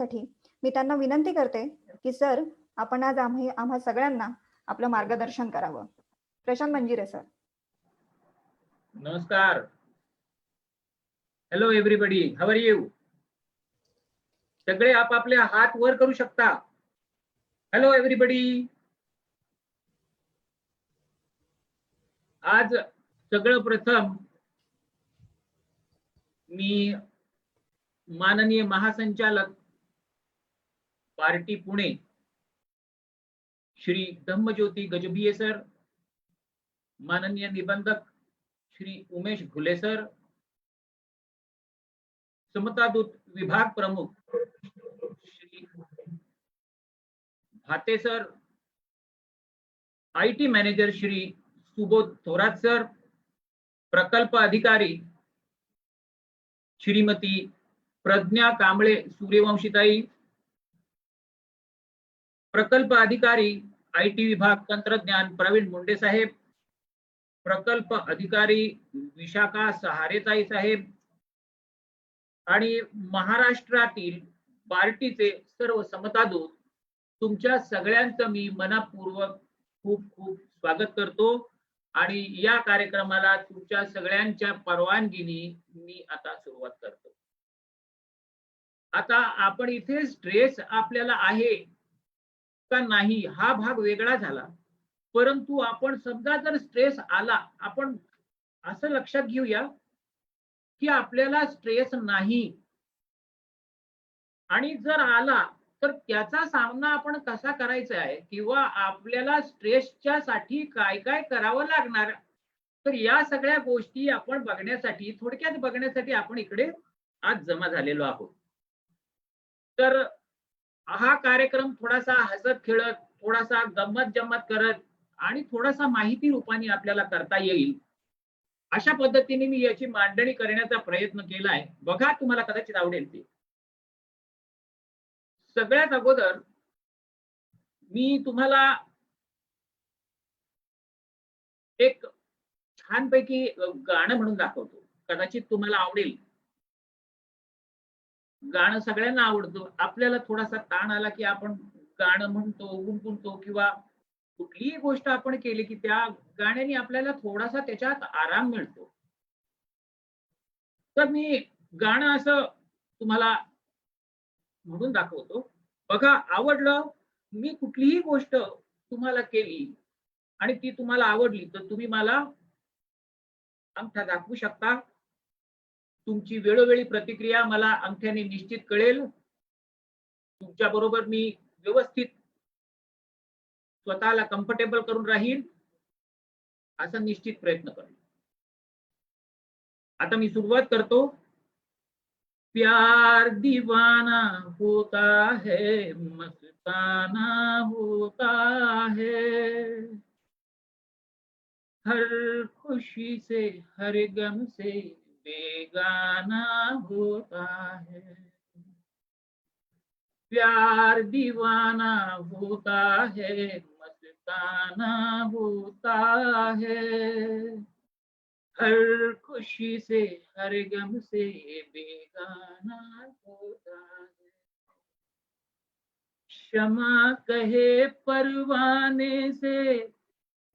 करण्यासाठी मी त्यांना विनंती करते की सर आपण आज आम्हा सगळ्यांना आपलं मार्गदर्शन करावं. प्रशांत मंजिरे सर. नमस्कार. Hello everybody, how are you? सगळे आपापले हात वर करू शकता. Hello everybody. आज सगळं प्रथम मी माननीय महासंचालक पार्टी पुणे श्री धम्मज्योती गजभिये सर, माननीय निबंधक श्री उमेश घुले सर, समतादूत विभाग प्रमुख श्री भाते sir, IT manager Shri Subodh Thorat sir, प्रकल्प अधिकारी श्रीमती प्रज्ञा कांबळे सूर्यवंशीताई, प्रकल्प अधिकारी आईटी विभाग तंत्रज्ञान प्रवीण मुंडे साहेब, प्रकल्प अधिकारी विशाखा सहारेताई साहेब आणि महाराष्ट्रातील पार्टीचे सर्व समतादूत, तुमच्या सगळ्यांचं मी मनपूर्वक खूप खूप स्वागत करतो आणि या कार्यक्रमाला तुमच्या सगळ्यांच्या परवानगीने मी आता सुरुवात करतो. आता आपण इथे स्ट्रेस आपल्याला आहे का नाही हा भाग वेगळा झाला, परंतु आपण समजा जर स्ट्रेस आला, आपण असं लक्षात घेऊया की आपल्याला स्ट्रेस नाही आणि जर आला तर त्याचा सामना आपण कसा करायचा आहे किंवा आपल्याला स्ट्रेसच्या साठी काय काय करावं लागणार, तर या सगळ्या गोष्टी आपण बघण्यासाठी, थोडक्यात बघण्यासाठी आपण इकडे आज जमा झालेलो आहोत. तर हा कार्यक्रम थोडासा हसत खेळत, थोडासा गंमत जम्मत करत आणि थोडासा माहिती रूपाने आपल्याला करता येईल अशा पद्धतीने मी याची मांडणी करण्याचा प्रयत्न केलाय. बघा, तुम्हाला कदाचित आवडेल ते. सगळ्यात अगोदर मी तुम्हाला एक छानपैकी गाणं म्हणून दाखवतो, कदाचित तुम्हाला आवडेल. गाणं सगळ्यांना आवडतं. आपल्याला थोडासा ताण आला की आपण गाणं म्हणतो, गुणगुणतो किंवा कुठलीही गोष्ट आपण केली की त्या गाण्याने आपल्याला थोडासा त्याच्यात आराम मिळतो. तर मी गाणं असं तुम्हाला म्हणून दाखवतो. बघा, आवडलं, मी कुठलीही गोष्ट तुम्हाला केली आणि ती तुम्हाला आवडली तर तुम्ही मला अंगठा दाखवू शकता. तुमची वेळोवेळी प्रतिक्रिया मला अंगठ्याने निश्चित कळेल. तुमच्या बरोबर मी व्यवस्थित स्वतःला कम्फर्टेबल करून राहील असा निश्चित प्रयत्न करेल. आता मी सुरुवात करतो. प्यार दीवाना होता है, मस्ताना होता है, हर खुशी से हर गम से बेगाना होता है. प्यार दीवाना होता है, मस्ताना होता है, हर खुशी से हर गम से बेगाना होता है. क्षमा कहे परवाने से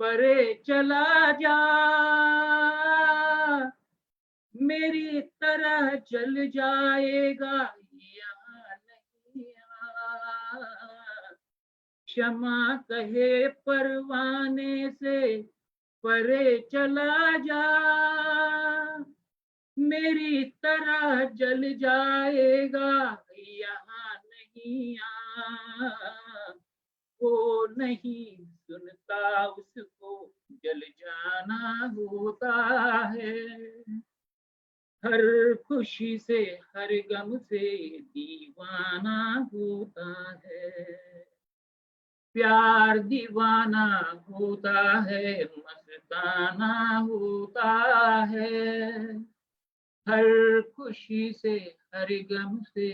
परे चला जा, मेरी तरह जल जाएगा यहाँ नहीं आ. क्षमा कहे परवाने से परे चला जा, मेरी तरह जल जाएगा यहाँ नहीं आ. वो नहीं सुनता उसको जल जाना होता है, हर खुशी से हर गम से दीवाना होता है. प्यार दीवाना होता है, मस्ताना होता है, हर खुशी से हर गम से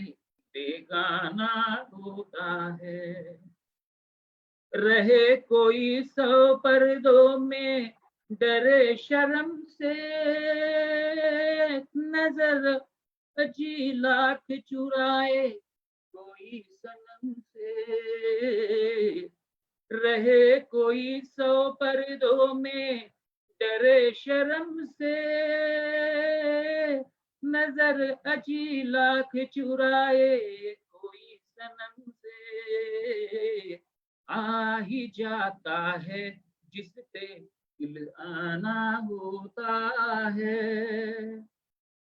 बेगाना होता है. रहे कोई 100 पर्दों में डरे शर्म से, नजर अजी लाख चुराए कोई कोई सनम से, रहे कोई 100 पर्दों में, डरे शर्म से, नजर अजी लाख चुराए कोई सनम से, आ ही जाता है जिस पे दिल आना होता है,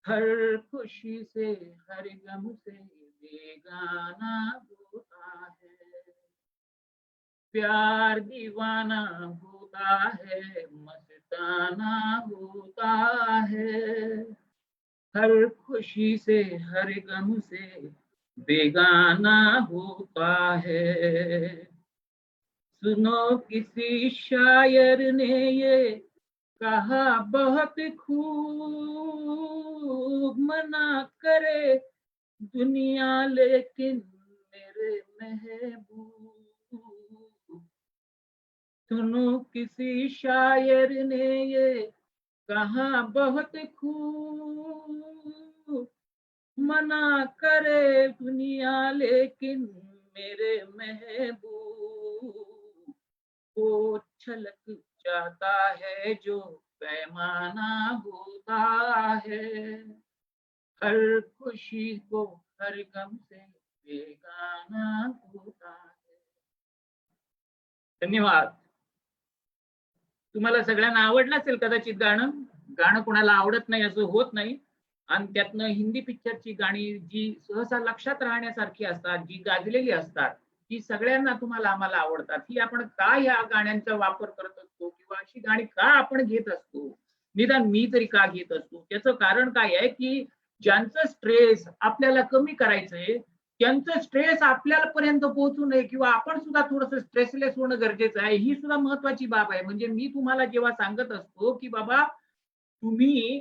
हर खुशी से हर गम से बेगाना होता है, प्यार दीवाना होता है, मस्ताना होता है, हर खुशी से हर गम से बेगाना होता है। सुनो किसी शायर ने ये कहा बहुत खूब, मना करे दुनिया लेकिन मेरे महबूब, सुनो किसी शायर ने ये कहा बहुत खूब, मना करे दुनिया लेकिन मेरे महबूब, वो छलक जाता है जो पैमाना होता है, हर खुशी को हर गम से बेगाना होता है। धन्यवाद. तुम्हाला सगळ्यांना आवडलं असेल कदाचित गाणं. गाणं कोणाला आवडत नाही असं होत नाही. आणि त्यातनं हिंदी पिक्चरची गाणी जी सहसा लक्षात राहण्यासारखी असतात, जी गाजलेली असतात, ती सगळ्यांना तुम्हाला आम्हाला आवडतात. ही आपण का या गाण्यांचा वापर करत असतो किंवा अशी गाणी का आपण घेत असतो, निदान मी तरी का घेत असतो, त्याचं कारण काय आहे की ज्यांचं स्ट्रेस आपल्याला कमी करायचंय, त्यांचं स्ट्रेस आपल्यापर्यंत पोहोचू नये किंवा आपण सुद्धा थोडंसं स्ट्रेसलेस होणं गरजेचं आहे, ही सुद्धा महत्वाची बाब आहे. म्हणजे मी तुम्हाला जेव्हा सांगत असतो की बाबा तुम्ही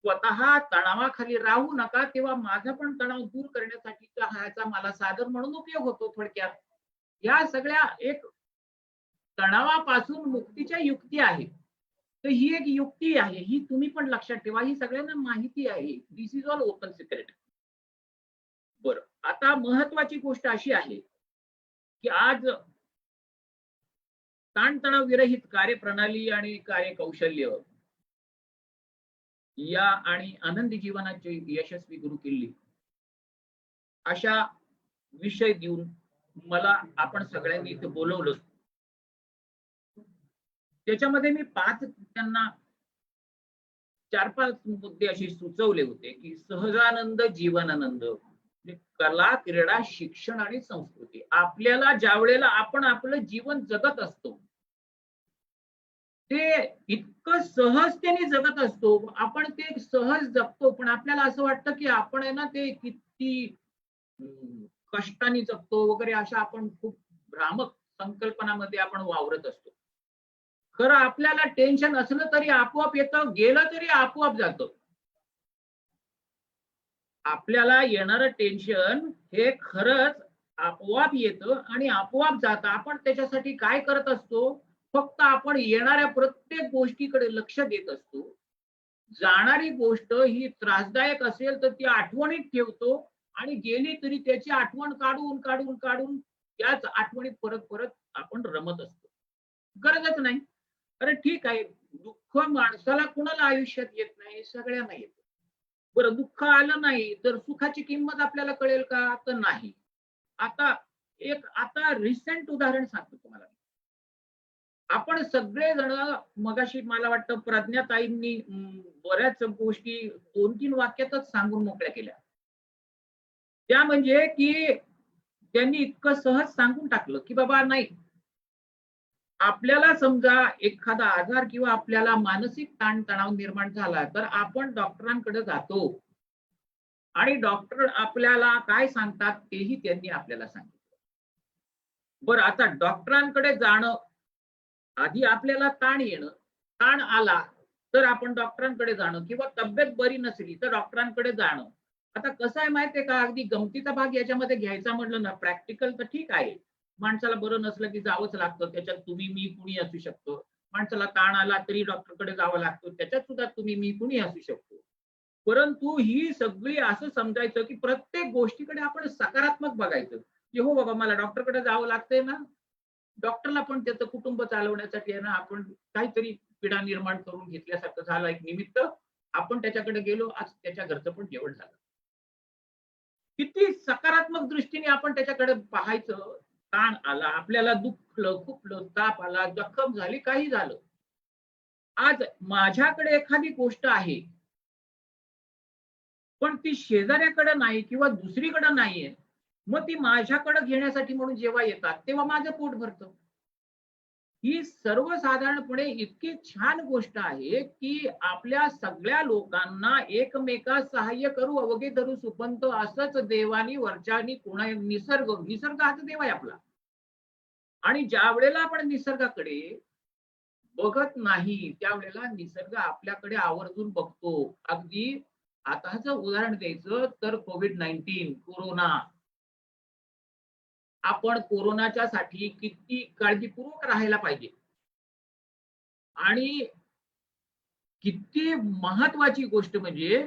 स्वतः तणावाखाली राहू नका, तेव्हा माझा पण तणाव दूर करण्यासाठीचा ह्याचा मला साधन म्हणून उपयोग होतो. थोडक्यात या सगळ्या एक तणावापासून मुक्तीच्या युक्ती आहेत. तर ही एक युक्ती आहे, ही तुम्ही पण लक्षात ठेवा. ही सगळ्यांना माहिती आहे. दिस इज ऑल ओपन सिक्रेट. बरं, आता महत्वाची गोष्ट अशी आहे की आज ताणतणाव विरहित कार्यप्रणाली आणि कार्यकौशल्य या आणि आनंदी जीवनाची यशस्वी गुरुकिल्ली अशा विषय देऊन मला आपण सगळ्यांनी इथे बोलवलं. त्याच्यामध्ये मी त्यांना 4-5 मुद्दे असे सुचवले होते की सहजानंद, जीवनानंद, कला, क्रीडा, शिक्षण आणि संस्कृती. आपल्याला ज्या वेळेला आपण आपलं जीवन जगत असतो ते इतकं सहजतेने जगत असतो, आपण ते सहज जगतो, पण आपल्याला असं वाटतं की आपण आहे ना ते किती कष्टाने जगतो वगैरे, अशा आपण खूप भ्रामक संकल्पनामध्ये आपण वावरत असतो. खरं आपल्याला टेन्शन असलं तरी आपोआप येतं, गेलं तरी आपोआप जातं. आपल्याला येणारं टेन्शन हे खरंच आपोआप येतं आणि आपोआप जातं. आपण त्याच्यासाठी काय करत असतो, फक्त आपण येणाऱ्या प्रत्येक गोष्टीकडे लक्ष देत असतो. जाणारी गोष्ट ही त्रासदायक असेल तर ती आठवणीत ठेवतो आणि गेली तरी त्याची आठवण काढून काढून काढून त्याच आठवणीत परत परत आपण रमत असतो. गरजच नाही. अरे ठीक आहे, दुःख माणसाला कुणाला आयुष्यात येत नाही, सगळ्यांना येतं. बरं, दुःख आलं नाही तर सुखाची किंमत आपल्याला कळेल का? तर नाही. आता रिसेंट उदाहरण सांगतो तुम्हाला. आपण सगळेजण मगाशी मला वाटतं प्रज्ञाताईंनी बऱ्याच गोष्टी 2-3 वाक्यातच सांगून मोकळ्या केल्या. त्या म्हणजे की त्यांनी इतकं सहज सांगून टाकलं की बाबा नाही, आपल्याला समजा एखादा आजार किंवा आपल्याला मानसिक ताणतणाव निर्माण झाला तर आपण डॉक्टरांकडे जातो आणि डॉक्टर आपल्याला काय सांगतात तेही त्यांनी आपल्याला सांगितलं. बरं, आता डॉक्टरांकडे जाणं आधी आपल्याला ताण येणं, ताण आला तर आपण डॉक्टरांकडे जाणं किंवा तब्येत बरी नसली तर डॉक्टरांकडे जाणं. आता कसं आहे माहितीये का, अगदी गमतीचा भाग याच्यामध्ये घ्यायचा म्हटलं ना, प्रॅक्टिकल तर ठीक आहे, माणसाला बरं नसलं की जावंच लागतं, त्याच्यात तुम्ही मी कुणी असू शकतो. माणसाला ताण आला तरी डॉक्टरकडे जावं लागतं, त्याच्यात सुद्धा तुम्ही मी कुणी असू शकतो. परंतु ही सगळी असं समजायचं की प्रत्येक गोष्टीकडे आपण सकारात्मक बघायचं, की हो बाबा मला डॉक्टरकडे जावं लागतंय ना, डॉक्टरला पण त्याचं कुटुंब चालवण्यासाठी आहे ना, आपण काहीतरी पीडा निर्माण करून घेतल्यासारखं झालं एक निमित्त. आपण त्याच्याकडे गेलो, आज त्याच्या घरचं पण जेवण झालं. किती सकारात्मक दृष्टीने आपण त्याच्याकडे पाहायचं. ताण आला, आपल्याला दुखलं, खुपलं, ताप आला, जखम झाली, काही झालं. आज माझ्याकडे एखादी गोष्ट आहे, पण ती शेजाऱ्याकडे नाही किंवा दुसरीकडे नाहीये. मग ती माझ्याकडे घेण्यासाठी म्हणून जेव्हा येतात, तेव्हा माझं पोट भरतं. ही सर्वसाधारणपणे इतकी छान गोष्ट आहे, की आपल्या सगळ्या लोकांना एकमेकास सहाय्य करू अवघे धरू सुपंत असंच देवानी वरच्यानी कोणा निसर्ग हाच देव आहे आपला. आणि ज्या वेळेला आपण निसर्गाकडे बघत नाही, त्यावेळेला निसर्ग आपल्याकडे आवर्जून बघतो. अगदी आताच उदाहरण द्यायचं तर कोविड-19 कोरोना. आपण कोरोनाच्या साठी किती काळजीपूर्वक राहायला पाहिजे. आणि किती महत्वाची गोष्ट म्हणजे,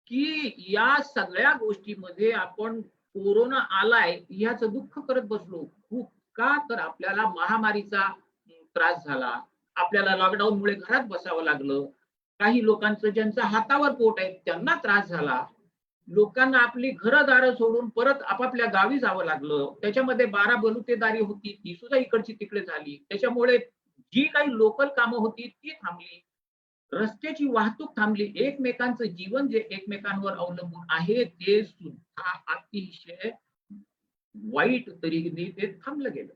की या सगळ्या गोष्टीमध्ये आपण कोरोना आलाय ह्याचं दुःख करत बसलो. खूप का? तर आपल्याला महामारीचा त्रास झाला. आपल्याला लॉकडाऊनमुळे घरात बसावं लागलं. काही लोकांचं ज्यांचं हातावर पोट आहे त्यांना त्रास झाला. लोकांना आपली घरं-दारं सोडून परत आपापल्या गावी जावं लागलं. त्याच्यामध्ये 12 बलुतेदारी होती, ती सुद्धा इकडची तिकडे झाली. त्याच्यामुळे जी काही लोकल कामं होती ती थांबली. रस्त्याची वाहतूक थांबली. एकमेकांचं जीवन जे एकमेकांवर अवलंबून आहे ते सुद्धा अतिशय वाईट तऱ्हेने ते थांबलं गेलं.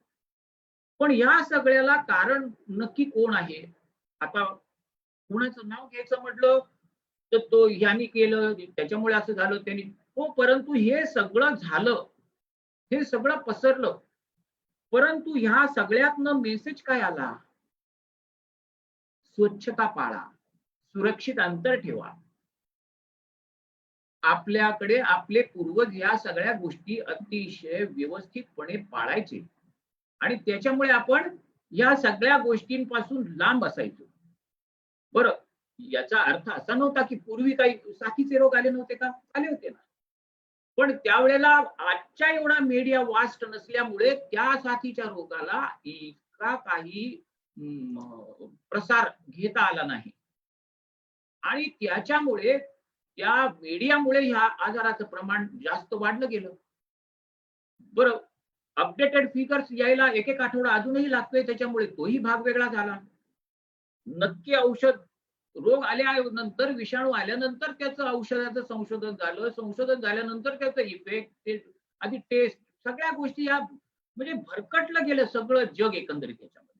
पण या सगळ्याला कारण नक्की कोण आहे? आता कुणाचं नाव घ्यायचं म्हटलं, तर तो ह्यानी केलं, त्याच्यामुळे असं झालं, त्यांनी हो, परंतु हे सगळं झालं, हे सगळं पसरलं. परंतु ह्या सगळ्यातनं मेसेज काय आला? स्वच्छता पाळा, सुरक्षित अंतर ठेवा. आपल्याकडे आपले पूर्वज या सगळ्या गोष्टी अतिशय व्यवस्थितपणे पाळायचे आणि त्याच्यामुळे आपण या सगळ्या गोष्टींपासून लांब असायचो. बरं, याचा अर्थ असा नव्हता की पूर्वी काही साथीचे रोग आले नव्हते का? आले होते ना. पण त्यावेळेला आजच्या एवढा मीडिया वास्ट नसल्यामुळे त्या साथीच्या रोगाला इतका काही प्रसार घेता आला नाही. आणि त्याच्यामुळे त्या मीडियामुळे ह्या आजाराचं प्रमाण जास्त वाढलं गेलं. बरं, अपडेटेड फिगर्स यायला एक आठवडा अजूनही लागतोय, त्याच्यामुळे तोही भाग वेगळा झाला. नक्की औषध रोग आल्यानंतर, विषाणू आल्यानंतर त्याचं औषधाचं संशोधन झालं. संशोधन झाल्यानंतर त्याचा इफेक्ट, आधी टेस्ट, सगळ्या गोष्टी या म्हणजे भरकटलं गेलं सगळं जग एकंदरीत त्याच्यामध्ये.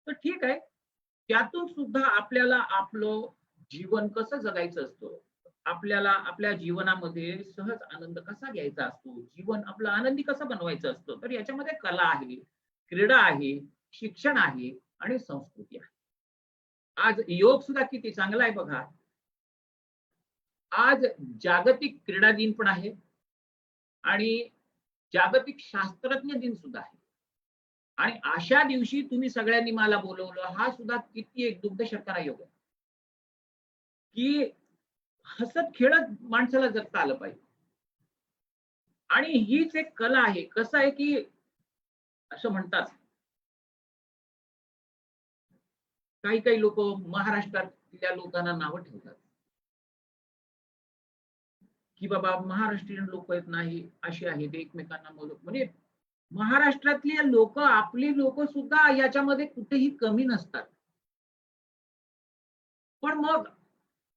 तर ठीक आहे. त्यातून सुद्धा आपल्याला आपलं जीवन कसं जगायचं असतं, आपल्याला आपल्या जीवनामध्ये सहज आनंद कसा घ्यायचा असतो, जीवन आपलं आनंदी कसं बनवायचं असतं, तर याच्यामध्ये कला आहे, क्रीडा आहे, शिक्षण आहे आणि संस्कृती आहे. आज योग सुद्धा किती चांगला आहे बघा. आज जागतिक क्रीडा दिन पण आहे आणि जागतिक शास्त्रज्ञ दिन सुद्धा आहे. आणि अशा दिवशी तुम्ही सगळ्यांनी मला बोलवलं, हा सुद्धा किती एक दुग्ध शर्करा योग आहे, की हसत खेळत माणसाला जगता आलं पाहिजे. आणि हीच एक कला आहे. कसं आहे, की असं म्हणतात, काही काही लोक महाराष्ट्रातल्या लोकांना नावं ठेवतात, की बाबा महाराष्ट्रीयन लोक आहेत नाही, अशी आहेत, एकमेकांना म्हणजे महाराष्ट्रातली लोक, आपली लोक सुद्धा याच्यामध्ये कुठेही कमी नसतात. पण मग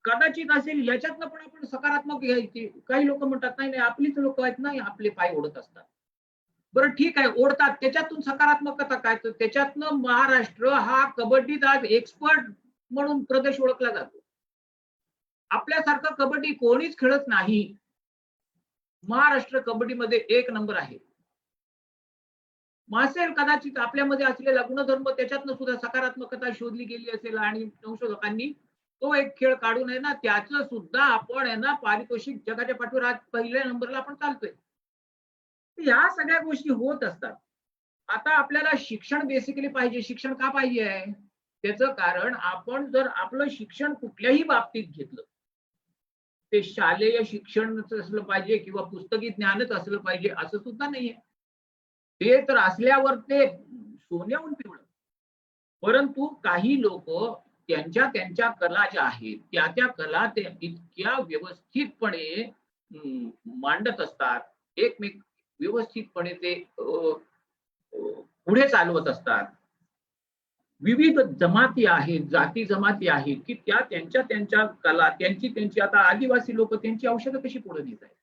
कदाचित असेल याच्यातनं पण आपण सकारात्मक घ्यायची. काही लोक म्हणतात नाही नाही आपलीच लोक आहेत नाही, आपले पाय ओढत असतात. बरं ठीक आहे, ओढतात, त्याच्यातून सकारात्मकता काय? तर त्याच्यातनं महाराष्ट्र हा कबड्डीत आज एक्सपर्ट म्हणून प्रदेश ओळखला जातो. आपल्यासारखं कबड्डी कोणीच खेळत नाही. महाराष्ट्र कबड्डीमध्ये 1 नंबर आहे. असेल कदाचित आपल्यामध्ये असलेला गुणधर्म, त्याच्यातनं सुद्धा सकारात्मकता शोधली गेली असेल आणि संशोधकांनी तो एक खेळ काढून आहे ना, त्याचं सुद्धा आपण आहे ना पारितोषिक जगाच्या पाठीवर आज पहिल्या नंबरला आपण चालतोय. या सगळ्या गोष्टी होत असतात. आता आपल्याला शिक्षण बेसिकली पाहिजे. शिक्षण का पाहिजे आहे? त्याचं कारण आपण जर आपलं शिक्षण कुठल्याही बाबतीत घेतलं, ते शालेय शिक्षणच असलं पाहिजे किंवा पुस्तकी ज्ञानच असलं पाहिजे असं सुद्धा नाहीये. ते तर असल्यावर ते सोन्याहून पिवळं. परंतु काही लोक त्यांच्या त्यांच्या कला ज्या आहेत त्या कला ते इतक्या व्यवस्थितपणे मांडत असतात, एकमेक व्यवस्थितपणे ते पुढे चालवत असतात. विविध जमाती आहेत, जाती जमाती आहेत, की त्या त्यांच्या त्यांच्या कला, त्यांची त्यांची, आता आदिवासी लोक त्यांची औषधं कशी पुढे नेत आहेत.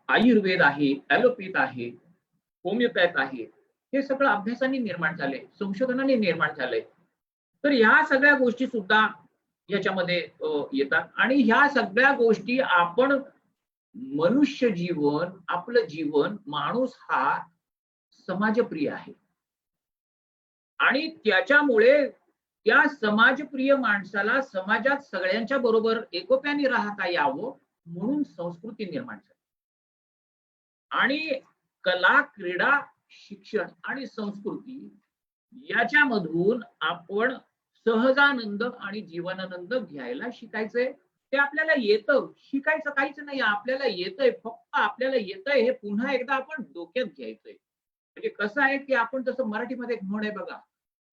आयुर्वेद आहे, ॲलोपॅथ आहे, होमिओपॅथ आहे. हे सगळं अभ्यासाने निर्माण झालंय, संशोधनाने निर्माण झालंय. तर ह्या सगळ्या गोष्टी सुद्धा याच्यामध्ये येतात आणि ह्या सगळ्या गोष्टी आपण मनुष्य जीवन, आपलं जीवन, माणूस हा समाजप्रिय आहे आणि त्याच्यामुळे त्या समाजप्रिय माणसाला समाजात सगळ्यांच्या बरोबर एकोप्याने राहता यावं म्हणून संस्कृती निर्माण झाली. आणि कला, क्रीडा, शिक्षण आणि संस्कृती याच्यामधून आपण सहजानंद आणि जीवनानंद घ्यायला शिकायचंय. ते आपल्याला येतं, शिकायचं काहीच नाही, आपल्याला येतंय. फक्त आपल्याला येतंय हे पुन्हा एकदा आपण डोक्यात घ्यायचंय. म्हणजे कसं आहे की आपण तसं मराठीमध्ये एक म्हण आहे बघा,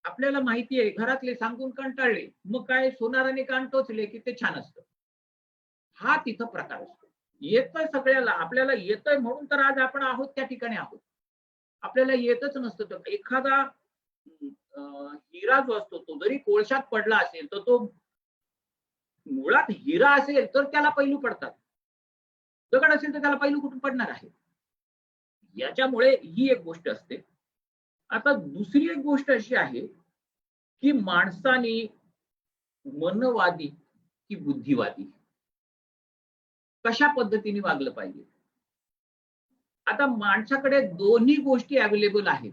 आपल्याला माहिती आहे घरातले सांगून कंटाळले, मग काय सोनाराने कान टोचले की ते छान असतं. हा तिथं प्रकार असतो. येतंय सगळ्याला, आपल्याला येतंय म्हणून तर आज आपण आहोत त्या ठिकाणी आहोत. आपल्याला येतच नसतं तर एखादा हिरा जो असतो तो जरी कोळशात पडला असेल तर तो मुळात हिरा असेल तर त्याला पैलू पडतात, दगड असेल तर त्याला पैलू कुठून पडणार आहे. याच्यामुळे ही एक गोष्ट असते. आता दुसरी एक गोष्ट अशी आहे की माणसाने मनवादी की बुद्धिवादी कशा पद्धतीने वागलं पाहिजे. आता माणसाकडे दोन्ही गोष्टी अवेलेबल आहेत.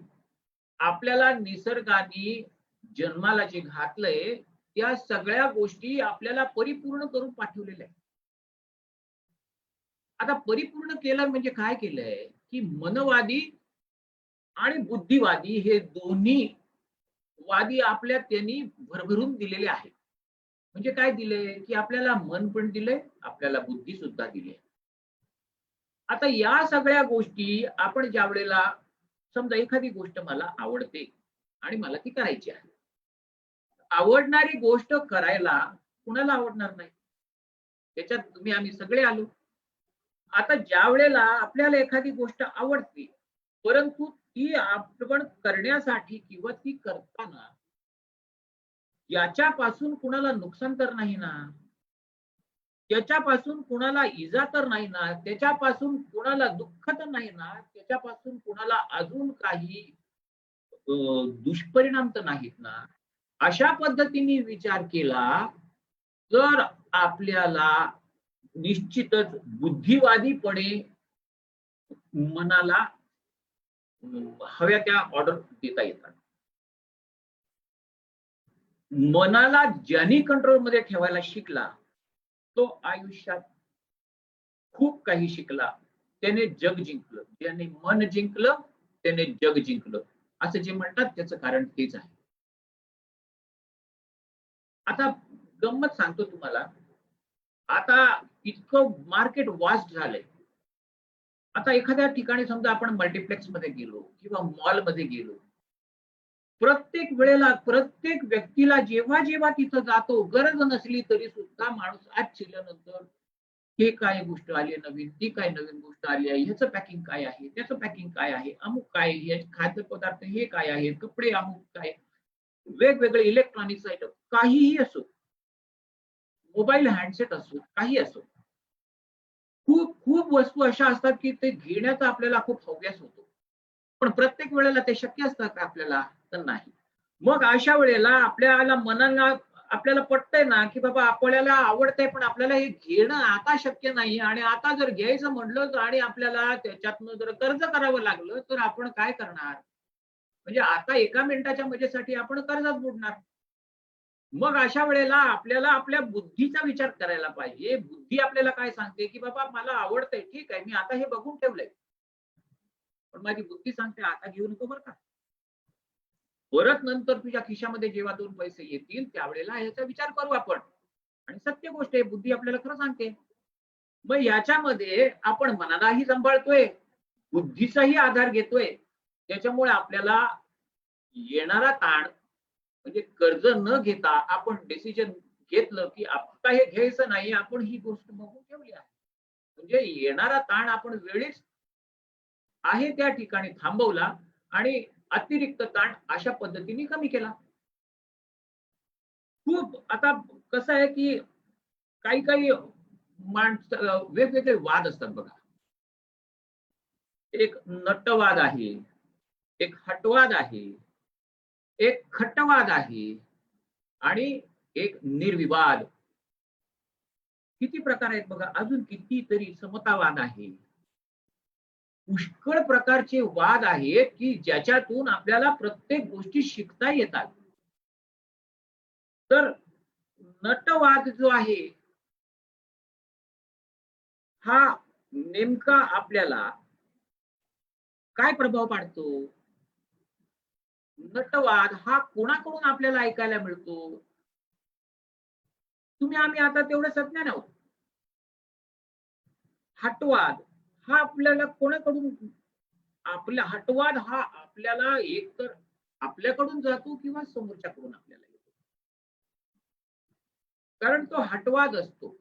आपल्याला निसर्गाने जन्माला जे घातलंय त्या सगळ्या गोष्टी आपल्याला परिपूर्ण करून पाठवलेल्या आहेत. आता परिपूर्ण केलं म्हणजे काय केलंय की मनवादी आणि बुद्धिवादी हे दोन्ही वादी आपल्या त्यांनी भरभरून दिलेले आहेत. म्हणजे काय दिले की आपल्याला मन पण दिले, आपल्याला बुद्धी सुद्धा दिली. आता या सगळ्या गोष्टी आपण ज्या वेळेला समजा एखादी गोष्ट मला आवडते आणि मला ती करायची आहे. आवडणारी गोष्ट करायला कुणाला आवडणार नाही, त्याच्यात तुम्ही आम्ही सगळे आलो. आता ज्या वेळेला आपल्याला एखादी गोष्ट आवडते परंतु ती आपण करण्यासाठी किंवा ती करताना याच्यापासून कुणाला नुकसान तर नाही ना, त्याच्यापासून कुणाला इजा तर नाही ना, त्याच्यापासून कुणाला दुःख तर नाही ना, त्याच्यापासून कुणाला अजून काही दुष्परिणाम तर नाहीत ना. अशा पद्धतीने विचार केला तर आपल्याला निश्चितच बुद्धिवादीपणे मनाला हव्या त्या ऑर्डर देता येतात. मनाला ज्यांनी कंट्रोलमध्ये ठेवायला शिकला तो आयुष्यात खूप काही शिकला, त्याने जग जिंकलं. ज्याने मन जिंकलं त्याने जग जिंकलं, असं जे म्हणतात त्याचं कारण तेच आहे. आता गंमत सांगतो तुम्हाला, आता इतकं मार्केट वास्ट झालंय. आता एखाद्या ठिकाणी समजा आपण मल्टिप्लेक्स मध्ये गेलो किंवा मॉल मध्ये गेलो, प्रत्येक वेळेला प्रत्येक व्यक्तीला जेव्हा जेव्हा तिथं जातो गरज नसली तरी सुद्धा माणूस आज शिरल्यानंतर हे काय गोष्ट आली आहे नवीन, ती काय नवीन गोष्ट आली आहे, ह्याचं पॅकिंग काय आहे, त्याचं पॅकिंग काय आहे, अमुक काय, हे खाद्यपदार्थ हे काय आहे, कपडे अमुक काय, वेगवेगळे इलेक्ट्रॉनिक्स आयटम काहीही असो, मोबाईल हँडसेट असो, काही असो, खूप खूप वस्तू अशा असतात की ते घेण्याचा आपल्याला खूप हव्यास होतो. पण प्रत्येक वेळेला ते शक्य असतं का आपल्याला, तर नाही. मग अशा वेळेला आपल्याला मनाला आपल्याला पटतंय ना की बाबा आपल्याला आवडतंय पण आपल्याला हे घेणं आता शक्य नाही आणि आता जर घ्यायचं म्हटलं आणि आपल्याला त्याच्यातनं जर कर्ज करावं लागलं तर आपण काय करणार. म्हणजे आता एका मिनिटाच्या मजेसाठी आपण कर्जात बुडणार. मग अशा वेळेला आपल्याला आपल्या बुद्धीचा विचार करायला पाहिजे. बुद्धी आपल्याला काय सांगते की बाबा मला आवडतंय, ठीक आहे, मी आता हे बघून ठेवलंय, पण माझी बुद्धी सांगते आता घेऊ नको बरं का. परत नंतर तुझ्या खिशामध्ये जेव्हा 2 पैसे येतील त्यावेळेला ह्याचा विचार करू आपण. आणि सत्य गोष्ट आहे, बुद्धी आपल्याला खरं सांगते. मग याच्यामध्ये आपण मनालाही सांभाळतोय, बुद्धीचाही आधार घेतोय. त्याच्यामुळे आपल्याला येणारा ताण म्हणजे कर्ज न घेता आपण डिसिजन घेतलं, की आता हे घ्यायचं नाही, आपण ही गोष्ट बघून ठेवली आहे. म्हणजे येणारा ताण आपण वेळीच आहे त्या ठिकाणी थांबवला आणि अतिरिक्त ताण अशा पद्धतीने कमी केला. खूप आता कसं आहे, की काही वेगवेगळे वाद असतात बघा. एक नटवाद आहे, एक हटवाद आहे, एक खटवाद आहे आणि एक निर्विवाद. किती प्रकार आहेत बघा. अजून कितीतरी समतावाद आहे. पुष्कळ प्रकारचे वाद आहेत, की ज्याच्यातून आपल्याला प्रत्येक गोष्टी शिकता येतात. तर नटवाद जो आहे, हा नेमका आपल्याला काय प्रभाव पाडतो? नटवाद हा कोणाकडून आपल्याला ऐकायला मिळतो? तुम्ही आम्ही आता तेवढे सज्ञान आहोत. हटवाद हा आपल्याला कोणाकडून हटवाद हा आपल्याला एकतर आपल्याकडून जातो किंवा समोरच्याकडून आपल्याला येतो. कारण तो हटवाद असतो.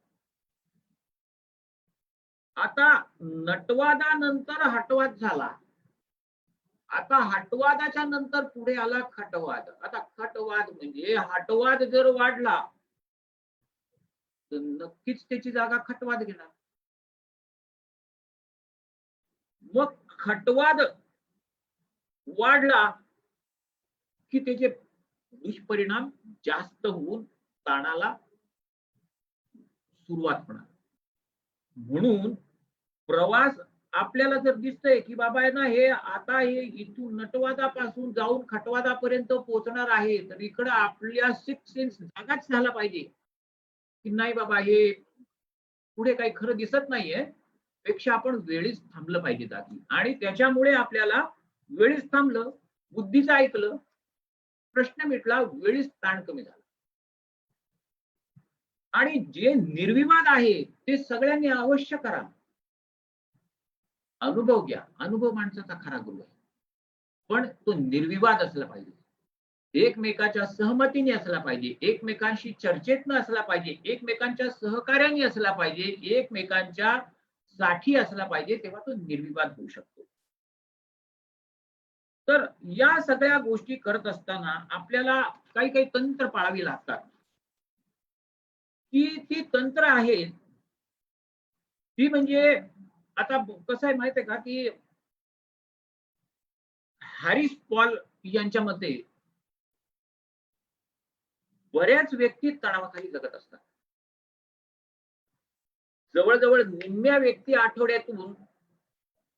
आता नटवादानंतर हटवाद झाला. आता हटवादाच्या नंतर पुढे आला खटवाद. आता खटवाद म्हणजे हटवाद जर वाढला तर नक्कीच त्याची जागा खटवाद घेणार. मग खटवाद वाढला की त्याचे दुष्परिणाम जास्त होऊन ताणाला सुरुवात होणार. म्हणून प्रवास आपल्याला जर दिसतंय की बाबा आहे ना, हे आता हे इथून नटवादापासून जाऊन खटवादापर्यंत पोहोचणार आहे, तर इकडं आपल्या सिक्स सेन्स जागाच झाला पाहिजे की नाही बाबा हे पुढे काही खरं दिसत नाहीये, पेक्षा आपण वेळीच थांबलं पाहिजे जागी. आणि त्याच्यामुळे आपल्याला वेळीच थांबलं, बुद्धीचं ऐकलं, प्रश्न मिटला, वेळीच ताण कमी झाला. आणि जे निर्विवाद आहे ते सगळ्यांनी अवश्य करा. अनुभव घ्या. अनुभव माणसाचा खरा गुरु आहे. पण तो निर्विवाद असला पाहिजे. एकमेकाच्या सहमतीने असला पाहिजे, एकमेकांशी चर्चेतनं असला पाहिजे, एकमेकांच्या सहकार्याने असला पाहिजे, एकमेकांच्या साठी असला पाहिजे, तेव्हा तो निर्विवाद होऊ शकतो. तर या सगळ्या गोष्टी करत असताना आपल्याला काही काही तंत्र पाळावी लागतात. की ती तंत्र आहेत, ती म्हणजे आता कसं आहे माहिती आहे का, की हॅरिस पॉल यांच्या मते बऱ्याच व्यक्ती तणावाखाली जगत असतात. जवळजवळ निम्म्या व्यक्ती आठवड्यातून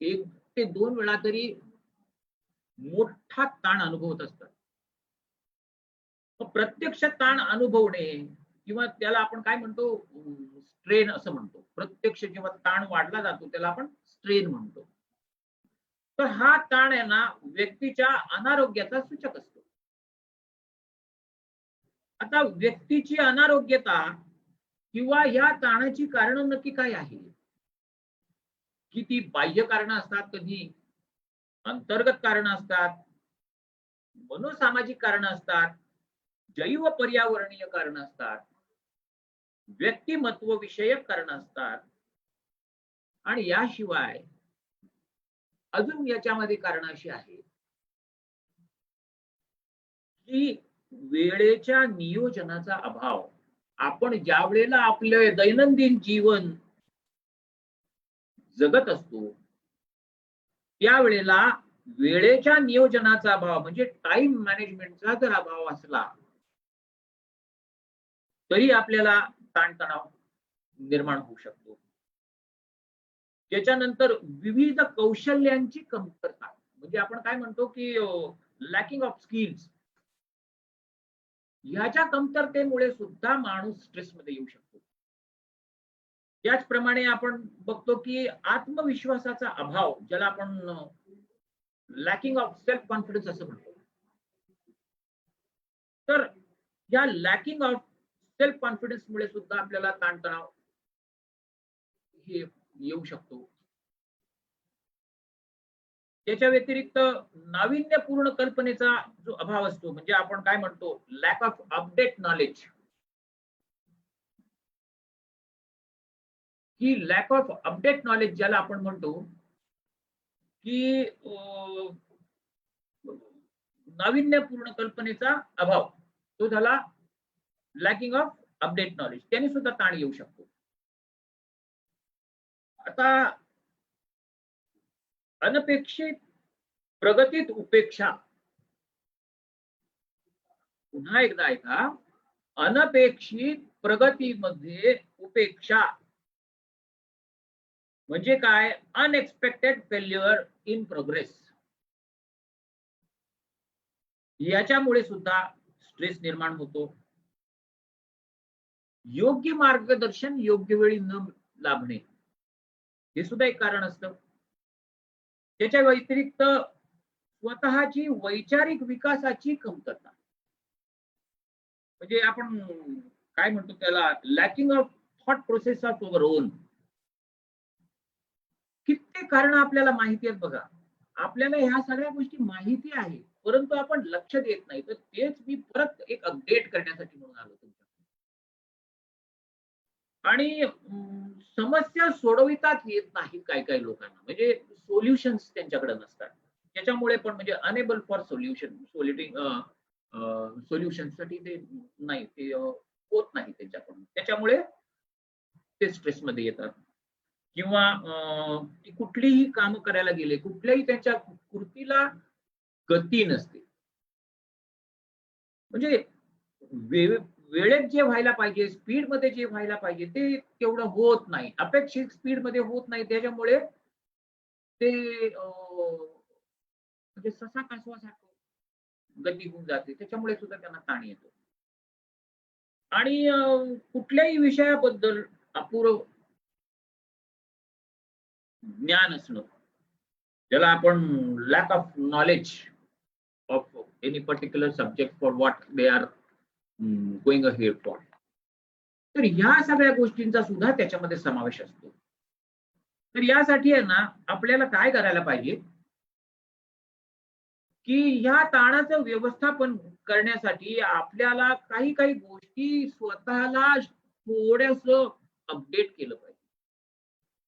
1 ते 2 वेळा तरी मोठा ताण अनुभवत असतात. मग प्रत्यक्ष ताण अनुभवणे किंवा त्याला आपण काय म्हणतो, स्ट्रेन असं म्हणतो. प्रत्यक्ष जेव्हा ताण वाढला जातो त्याला आपण स्ट्रेन म्हणतो. तर हा ताण आहे ना, व्यक्तीच्या अनारोग्याचा सूचक असतो. आता व्यक्तीची अनारोग्यता किंवा या ताणाची कारण नक्की काय आहे? की ती बाह्य कारणं असतात, कधी अंतर्गत कारणं असतात, मनोसामाजिक कारणं असतात, जैव पर्यावरणीय कारणं असतात, व्यक्तिमत्व विषयक कारणं असतात आणि याशिवाय अजून याच्यामध्ये कारणं अशी आहेत की वेळेच्या नियोजनाचा अभाव. आपण ज्या वेळेला आपले दैनंदिन जीवन जगत असतो त्यावेळेला वेळेच्या नियोजनाचा अभाव म्हणजे टाइम मॅनेजमेंटचा जर अभाव असला तरी आपल्याला ताणतणाव निर्माण होऊ शकतो. त्याच्यानंतर विविध कौशल्यांची कमतरता म्हणजे आपण काय म्हणतो की लॅकिंग ऑफ स्किल्स, ह्याच्या कमतरतेमुळे सुद्धा माणूस स्ट्रेसमध्ये येऊ शकतो. त्याचप्रमाणे आपण बघतो की आत्मविश्वासाचा अभाव, ज्याला आपण लॅकिंग ऑफ सेल्फ कॉन्फिडन्स असं म्हणतो. तर या लॅकिंग ऑफ सेल्फ कॉन्फिडन्स मुळे सुद्धा आपल्याला ताणतणाव हे येऊ शकतो. त्याच्या व्यतिरिक्त नाविन्यपूर्ण कल्पनेचा जो अभाव असतो, म्हणजे आपण काय म्हणतो, lack of update knowledge. He lack of update knowledge ज्याला आपण म्हणतो, की नाविन्यपूर्ण कल्पनेचा अभाव, तो झाला लॅकिंग ऑफ अपडेट नॉलेज. त्याने सुद्धा ताण येऊ शकतो. आता अनपेक्षित प्रगतीत उपेक्षा. पुन्हा एकदा ऐका, अनपेक्षित प्रगतीमध्ये उपेक्षा म्हणजे काय? Unexpected failure in progress. याच्यामुळे सुद्धा स्ट्रेस निर्माण होतो. योग्य मार्गदर्शन योग्य वेळी न लाभणे हे सुद्धा एक कारण असतं. त्याच्या व्यतिरिक्त स्वतःची वैचारिक विकासाची कमतरता, म्हणजे आपण काय म्हणतो त्याला, lacking of thought process of over on. किती कारण आपल्याला माहिती आहेत बघा. आपल्याला ह्या सगळ्या गोष्टी माहिती आहे, परंतु आपण लक्ष देत नाही. तर तेच मी परत एक अपडेट करण्यासाठी म्हणून आलो तुमच्या. आणि समस्या सोडवितात येत नाहीत काही काही लोकांना, म्हणजे सोल्युशन्स त्यांच्याकडे नसतात. त्याच्यामुळे पण म्हणजे अनेबल फॉर सोल्युशन, सोल्युशनसाठी ते नाही, ते होत नाही त्यांच्याकडून. त्याच्यामुळे ते स्ट्रेसमध्ये येतात. किंवा कुठलीही कामं करायला गेले, कुठल्याही त्यांच्या कृतीला गती नसते. म्हणजे वेळेत जे व्हायला पाहिजे, स्पीड मध्ये जे व्हायला पाहिजे, ते तेवढं होत नाही. अपेक्षित स्पीड मध्ये होत नाही. त्याच्यामुळे ते म्हणजे ससा कासवासारखं गती होऊन जाते. त्याच्यामुळे सुद्धा त्यांना ताण येतो. आणि कुठल्याही विषयाबद्दल अपुरं ज्ञान असणं, ज्याला आपण lack of knowledge of any particular subject for what they are going ahead for. तर ह्या सगळ्या गोष्टींचा सुद्धा त्याच्यामध्ये समावेश असतो. तर यासाठी आहे ना, आपल्याला काय करायला पाहिजे, की ह्या ताणाचं व्यवस्थापन करण्यासाठी आपल्याला काही काही गोष्टी स्वतःला थोडंसं अपडेट केलं पाहिजे,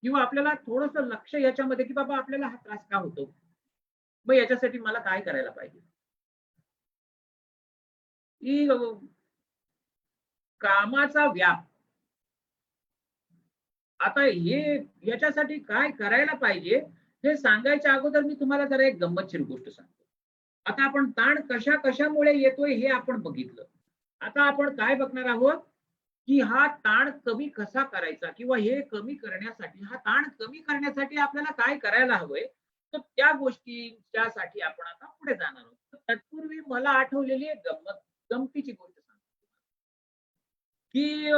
किंवा आपल्याला थोडंसं लक्ष याच्यामध्ये, की बाबा आपल्याला हा त्रास का होतो, मग याच्यासाठी मला काय करायला पाहिजे. की कामाचा व्याप. आता हे याच्यासाठी काय करायला पाहिजे हे सांगायच्या अगोदर मी तुम्हाला जरा एक गंमतशीर गोष्ट सांगतो. आता आपण ताण कशा कशामुळे येतोय हे आपण बघितलं. आता आपण काय बघणार आहोत, की हा ताण कमी कसा करायचा, किंवा हे कमी करण्यासाठी, हा ताण कमी करण्यासाठी आपल्याला काय करायला हवंय, तर त्या गोष्टीच्यासाठी आपण आता पुढे जाणार आहोत. तर तत्पूर्वी मला आठवलेली एक गमतीची गोष्ट सांगतो, की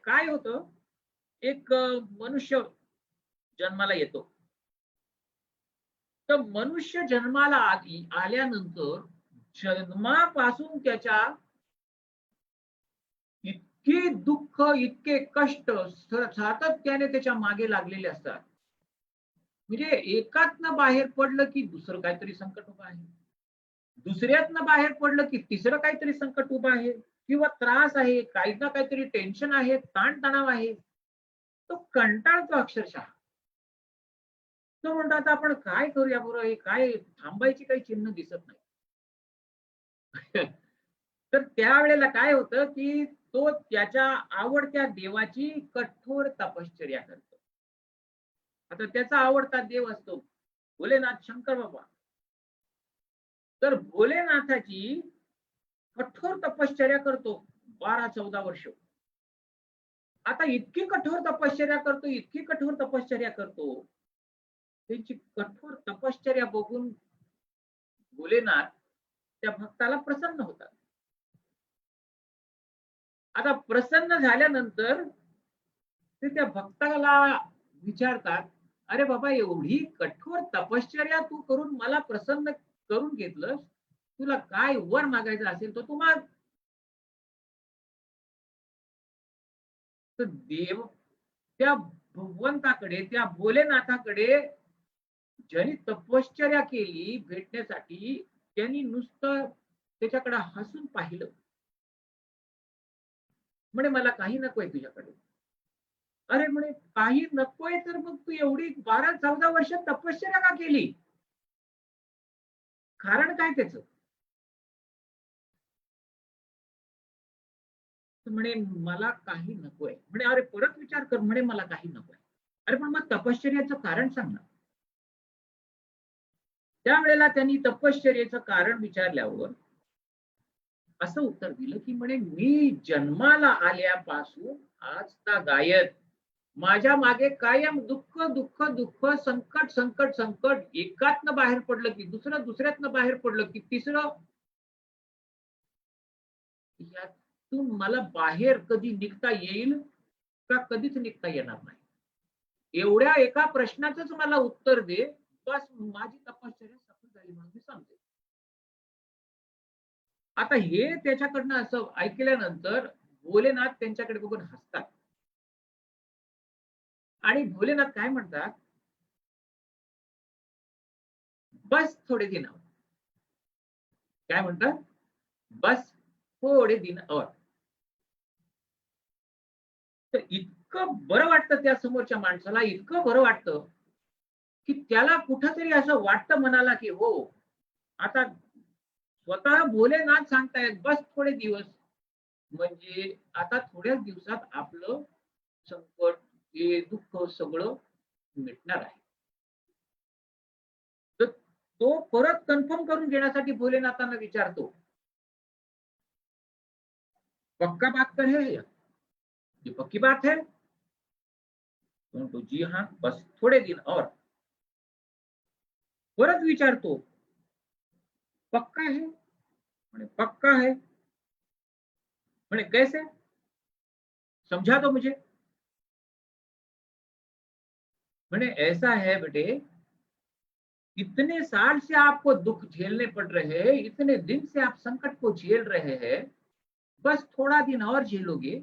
काय होतं, एक मनुष्य जन्माला येतो. तर मनुष्य जन्माला आल्यानंतर जन्मापासून त्याच्या इतके दुःख, इतके कष्ट सातत्याने त्याच्या मागे लागलेले असतात. म्हणजे एकातनं बाहेर पडलं की दुसरं काहीतरी संकट उभं आहे, दुसऱ्यातनं बाहेर पडलं की तिसरं काहीतरी संकट उभं आहे, किंवा त्रास आहे, काही ना काहीतरी टेन्शन आहे, ताणतणाव आहे. तो कंटाळतो अक्षरशः. तो म्हणतो आता आपण काय करूया बरं, हे काय थांबायची काही चिन्ह दिसत नाही. तर त्यावेळेला काय होतं, की तो त्याच्या आवडत्या देवाची कठोर तपश्चर्या करतो. आता त्याचा आवडता देव असतो भोलेनाथ, शंकर बाबा. तर भोलेनाथाची कठोर तपश्चर्या करतो 12-14 वर्ष. आता इतकी कठोर तपश्चर्या करतो, इतकी कठोर तपश्चर्या करतो, त्यांची कठोर तपश्चर्या बघून भोलेनाथ त्या भक्ताला प्रसन्न होतात. आता प्रसन्न झाल्यानंतर ते त्या भक्ताला विचारतात, अरे बाबा, एवढी कठोर तपश्चर्या तू करून मला प्रसन्न करून घेतलंस, तुला काय वर मागायचं असेल तर तू माग. तर देव त्या भगवंताकडे, त्या भोलेनाथाकडे ज्यांनी तपश्चर्या केली भेटण्यासाठी, त्यांनी नुसतं त्याच्याकडे हसून पाहिलं. म्हणे मला काही नकोय तुझ्याकडे. अरे म्हणे काही नकोय तर मग तू एवढी 12-14 वर्ष तपश्चर्या का केली? कारण काय त्याचं? तर म्हणे मला काही नकोय. म्हणे अरे परत विचार कर. म्हणे मला काही नकोय. अरे पण मग तपश्चर्याचं कारण सांग ना. त्यावेळेला त्यांनी तपश्चर्येचं कारण विचारल्यावर असं उत्तर दिलं, की म्हणे मी जन्माला आल्यापासून आजता गायत माझ्या मागे कायम दुःख, दुःख, दुःख, संकट, संकट, संकट. एकातनं बाहेर पडलं की दुसरं, दुसऱ्यातनं बाहेर पडलं की तिसरं. यातून मला बाहेर कधी निघता येईल का कधीच निघता येणार नाही. एवढ्या एका प्रश्नाचंच मला उत्तर दे. बस माझी तपश्चर्या सफल झाली म्हणून मी सांगते. आता हे त्याच्याकडनं असं ऐकल्यानंतर भोलेनाथ त्यांच्याकडे बघून हसतात. आणि भोलेनाथ काय म्हणतात, बस थोडे दिन और. काय म्हणतात, बस थोडे दिन और. तर इतकं बरं वाटतं त्या समोरच्या माणसाला, इतकं बरं वाटतं की त्याला कुठंतरी असं वाटतं मनाला, की हो आता स्वतः भोलेनाथ सांगतायत बस थोडे दिवस. म्हणजे आता थोड्याच दिवसात आपलं संकट, हे दुःख सगळं मिटणार आहे. तर तो परत कन्फर्म करून घेण्यासाठी भोलेनाथांना विचारतो, पक्का बात तर है ये पक्की बात है? तो जी हाँ बस थोडे दिन और. परत विचारतो, पक्का है? म्हणे पक्का है. म्हणे कैसे? समझा दो मुझे. मैंने ऐसा है बेटे, इतने साल से आपको दुख झेलने पड़ रहे हैं, इतने दिन से आप संकट को झेल रहे हैं, बस थोड़ा दिन और झेलोगे,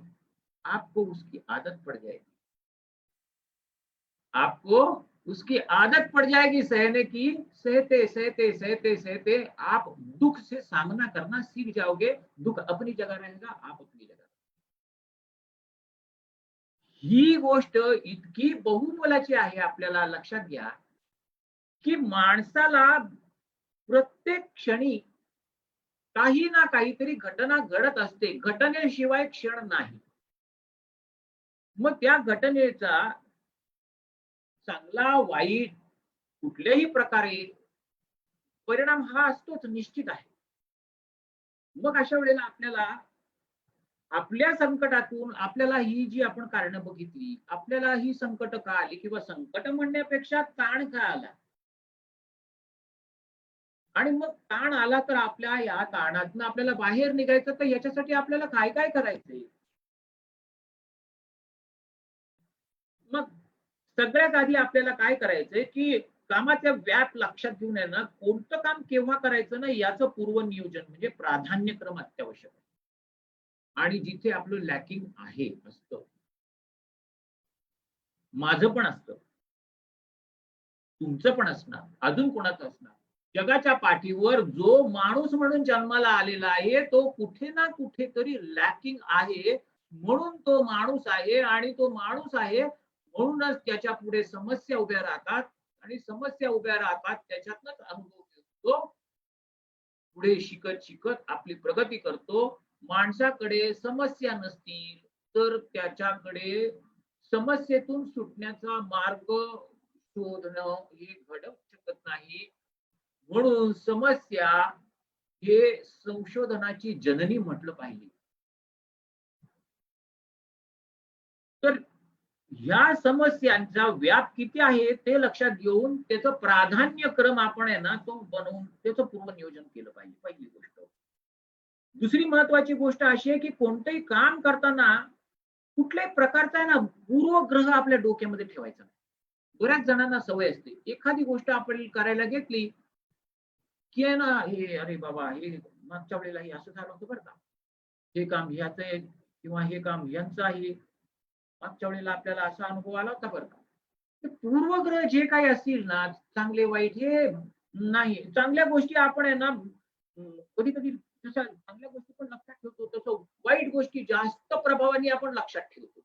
आपको उसकी आदत पड़ जाएगी. आपको उसकी आदत पड़ जाएगी सहने की. सहते सहते सहते सहते आप दुख से सामना करना सीख जाओगे. दुख अपनी जगह रहेगा, आप अपनी जगह. ही गोष्ट इतकी बहुमोलाची आहे, आपल्याला लक्षात घ्या, की माणसाला प्रत्येक क्षणी काही ना काहीतरी घटना घडत असते. घटनेशिवाय क्षण नाही. मग त्या घटनेचा चांगला वाईट कुठल्याही प्रकारे परिणाम हा असतोच, निश्चित आहे. मग अशा वेळेला आपल्याला आपल्या संकटातून आपल्याला ही जी आपण कारणं बघितली, आपल्याला ही संकट का आली किंवा संकट म्हणण्यापेक्षा ताण का आला, आणि मग ताण आला तर आपल्या या ताणातनं आपल्याला बाहेर निघायचं, तर याच्यासाठी आपल्याला काय काय करायचंय. मग सगळ्यात आधी आपल्याला काय करायचंय, की कामाचा व्याप लक्षात घेऊन आहे ना, कोणतं काम केव्हा करायचं ना याचं पूर्वनियोजन म्हणजे प्राधान्यक्रम अत्यावश्यक आहे. आणि जिथे आपलं लॅकिंग आहे असतं, माझं पण असतं, तुमचं पण असणार, अजून कोणाचं असणार. जगाच्या पाठीवर जो माणूस म्हणून जन्माला आलेला आहे, तो कुठे ना कुठेतरी लॅकिंग आहे. म्हणून तो माणूस आहे, आणि तो माणूस आहे म्हणूनच त्याच्या पुढे समस्या उभ्या राहतात, आणि समस्या उभ्या राहतात त्याच्यातनच अनुभव घेतो. पुढे शिकत शिकत आपली प्रगती करतो. माणसाकडे समस्या नसतील तर त्याच्याकडे समस्येतून सुटण्याचा मार्ग शोधणं हे घडू शकत नाही. म्हणून समस्या हे संशोधनाची जननी म्हटलं पाहिजे. तर ह्या समस्यांचा व्याप किती आहे ते लक्षात घेऊन त्याचं प्राधान्यक्रम आपण आहे ना तो बनवून त्याचं पूर्वनियोजन केलं पाहिजे, पहिली गोष्ट. दुसरी महत्वाची गोष्ट अशी आहे, की कोणतंही काम करताना कुठल्याही प्रकारचा आहे ना पूर्वग्रह आपल्या डोक्यामध्ये ठेवायचा नाही. बऱ्याच जणांना सवय असते, एखादी गोष्ट आपण करायला घेतली की आहे ना, हे अरे बाबा हे मागच्या वेळेला हे असं झालं होतं बरं का, हे काम ह्याचं आहे किंवा हे काम यांचं आहे. मागच्या वेळेला आपल्याला असा अनुभव आला होता बरं का. ते पूर्वग्रह जे काही असतील ना, चांगले वाईट हे नाही. चांगल्या गोष्टी आपण आहे ना, कधी कधी जशा चांगल्या गोष्टी पण लक्षात ठेवतो, तसं वाईट गोष्टी जास्त प्रभावाने आपण लक्षात ठेवतो.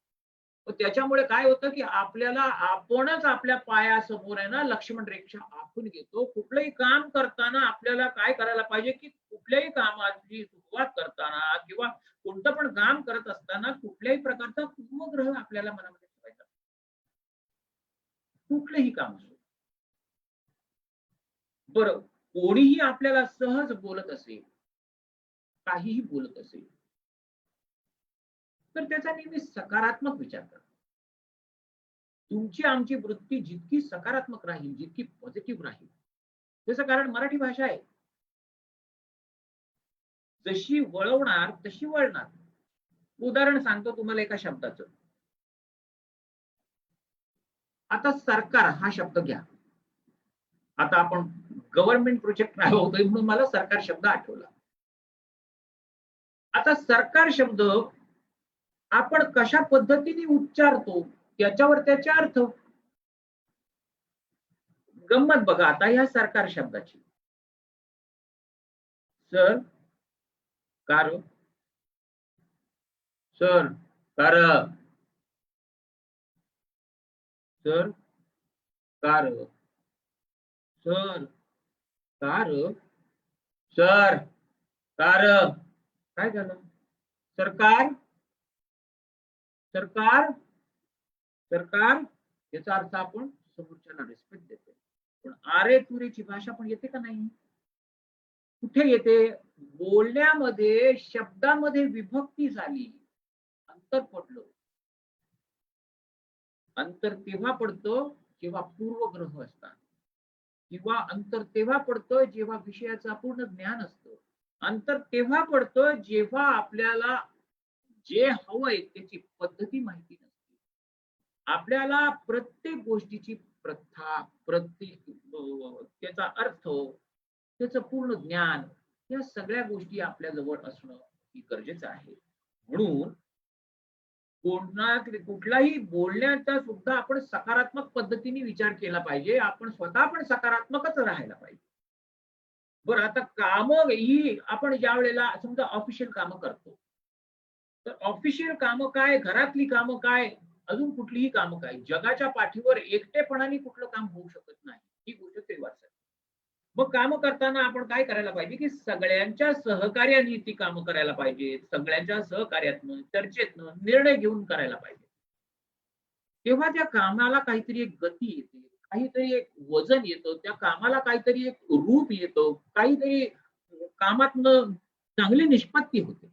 मग त्याच्यामुळे काय होतं, की आपल्याला आपणच आपल्या पायासमोर आहे ना लक्ष्मण रेखा आखून घेतो. कुठलंही काम करताना आपल्याला काय करायला पाहिजे, की कुठल्याही कामाची सुरुवात करताना किंवा कोणतं पण काम करत असताना कुठल्याही प्रकारचा पूर्वग्रह आपल्याला मनामध्ये ठेवायचा. कुठलंही काम असो. बरं, कोणीही आपल्याला सहज बोलत असेल, काहीही बोलत असेल, तर त्याचा नेहमी सकारात्मक विचार करा. तुमची आमची वृत्ती जितकी सकारात्मक राहील, जितकी पॉझिटिव्ह राहील, त्याचं कारण मराठी भाषा आहे. जशी वळवणार तशी वळणार. उदाहरण सांगतो तुम्हाला एका शब्दाचं. आता सरकार हा शब्द घ्या. आता आपण गव्हर्नमेंट प्रोजेक्ट राबवतोय म्हणून मला सरकार शब्द आठवला. आता सरकार शब्द आपण कशा पद्धतीने उच्चारतो त्याच्यावर त्याचे अर्थ. गंमत बघा आता ह्या सरकार शब्दाची. Sir car sir car sir car sir car sir car काय झालं? सरकार सरकार सरकार याचा अर्थ आपण समोरच्याला रिस्पेक्ट देतो. पण आरे तुरीची भाषा पण येते का नाही? कुठे येते? बोलण्यामध्ये शब्दामध्ये विभक्ती झाली, अंतर पडलं. अंतर तेव्हा पडतं जेव्हा पूर्वग्रह असतात, किंवा अंतर तेव्हा पडतं जेव्हा विषयाचं अपूर्ण ज्ञान असतं. अंतर तेव्हा पडतं जेव्हा आपल्याला जे हवंय त्याची पद्धती माहिती नसते. आपल्याला प्रत्येक गोष्टीची प्रथा, प्रत्येक त्याचा अर्थ, त्याचं पूर्ण ज्ञान, या सगळ्या गोष्टी आपल्या जवळ असणं ही गरजेचं आहे. म्हणून कुठलाही बोलण्याचा सुद्धा आपण सकारात्मक पद्धतीने विचार केला पाहिजे. आपण स्वतः पण सकारात्मकच राहायला पाहिजे. बरं, आता कामं ही आपण ज्या वेळेला समजा ऑफिशियल कामं करतो, तर ऑफिशियल कामं काय, घरातली कामं काय, अजून कुठलीही कामं काय, जगाच्या पाठीवर एकटेपणाने कुठलं काम होऊ शकत नाही. ही गोष्ट तेव्हाच आहे. मग कामं करताना आपण काय करायला पाहिजे, की सगळ्यांच्या सहकार्याने ती कामं करायला पाहिजेत. सगळ्यांच्या सहकार्यातनं, चर्चेतनं निर्णय घेऊन करायला पाहिजे. तेव्हा त्या कामाला काहीतरी एक गती येते, काहीतरी एक वजन येतं, त्या कामाला काहीतरी एक रूप येतं, काहीतरी कामातनं चांगली निष्पत्ती होते.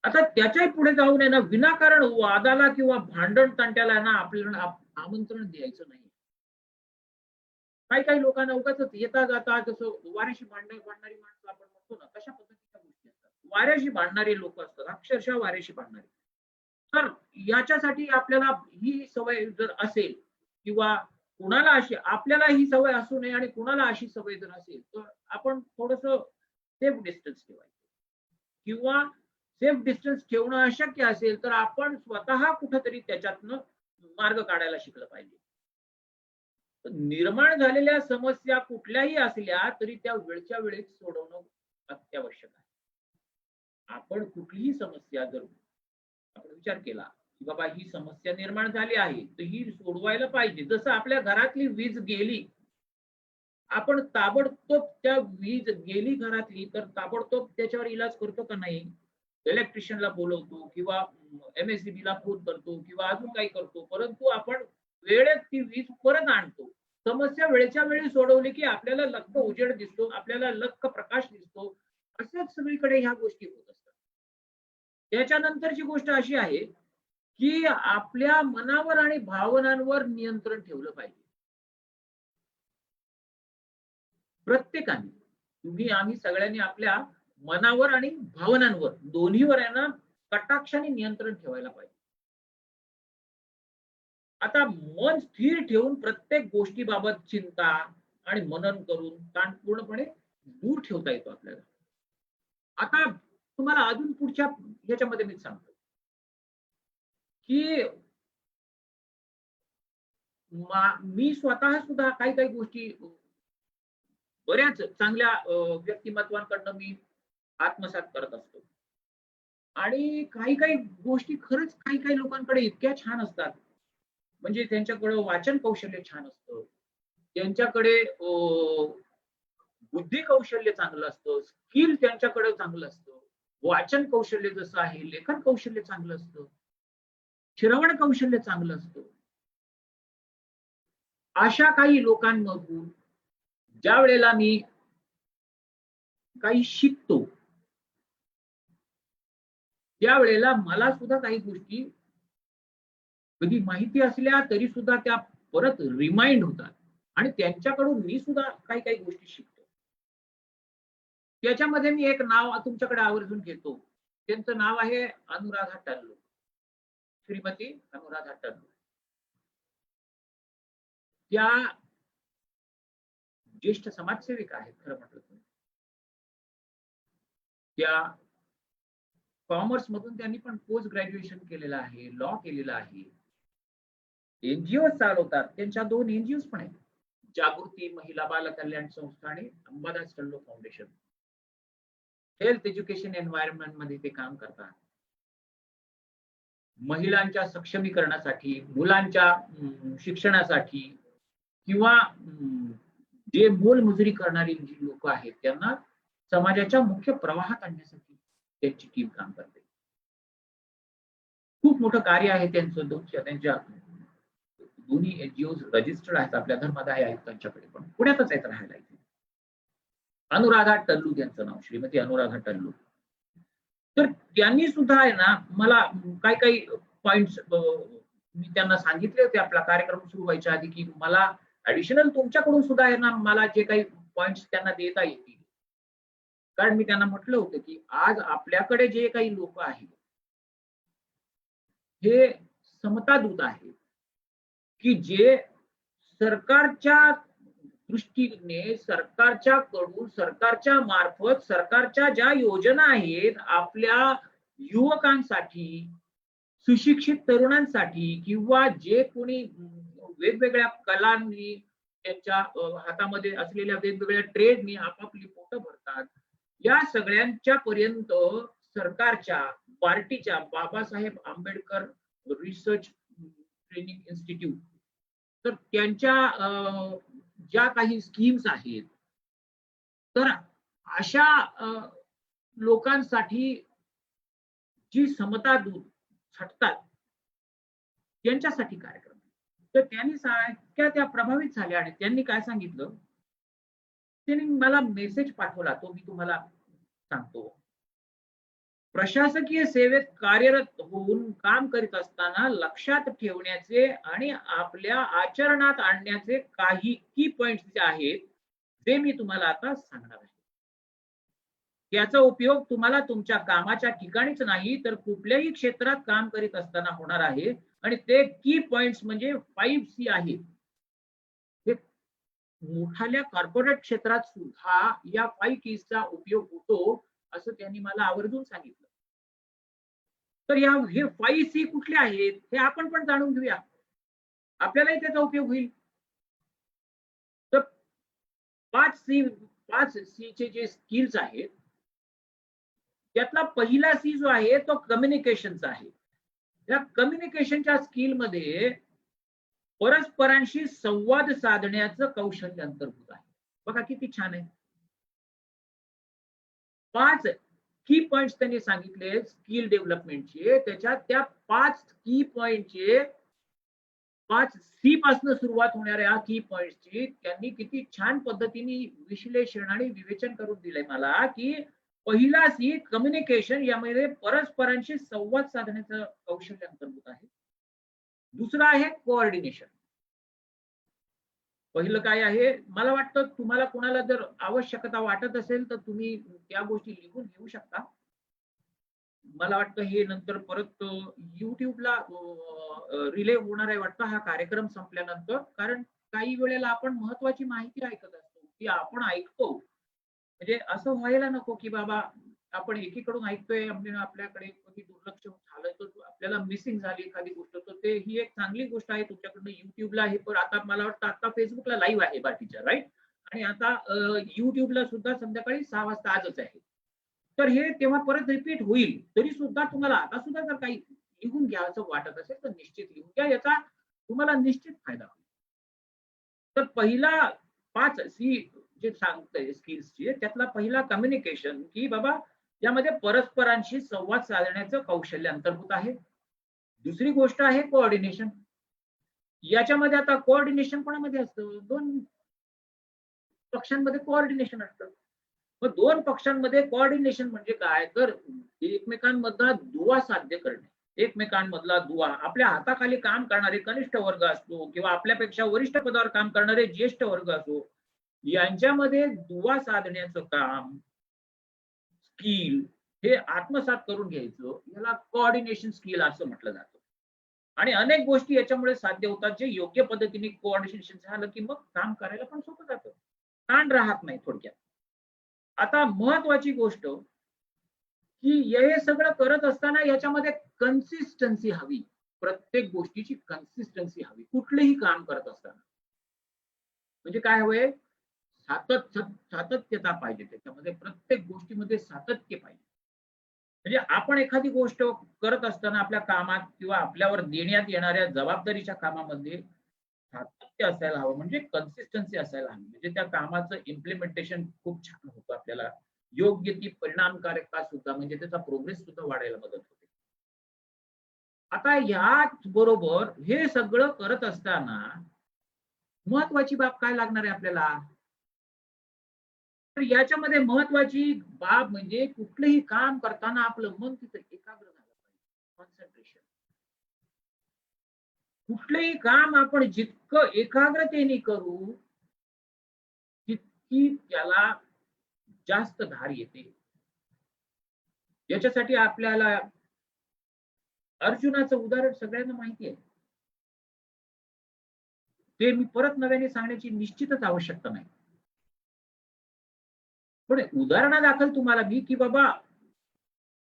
आता त्याच्याही पुढे जाऊन आहे ना, विनाकारण वादाला किंवा भांडण तांट्याला ना आपल्याला आमंत्रण द्यायचं नाही. काही काही लोकांना उगाचच येता जाता जसं वाऱ्याशी भांडणारी माणसं आपण म्हणतो ना, तशा पद्धतीच्या गोष्टी असतात. वाऱ्याशी भांडणारे लोक असतात, अक्षरशः वाऱ्याशी भांडणारे. तर याच्यासाठी आपल्याला ही सवय जर असेल, किंवा कुणाला अशी आपल्याला ही सवय असू नये आणि कुणाला अशी सवय जर असेल, तर आपण थोडस सेफ डिस्टन्स ठेवायचं. किंवा सेफ डिस्टन्स ठेवणं अशक्य असेल तर आपण स्वतः कुठंतरी त्याच्यातनं मार्ग काढायला शिकलं पाहिजे. तर निर्माण झालेल्या समस्या कुठल्याही असल्या तरी त्या वेळच्या वेळेत सोडवणं अत्यावश्यक आहे. आपण कुठलीही समस्या जर आपण विचार केला, की बाबा ही समस्या निर्माण झाली आहे, तर ही सोडवायला पाहिजे. जसं आपल्या घरातली वीज गेली, आपण ताबडतोब त्या वीज गेली घरातली तर ताबडतोब त्याच्यावर इलाज करतो का नाही? इलेक्ट्रिशियनला बोलवतो किंवा MSEB ला फोन करतो किंवा अजून काही करतो. परंतु आपण वेळेत ती वीज परत आणतो. समस्या वेळच्या वेळी सोडवली की आपल्याला लख्ख उजेड दिसतो, आपल्याला लख्ख प्रकाश दिसतो. अशाच सगळीकडे ह्या गोष्टी होत असतात. त्याच्यानंतरची गोष्ट अशी आहे, की आपल्या मनावर आणि भावनांवर नियंत्रण ठेवलं पाहिजे. प्रत्येकाने, तुम्ही आम्ही सगळ्यांनी आपल्या मनावर आणि भावनांवर दोन्हीवर आहे ना कटाक्षाने नियंत्रण ठेवायला पाहिजे. आता मन स्थिर ठेवून प्रत्येक गोष्टीबाबत चिंता आणि मनन करून ताण पूर्णपणे दूर ठेवता येतो आपल्याला. आता तुम्हाला अजून पुढच्या ह्याच्यामध्ये मी सांगतो. की मी स्वतः सुद्धा काही काही गोष्टी बऱ्याच चांगल्या व्यक्तिमत्वांकडनं मी आत्मसात करत असतो. आणि काही काही गोष्टी खरंच काही काही लोकांकडे इतक्या छान असतात. म्हणजे त्यांच्याकडं वाचन कौशल्य छान असतं. त्यांच्याकडे बुद्धी कौशल्य चांगलं असतं. स्किल त्यांच्याकडे चांगलं असतं. वाचन कौशल्य जसं आहे, लेखन कौशल्य चांगलं असतं. श्रवण कौशल्य चांगलं असतं. अशा काही लोकांमधून ज्यावेळेला मी काही शिकतो, त्यावेळेला मला सुद्धा काही गोष्टी कधी माहिती असल्या तरी सुद्धा त्या परत रिमाइंड होतात आणि त्यांच्याकडून मी सुद्धा काही काही गोष्टी शिकतो. त्याच्यामध्ये मी एक नाव तुमच्याकडे आवर्जून घेतो. त्यांचं नाव आहे अनुराधा टल्लू. श्रीमती अनुराधा टल्लू. त्या ज्येष्ठ समाजसेविका आहेत खरं म्हटलं तर. त्या कॉमर्स मधून त्यांनी पण पोस्ट ग्रॅज्युएशन केलेलं आहे, लॉ केलेलं आहे. एनजीओ चालवतात. त्यांच्या 2 एनजीओ पण आहेत. जागृती महिला बाल कल्याण संस्था आणि Ambadas Tallu foundation. Health education environment मध्ये ते काम करतात. महिलांच्या सक्षमीकरणासाठी, मुलांच्या शिक्षणासाठी किंवा जे मोलमजुरी करणारी जी लोक आहेत त्यांना समाजाच्या मुख्य प्रवाहात आणण्यासाठी त्यांची टीम काम करते. खूप मोठं कार्य आहे त्यांचं. त्यांच्या दोन्ही एनजीओ रजिस्टर्ड आहेत आपल्या धर्मादाय आयुक्तांच्याकडे पण पुण्यातच आहेत राहायला इथे. अनुराधा टल्लू त्यांचं नाव, श्रीमती अनुराधा टल्लू. तर त्यांनी सुद्धा आहे ना मला काही काही पॉइंट्स मी त्यांना सांगितले होते आपला कार्यक्रम सुरू व्हायच्या आधी की मला ऍडिशनल तुमच्याकडून सुद्धा आहे ना मला जे काही पॉइंट्स त्यांना देता येतील. कारण मी त्यांना म्हटलं होतं की आज आपल्याकडे जे काही लोक आहेत हे समता दूत आहेत की जे सरकारच्या दृष्टीने सरकारच्या मार्फत सरकारच्या ज्या योजना आहेत आपल्या युवकांसाठी, सुशिक्षित तरुणांसाठी किंवा जे कोणी वेगवेगळ्या कलांनी त्यांच्या हातामध्ये असलेल्या वेगवेगळ्या ट्रेडनी आपापली पोटं भरतात, या सगळ्यांच्या पर्यंत सरकारच्या पार्टीच्या Babasaheb Ambedkar research training institute तर त्यांच्या ज्या काही स्कीम्स आहेत तर अशा लोकांसाठी जी समता दूत छटतात त्यांच्यासाठी कार्यक्रम. तर त्यांनी त्या प्रभावित झाल्या आणि त्यांनी काय सांगितलं, त्यांनी मला मेसेज पाठवला तो मी तुम्हाला सांगतो. प्रशासकीय सेवेत कार्यरत होऊन काम करीत असताना लक्षात ठेवण्याचे आणि आपल्या आचरणात आणण्याचे काही की पॉइंट्स जे आहेत ते मी तुम्हाला आता सांगणार आहे. याचा उपयोग तुम्हाला तुमच्या कामाच्या ठिकाणीच नाही तर कुठल्याही क्षेत्रात काम करीत असताना होणार आहे आणि ते की पॉइंट्स म्हणजे 5C आहेत. हे मोठ्या कॉर्पोरेट क्षेत्रात सुद्धा या 5 कीजचा उपयोग होतो असं त्यांनी मला आवर्जून सांगितलं. तर हे 5C कुठले आहेत हे आपण पण जाणून घेऊया, आपल्यालाही त्याचा उपयोग होईल. तर 5C चे जे स्किल्स आहेत त्यातला पहिला सी जो आहे तो कम्युनिकेशनचा आहे. या कम्युनिकेशनच्या स्किल मध्ये परस्परांशी संवाद साधण्याचं कौशल्य अंतर्भूत आहे. बघा किती छान आहे. 5 की पॉइंट्स त्यांनी सांगितले स्किल डेव्हलपमेंटचे. त्याच्यात त्या 5 की पॉइंटचे 5C पासून सुरुवात होणाऱ्या की पॉइंट्सची त्यांनी किती छान पद्धतीने विश्लेषण आणि विवेचन करून दिलंय मला की पहिला सी कम्युनिकेशन, यामध्ये परस्परांशी संवाद साधण्याचं कौशल्य अंतर्भूत आहे. दुसरा आहे कोऑर्डिनेशन. पहिलं काय आहे, मला वाटतं तुम्हाला कोणाला जर आवश्यकता वाटत असेल तर तुम्ही त्या गोष्टी लिहून घेऊ शकता. मला वाटतं हे नंतर परत युट्यूबला रिले होणार आहे वाटतं हा कार्यक्रम संपल्यानंतर. कारण काही वेळेला आपण महत्वाची माहिती ऐकत असतो की आपण ऐकतो म्हणजे असं व्हायला नको की बाबा आपण एकीकडून ऐकतोय आपल्याकडे कधी दुर्लक्ष झालं तर आपल्याला मिसिंग झाली एखादी गोष्ट, तर ते ही एक चांगली गोष्ट आहे तुमच्याकडनं. युट्यूबला आहे, पण आता मला वाटतं आता फेसबुकला लाईव्ह आहे बाकीच्या, राईट? आणि आता युट्यूबला सुद्धा संध्याकाळी 6 वाजता आजच आहे. तर हे तेव्हा परत रिपीट होईल. तरी सुद्धा तुम्हाला आता सुद्धा जर काही लिहून घ्यायचं वाटत असेल तर निश्चित लिहून घ्या. याचा तुम्हाला निश्चित फायदा होईल. तर पहिला 5 सी जे सांगतंय स्किल्सची, त्यातला पहिला कम्युनिकेशन, की बाबा यामध्ये परस्परांशी संवाद साधण्याचं कौशल्य अंतर्भूत आहे. दुसरी गोष्ट आहे कोऑर्डिनेशन. याच्यामध्ये आता कोऑर्डिनेशन कोणामध्ये असतं? 2 पक्षांमध्ये कोऑर्डिनेशन असतं. मग 2 पक्षांमध्ये कोऑर्डिनेशन म्हणजे काय? तर एकमेकांमधला दुवा साध्य करणे. एकमेकांमधला दुवा, आपल्या हाताखाली काम करणारे कनिष्ठ वर्ग असतो किंवा आपल्यापेक्षा वरिष्ठ पदावर काम करणारे ज्येष्ठ वर्ग असो, यांच्यामध्ये दुवा साधण्याचं काम, स्किल हे आत्मसात करून घ्यायचं, याला कोऑर्डिनेशन स्किल असं म्हटलं जातं. आणि अनेक गोष्टी याच्यामुळे साध्य होतात, जे योग्य पद्धतीने कोऑर्डिनेशन झालं की मग काम करायला पण सोपं जातं. ताण राहत नाही थोडक्यात. आता महत्वाची गोष्ट, की हे सगळं करत असताना याच्यामध्ये कन्सिस्टन्सी हवी. प्रत्येक गोष्टीची कन्सिस्टन्सी हवी कुठलंही काम करत असताना. म्हणजे काय हवंय? सातत्यता पाहिजे त्याच्यामध्ये. प्रत्येक गोष्टीमध्ये सातत्य पाहिजे. म्हणजे आपण एखादी गोष्ट करत असताना आपल्या कामात किंवा आपल्यावर देण्यात येणाऱ्या जबाबदारीच्या कामामध्ये सातत्य असायला हवं, म्हणजे कन्सिस्टन्सी असायला हवी. म्हणजे त्या कामाचं इम्प्लिमेंटेशन खूप छान होतं आपल्याला. योग्य ती परिणामकारकता सुद्धा, म्हणजे त्याचा प्रोग्रेस सुद्धा वाढायला मदत होते. आता याच बरोबर हे सगळं करत असताना महत्वाची बाब काय लागणार आहे आपल्याला? तर याच्यामध्ये महत्वाची बाब म्हणजे कुठलंही काम करताना आपलं मन तिथं एकाग्र झालं पाहिजे. कॉन्सन्ट्रेशन. कुठलंही काम आपण जितकं एकाग्रतेने करू, तितकी त्याला जास्त धार येते. याच्यासाठी आपल्याला अर्जुनाचं उदाहरण सगळ्यांना माहिती आहे. ते मी परत नव्याने सांगण्याची निश्चितच आवश्यकता नाही. पण उदाहरणादाखल तुम्हाला मी, की बाबा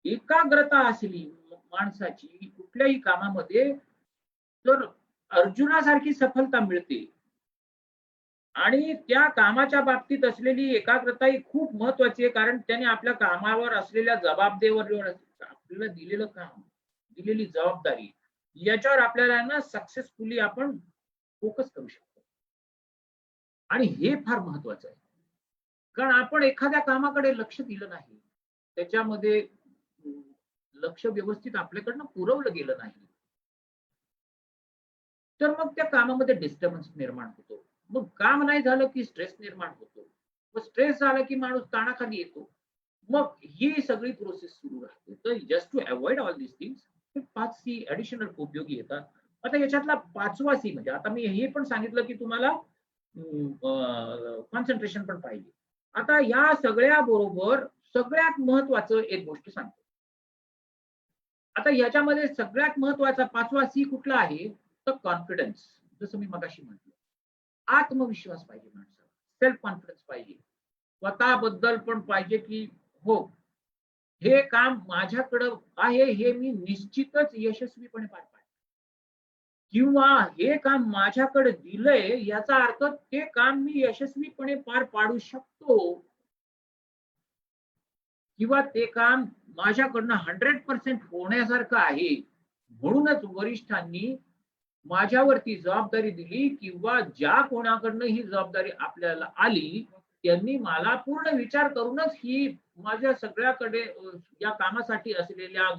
एकाग्रता असली माणसाची कुठल्याही कामामध्ये, तर अर्जुनासारखी सफलता मिळते. आणि त्या कामाच्या बाबतीत असलेली एकाग्रता ही खूप महत्वाची आहे, कारण त्याने आपल्या कामावर असलेल्या जबाबदारीवर, आपल्याला दिलेलं काम, दिलेली जबाबदारी, याच्यावर आपल्याला ना सक्सेसफुली आपण फोकस करू शकतो. आणि हे फार महत्वाचं आहे. कारण आपण एखाद्या कामाकडे लक्ष दिलं नाही, त्याच्यामध्ये लक्ष व्यवस्थित आपल्याकडनं पुरवलं गेलं नाही, तर मग त्या कामामध्ये डिस्टर्बन्स निर्माण होतो. मग काम नाही झालं की स्ट्रेस निर्माण होतो. मग स्ट्रेस झाला की माणूस ताणाखाली येतो. मग ही सगळी प्रोसेस सुरू राहते. तर just to avoid all this things, 5 सी ऍडिशनल उपयोगी येतात. आता याच्यातला 5वा सी म्हणजे, आता मी हे पण सांगितलं की तुम्हाला कॉन्सन्ट्रेशन पण पाहिजे. आता या सगळ्या बरोबर सगळ्यात महत्वाचं एक गोष्ट सांगतो. आता याच्यामध्ये सगळ्यात महत्वाचा 5वा सी कुठला आहे? तर कॉन्फिडन्स. जसं मी मगाशी म्हटलं, आत्मविश्वास पाहिजे माणसाला, सेल्फ कॉन्फिडन्स पाहिजे. स्वतःबद्दल पण पाहिजे, की हो, हे काम माझ्याकडं आहे, हे मी निश्चितच यशस्वीपणे पार पाडेन. किंवा हे काम माझ्याकडे दिलंय, याचा अर्थ ते काम मी यशस्वीपणे पार पाडू शकतो. किंवा ते काम माझ्याकडनं 100% होण्यासारखं आहे. म्हणूनच वरिष्ठांनी माझ्यावरती जबाबदारी दिली, किंवा ज्या कोणाकडनं ही जबाबदारी आपल्याला आली, त्यांनी मला पूर्ण विचार करूनच ही माझ्या सगळ्याकडे या कामासाठी असलेल्या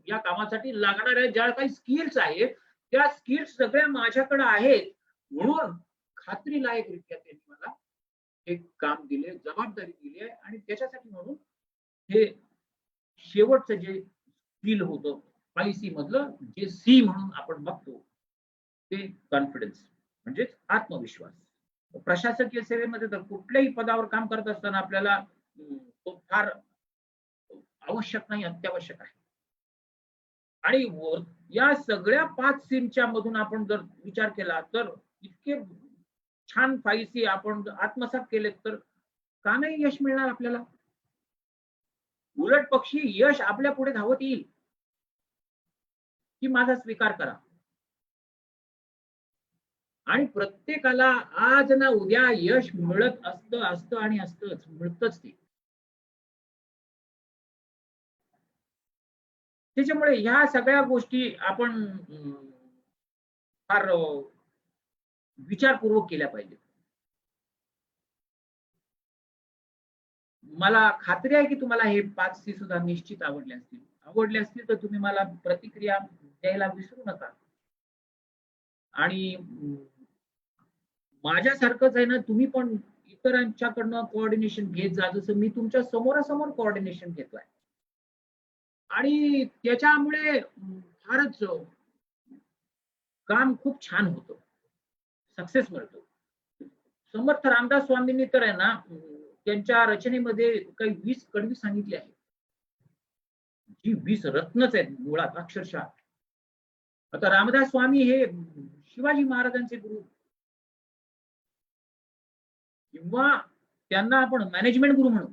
या कामासाठी लागणाऱ्या ज्या काही स्किल्स आहेत, त्या स्किल्स सगळ्या माझ्याकडे आहेत. म्हणून खात्रीलायकरित्या त्यांनी मला हे काम दिले, जबाबदारी दिली आहे. आणि त्याच्यासाठी म्हणून हे शेवटचं जे स्किल होतं 5C मधलं, जे सी म्हणून आपण बघतो, ते कॉन्फिडन्स म्हणजेच आत्मविश्वास. प्रशासकीय सेवेमध्ये तर कुठल्याही पदावर काम करत असताना आपल्याला तो फार आवश्यक नाही, अत्यावश्यक आहे. आणि या सगळ्या 5 सीनच्या मधून आपण जर विचार केला, तर इतके छान 5C आपण आत्मसात केले, तर का नाही यश मिळणार आपल्याला? उलट पक्षी यश आपल्या पुढे धावत येईल की माझा स्वीकार करा. आणि प्रत्येकाला आज ना उद्या यश मिळत असतं आणि असतंच, मिळतच ते. त्याच्यामुळे ह्या सगळ्या गोष्टी आपण फार विचारपूर्वक केल्या पाहिजेत. मला खात्री आहे की तुम्हाला हे 5 सी सुद्धा निश्चित आवडले असतील. आवडले असतील तर तुम्ही मला प्रतिक्रिया द्यायला विसरू नका. आणि माझ्यासारखंच आहे ना, तुम्ही पण इतरांच्याकडनं कोऑर्डिनेशन घेत जा, जसं मी तुमच्या समोरासमोर कोऑर्डिनेशन घेतोय. आणि त्याच्यामुळे फारच काम खूप छान होतं, सक्सेस मिळतो. समर्थ रामदास स्वामींनी तर आहे ना, त्यांच्या रचनेमध्ये काही 20 कडवी सांगितली आहे, जी 20 रत्नच आहेत मुळात अक्षरशः. आता रामदास स्वामी हे शिवाजी महाराजांचे गुरु, किंवा त्यांना आपण मॅनेजमेंट गुरु म्हणू.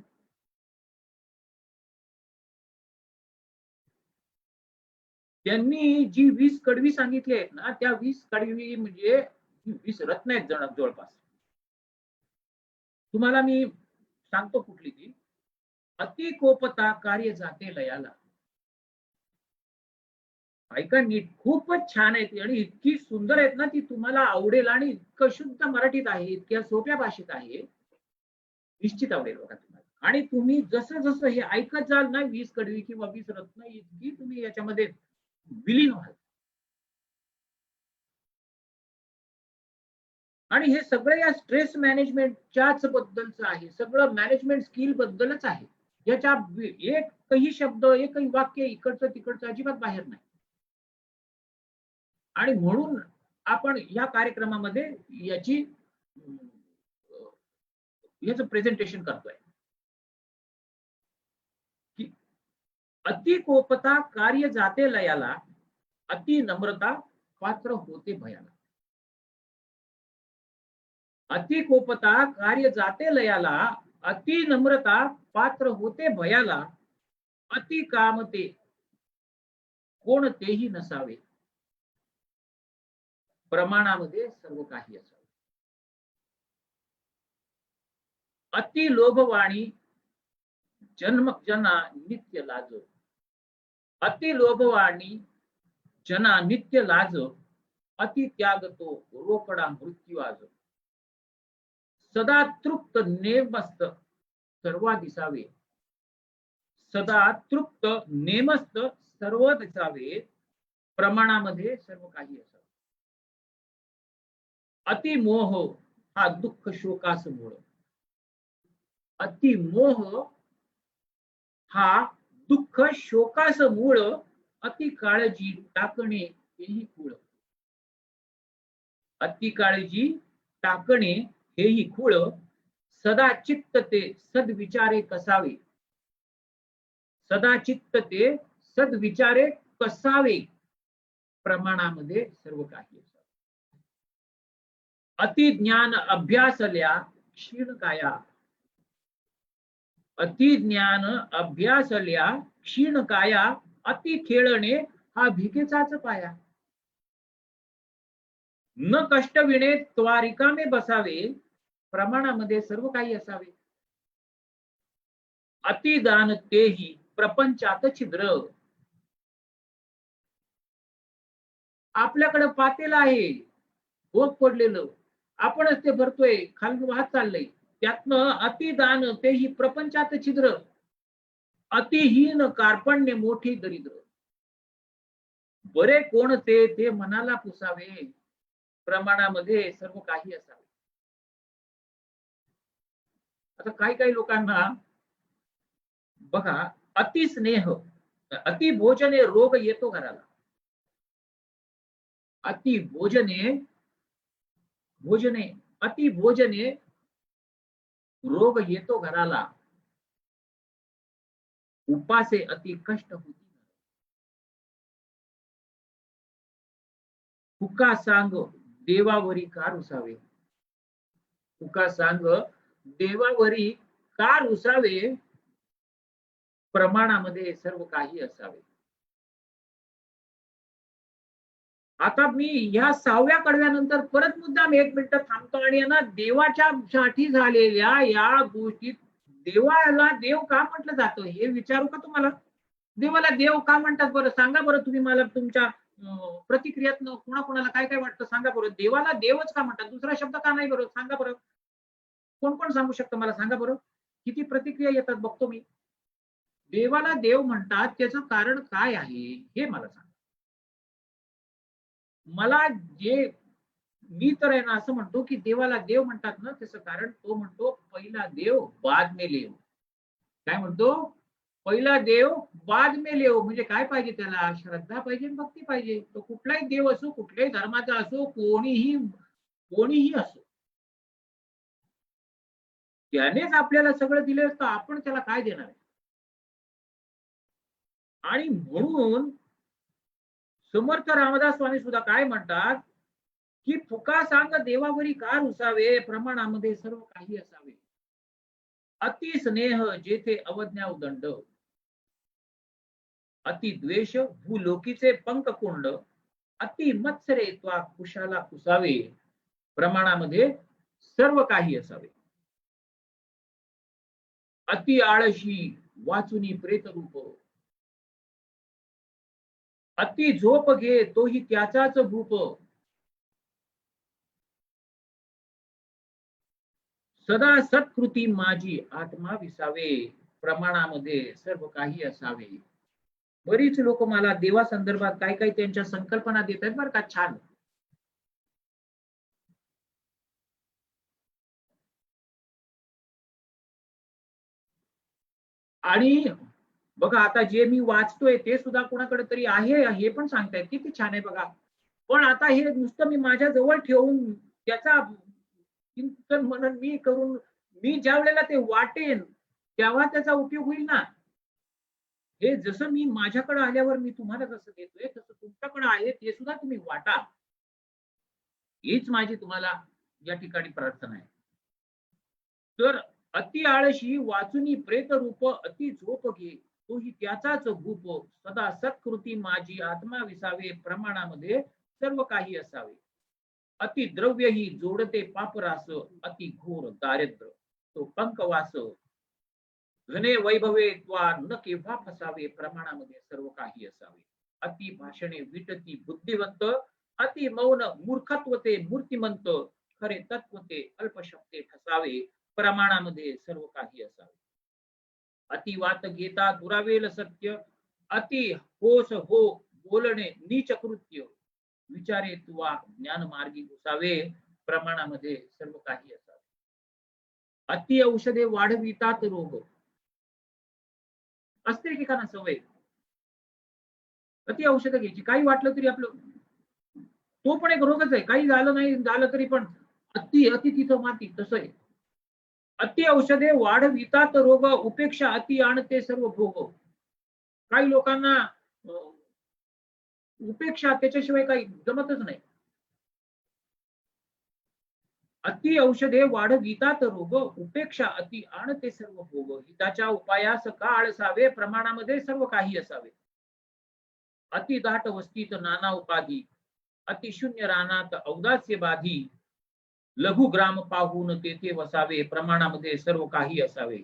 त्यांनी जी 20 कडवी सांगितली आहेत ना, त्या 20 कडवी म्हणजे 20 रत्न आहेत जवळपास. तुम्हाला मी सांगतो कुठली ती. अति कोपता कार्य जाते लयाला. ऐका नीट, खूपच छान आहे ती आणि इतकी सुंदर आहेत ना, ती तुम्हाला आवडेल आणि इतकं शुद्ध मराठीत आहे, इतक्या सोप्या भाषेत आहे, निश्चित आवडेल बघा तुम्हाला. आणि तुम्ही जसं जसं हे ऐकत जाल ना, 20 कडवी किंवा 20 रत्न, इतकी तुम्ही याच्यामध्ये विलीन व्हाल. आणि हे सगळं या स्ट्रेस मॅनेजमेंटच्याच बद्दलचं आहे, सगळं मॅनेजमेंट स्किल बद्दलच आहे. याच्या एकही शब्द, एकही वाक्य इकडचं तिकडचं अजिबात बाहेर नाही. आणि म्हणून आपण या कार्यक्रमामध्ये याचं प्रेझेंटेशन करतोय की अति कोपता कार्य जाते लयाला, अति नम्रता पात्र होते भयाला. अति कोपता कार्य जाते लयाला, अति नम्रता पात्र होते भयाला, अति कामते कोणतेही नसावे, प्रमाणामध्ये सर्व काही असावे. अति लोभवाणी जना नित्य लाज. अति लोभवाणी जना नित्य लाज, अति त्याग तो रोकडा मृत्यू आज. सदा तृप्त नेमस्त सर्व दिसावे, सदा तृप्त नेमस्त सर्व दिसावे, प्रमाणामध्ये सर्व काही असावे. अति मोह हा दुःख शोकास मूळ. अति मोह हा दुःख शोकास मूळ, अति काळजी टाकणे हेही खूळ. अति काळजी टाकणे हेही खूळ, सदा चित्त ते सद्विचारे कसावे. सदा चित्त ते सद्विचारे कसावे, प्रमाणामध्ये सर्व काही असावे. अति ज्ञान अभ्यासल्या क्षीण काया. अति ज्ञान अभ्यासल्या क्षीण काया, अति खेळणे हा भिकेचाच पाया. न कष्ट विणे त्वा रिकामे बसावे, प्रमाणामध्ये सर्व काही असावे. अति दान तेही प्रपंचात छिद्र. आपल्याकडे पातेल आहे भोग पडलेलं, आपणच ते भरतोय, खालून वाहत चाललंय, त्यातनं अतिदान तेही प्रपंचात छिद्र. अतिहीन कार्पण्य मोठी दरिद्र. बरे कोणते ते मनाला पुसावे, प्रमाणामध्ये सर्व काही असावे. आता काही काही लोकांना बघा, अति स्नेह, अति भोजने रोग येतो घराला. अति भोजने अति भोजने रोग येतो घराला, उपासे अति कष्ट होती. फुका सांग देवावरी का रुसावे. फुका सांग देवावरी का रुसावे, प्रमाणामध्ये सर्व काही असावे. आता मी ह्या 6व्या कडव्यानंतर परत मुद्दाम 1 मिनिट थांबतो आणि यांना देवाच्या साठी झालेल्या या गोष्टीत देवाला देव का म्हटलं जातं हे विचारू का तुम्हाला? देवाला देव का म्हणतात बरं? सांगा बरं तुम्ही मला तुमच्या प्रतिक्रियातनं कोणाकोणाला काय काय वाटतं सांगा बरं. देवाला देवच का म्हणतात? दुसरा शब्द का नाही बरं? सांगा बरं. कोण कोण सांगू शकतं मला सांगा बरं? किती प्रतिक्रिया येतात बघतो मी. देवाला देव म्हणतात त्याचं कारण काय आहे हे मला सांगा. मला जे मी तर आहे ना असं म्हणतो की देवाला देव म्हणतात ना त्याचं कारण तो म्हणतो पहिला देव बाद में लेव. काय म्हणतो? पहिला देव बाद में लेव म्हणजे काय पाहिजे त्याला? श्रद्धा पाहिजे, भक्ती पाहिजे. तो कुठलाही देव असो, कुठल्याही धर्माचा असो, कोणीही कोणीही असो, त्यानेच आपल्याला सगळं दिलं तर आपण त्याला काय देणार आहे? आणि म्हणून समर्थ रामदास स्वामी सुद्धा काय म्हणतात की फुका सांग देवावरी का रुसावे, प्रमाणामध्ये सर्व काही असावे. अति स्नेह जेथे अवज्ञा उदंड, अति द्वेष भूलोकीचे पंख कोंड, अति मत्सरे त्वा कुशाला कुसावे, प्रमाणामध्ये सर्व काही असावे. अति आळशी वाचुनी प्रेत रूप, अति झोप घे तोही त्याचाच भूप, सदा सत्कृती माझी आत्मा विसावे, प्रमाणामध्ये सर्व काही असावे. बरीच लोक मला देवा संदर्भात काय काय त्यांच्या संकल्पना देत आहेत बरं का. छान. आणि बघा आता जे मी वाचतोय ते सुद्धा कोणाकडे तरी आहे हे पण सांगतायत किती छान आहे बघा. पण आता हे नुसतं मी माझ्या जवळ ठेवून त्याचा चिंतन मनन मी करून मी ज्या वेळेला ते वाटेन तेव्हा त्याचा उपयोग होईल ना. हे जसं मी माझ्याकडे आल्यावर मी तुम्हाला जसं देतोय तसं तुमच्याकडे आहे ते सुद्धा तुम्ही वाटा. हीच माझी तुम्हाला या ठिकाणी प्रार्थना आहे. तर अति आळशी वाचुनी प्रेत रूप, अति झोप घे तोही त्याचाच भूप, सदा सत्कृती माझी आत्मा विसावे, प्रमाणामध्ये सर्व काही असावे. अति द्रव्य ही जोडते पापरास, अति घोर दारिद्र्य तो पंकवास, घने वैभवे त्वा न केव्हा फसावे, प्रमाणामध्ये सर्व काही असावे. अति भाषणे विटती बुद्धिवंत, अति मौन मूर्खत्व ते मूर्तिमंत, खरे तत्व ते अल्पशब्दे ठसावे, प्रमाणामध्ये सर्व काही असावे. अति वात घेता दुरावेल सत्य, अति होस हो बोलणे नीच कृत्य, विचारे तुवा ज्ञान मार्गी घुसावे, प्रमाणामध्ये सर्व काही असावे. अति औषधे वाढवितात रोग, असते एकेकांना सवय अति औषध घ्यायची, काही वाटलं तरी आपलं तो पण एक रोगच आहे. काही झालं नाही झालं तरी पण अति अति तिथं माती तसं आहे. अति औषधे वाढवितात रोग, उपेक्षा अति आणते सर्व भोग. काही लोकांना उपेक्षा त्याच्याशिवाय काही जमतच नाही. अति औषधे वाढवितात रोग, उपेक्षा अति आणते सर्व भोग, हिताच्या उपायास का आळसावे, प्रमाणामध्ये सर्व काही असावे. अति दाट वस्तीत नाना उपाधी, अति शून्य रानात औदास्य बाधी, लघु ग्राम पाहून तेथे वसावे, प्रमाणामध्ये सर्व काही असावे.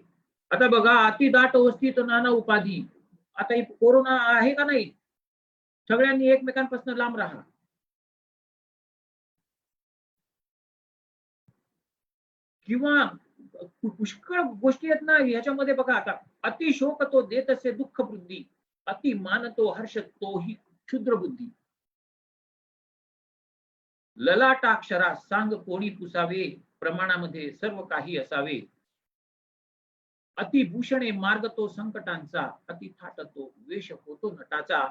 आता बघा अति दाट वस्तीत नाना उपाधी. आता ही कोरोना आहे का नाही? सगळ्यांनी एकमेकांपासून लांब राहा. किंवा पुष्कळ गोष्टी आहेत ना ह्याच्यामध्ये बघा. आता अति शोक तो देत असे दुःख वृद्धी, अति मान तो हर्ष तोही क्षुद्र बुद्धी, ललाटाक्षरा सांग कोणी पुसावे, प्रमाणामध्ये सर्व काही असावे. अतिभूषणे मार्ग तो संकटांचा, अति थाट तो वेश होतो नटाचा,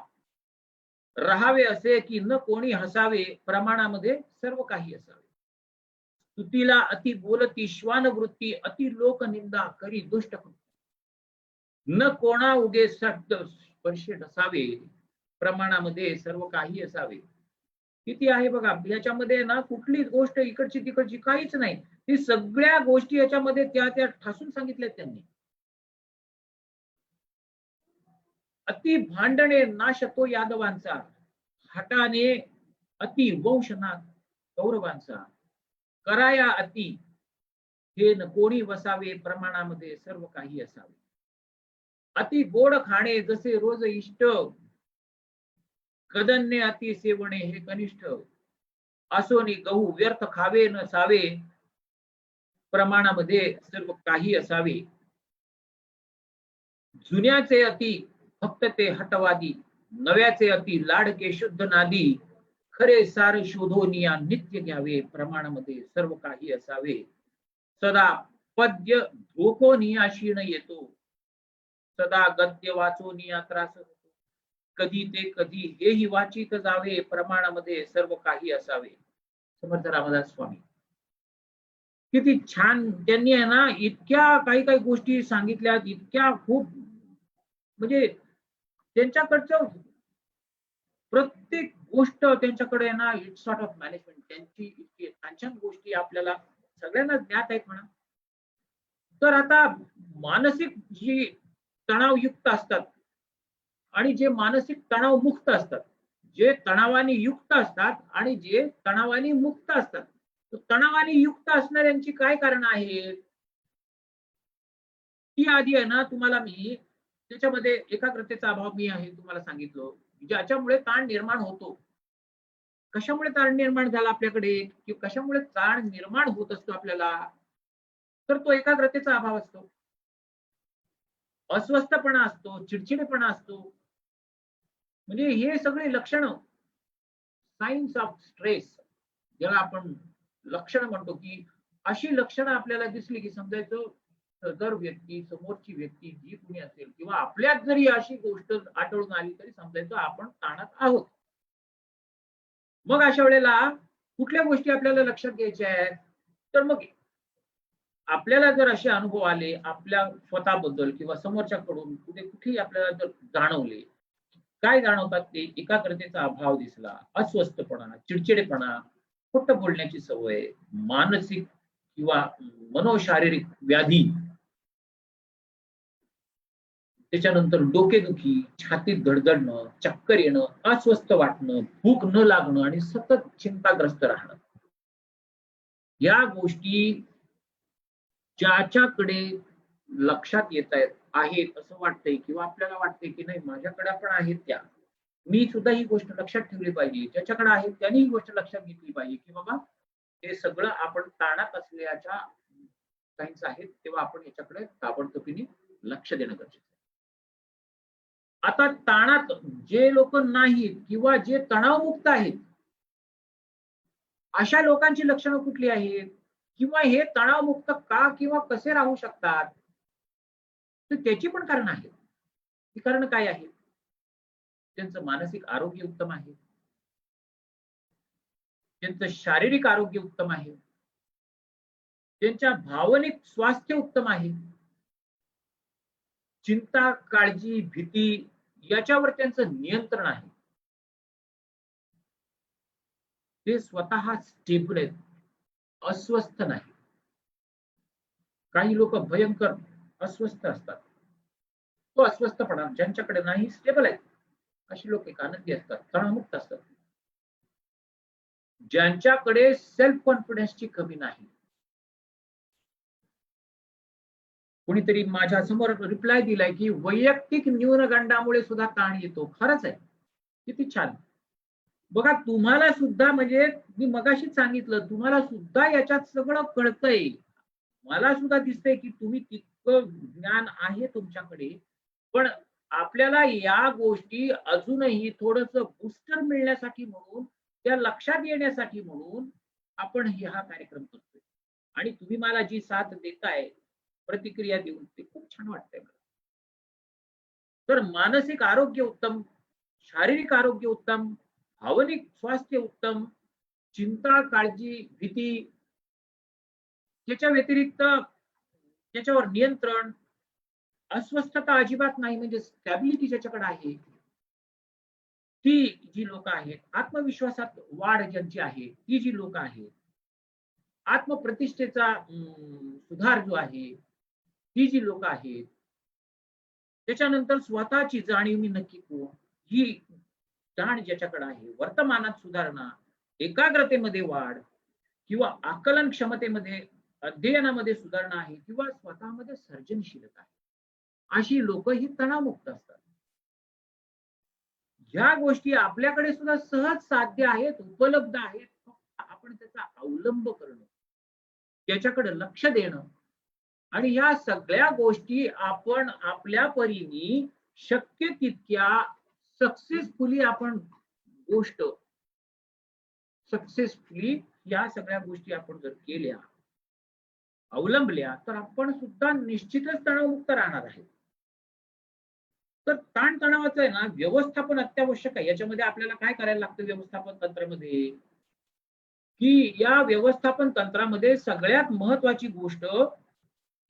राहावे असे की न कोणी हसावे, प्रमाणामध्ये सर्व काही असावे. स्तुतीला अति बोलती श्वान वृत्ती, अति लोक निंदा करी दुष्ट कृती, न कोणा उगे सक्त स्पर्श ढसावे, प्रमाणामध्ये सर्व काही असावे. किती आहे बघा याच्यामध्ये ना कुठलीच गोष्ट इकडची तिकडची काहीच नाही. ही सगळ्या गोष्टी याच्यामध्ये त्या त्या ठासून सांगितल्यात त्यांनी. अति भांडणे नाश तो यादवांचा, हटाने अति वंश ना कौरवांचा, कराया अति हे न कोणी वसावे, प्रमाणामध्ये सर्व काही असावे. अति गोड खाणे जसे रोज इष्ट, कदन्य अति सेवणे हे कनिष्ठ, असोनी गहू व्यर्थ खावे न सावे, प्रमाणामध्ये सर्व काही असावे. जुन्याचे अति फक्त ते हटवादी, नव्याचे अति लाडके शुद्ध नादी, खरे सार शोधोनिया नित्य घ्यावे, प्रमाणामध्ये सर्व काही असावे. सदा पद्य धोकोनिया क्षीण येतो, सदा गद्य वाचोनिया त्रास होतो, कधी ते कधी हेही वाचित जावे, प्रमाणामध्ये सर्व काही असावे. समर्थ रामदास स्वामी किती छान त्यांनी आहे ना, इतक्या काही काही गोष्टी सांगितल्यात, इतक्या खूप म्हणजे त्यांच्याकडचं प्रत्येक गोष्ट त्यांच्याकडे आहे ना, इट्स सॉर्ट ऑफ मॅनेजमेंट. त्यांची इतकी छान छान गोष्टी आपल्याला सगळ्यांना ज्ञात आहेत म्हणा. तर आता मानसिक जी तणावयुक्त असतात आणि जे मानसिक तणावमुक्त असतात, जे तणावाने युक्त असतात आणि जे तणावाने मुक्त असतात, तर तणावाने युक्त असणाऱ्यांची काय कारण आहेत ती आधी आहे ना तुम्हाला मी त्याच्यामध्ये एकाग्रतेचा अभाव मी आहे तुम्हाला सांगितलं, ज्याच्यामुळे ताण निर्माण होतो. कशामुळे ताण निर्माण झाला आपल्याकडे, की कशामुळे ताण निर्माण होत असतो आपल्याला, तर तो एकाग्रतेचा अभाव असतो, अस्वस्थपणा असतो, चिडचिडेपणा असतो. म्हणजे हे सगळे लक्षणं, साइन्स ऑफ स्ट्रेस ज्याला आपण लक्षणं म्हणतो, की अशी लक्षणं आपल्याला दिसली की समजायचं सदर व्यक्ती, समोरची व्यक्ती जी कुणी असेल किंवा आपल्यात जरी अशी गोष्ट आढळून आली तरी समजायचं आपण ताणात आहोत. मग अशा वेळेला कुठल्या गोष्टी आपल्याला लक्षात घ्यायच्या आहेत, तर मग आपल्याला जर असे अनुभव आले आपल्या स्वतःबद्दल किंवा समोरच्याकडून कुठेही आपल्याला जर जाणवले, काय जाणवतात ते, एकाग्रतेचा अभाव दिसला, अस्वस्थपणा, चिडचिडेपणा, खोटं बोलण्याची सवय, मानसिक किंवा मनोशारीरिक व्याधी, त्याच्यानंतर डोकेदुखी, छातीत धडधडणं, चक्कर येणं, अस्वस्थ वाटणं, भूक न लागणं आणि सतत चिंताग्रस्त राहणं, या गोष्टी ज्याच्याकडे लक्षात येत आहेत असं वाटतंय किंवा आपल्याला वाटतंय की नाही माझ्याकडे पण आहेत त्या, मी सुद्धा ही गोष्ट लक्षात ठेवली पाहिजे, ज्याच्याकडे आहेत त्यांनी ही गोष्ट लक्षात घेतली पाहिजे की बाबा हे सगळं आपण ताणात असल्याच्या सायन्स आहेत, तेव्हा आपण याच्याकडे ताबडतोबीने लक्ष देणं गरजेचं आहे. आता ताणात जे लोक नाहीत किंवा जे तणावमुक्त आहेत अशा लोकांची लक्षणं कुठली आहेत किंवा हे तणावमुक्त का किंवा कसे राहू शकतात, तर त्याची पण कारण आहेत. ती कारण काय आहे, त्यांचं मानसिक आरोग्य उत्तम आहे, त्यांचं शारीरिक आरोग्य उत्तम आहे, त्यांच्या भावनिक स्वास्थ्य उत्तम आहे, चिंता, काळजी, भीती याच्यावर त्यांचं नियंत्रण आहे, ते स्वतः स्टेबल आहेत, अस्वस्थ नाही. काही लोक भयंकर अस्वस्थ असतात, तो अस्वस्थपणा ज्यांच्याकडे नाही, स्टेबल आहेत अशी लोक एक आनंदी असतात, तणावमुक्त असतात. ज्यांच्याकडे सेल्फ कॉन्फिडन्सची कमी नाही, कोणीतरी माझ्या समोर रिप्लाय दिलाय की वैयक्तिक न्यूनगंडामुळे सुद्धा ताण येतो. खरंच आहे, किती छान. बघा तुम्हाला सुद्धा, म्हणजे मी मगाशीच सांगितलं, तुम्हाला सुद्धा याच्यात सगळं कळतंय, मला सुद्धा दिसतंय की तुम्ही तितकं ज्ञान आहे तुमच्याकडे, पण आपल्याला या गोष्टी अजूनही थोडस बूस्टर मिळण्यासाठी म्हणून, त्या लक्षात येण्यासाठी म्हणून आपण हा कार्यक्रम करतोय. आणि तुम्ही मला जी साथ देताय, प्रतिक्रिया देऊन, ते खूप छान वाटतंय मला. तर मानसिक आरोग्य उत्तम, शारीरिक आरोग्य उत्तम, भावनिक स्वास्थ्य उत्तम, चिंता, काळजी, भीती, त्याच्या व्यतिरिक्त त्याच्यावर नियंत्रण, अस्वस्थता अजिबात नाही, म्हणजे स्टॅबिलिटी ज्याच्याकडे आहे, ती जी लोक आहेत, आत्मविश्वासात वाढ ज्यांची आहे ती जी लोक आहेत, आत्मप्रतिष्ठेचा सुधार जो आहे ती जी लोक आहेत, त्याच्यानंतर स्वतःची जाणीव मी नक्की कोण, ही जाण ज्याच्याकडे आहे, वर्तमानात सुधारणा, एकाग्रतेमध्ये वाढ किंवा आकलन क्षमतेमध्ये, अध्ययनामध्ये सुधारणा आहे किंवा स्वतःमध्ये सर्जनशीलता आहे, अशी लोक ही तणावमुक्त असतात. ह्या गोष्टी आपल्याकडे सुद्धा सहज साध्य आहेत, उपलब्ध आहेत. फक्त आपण त्याचा अवलंब करणं, त्याच्याकडे लक्ष देणं आणि ह्या सगळ्या गोष्टी आपण आपल्या परीने शक्य तितक्या सक्सेसफुली आपण गोष्ट सक्सेसफुली या सगळ्या गोष्टी आपण जर केल्या, अवलंबल्या, तर आपण सुद्धा निश्चितच तणावमुक्त राहणार आहे. तर ताणतणावाचं आहे ना व्यवस्थापन अत्यावश्यक आहे. याच्यामध्ये आपल्याला काय करायला लागतं व्यवस्थापन तंत्रामध्ये, की या व्यवस्थापन तंत्रामध्ये सगळ्यात महत्वाची गोष्ट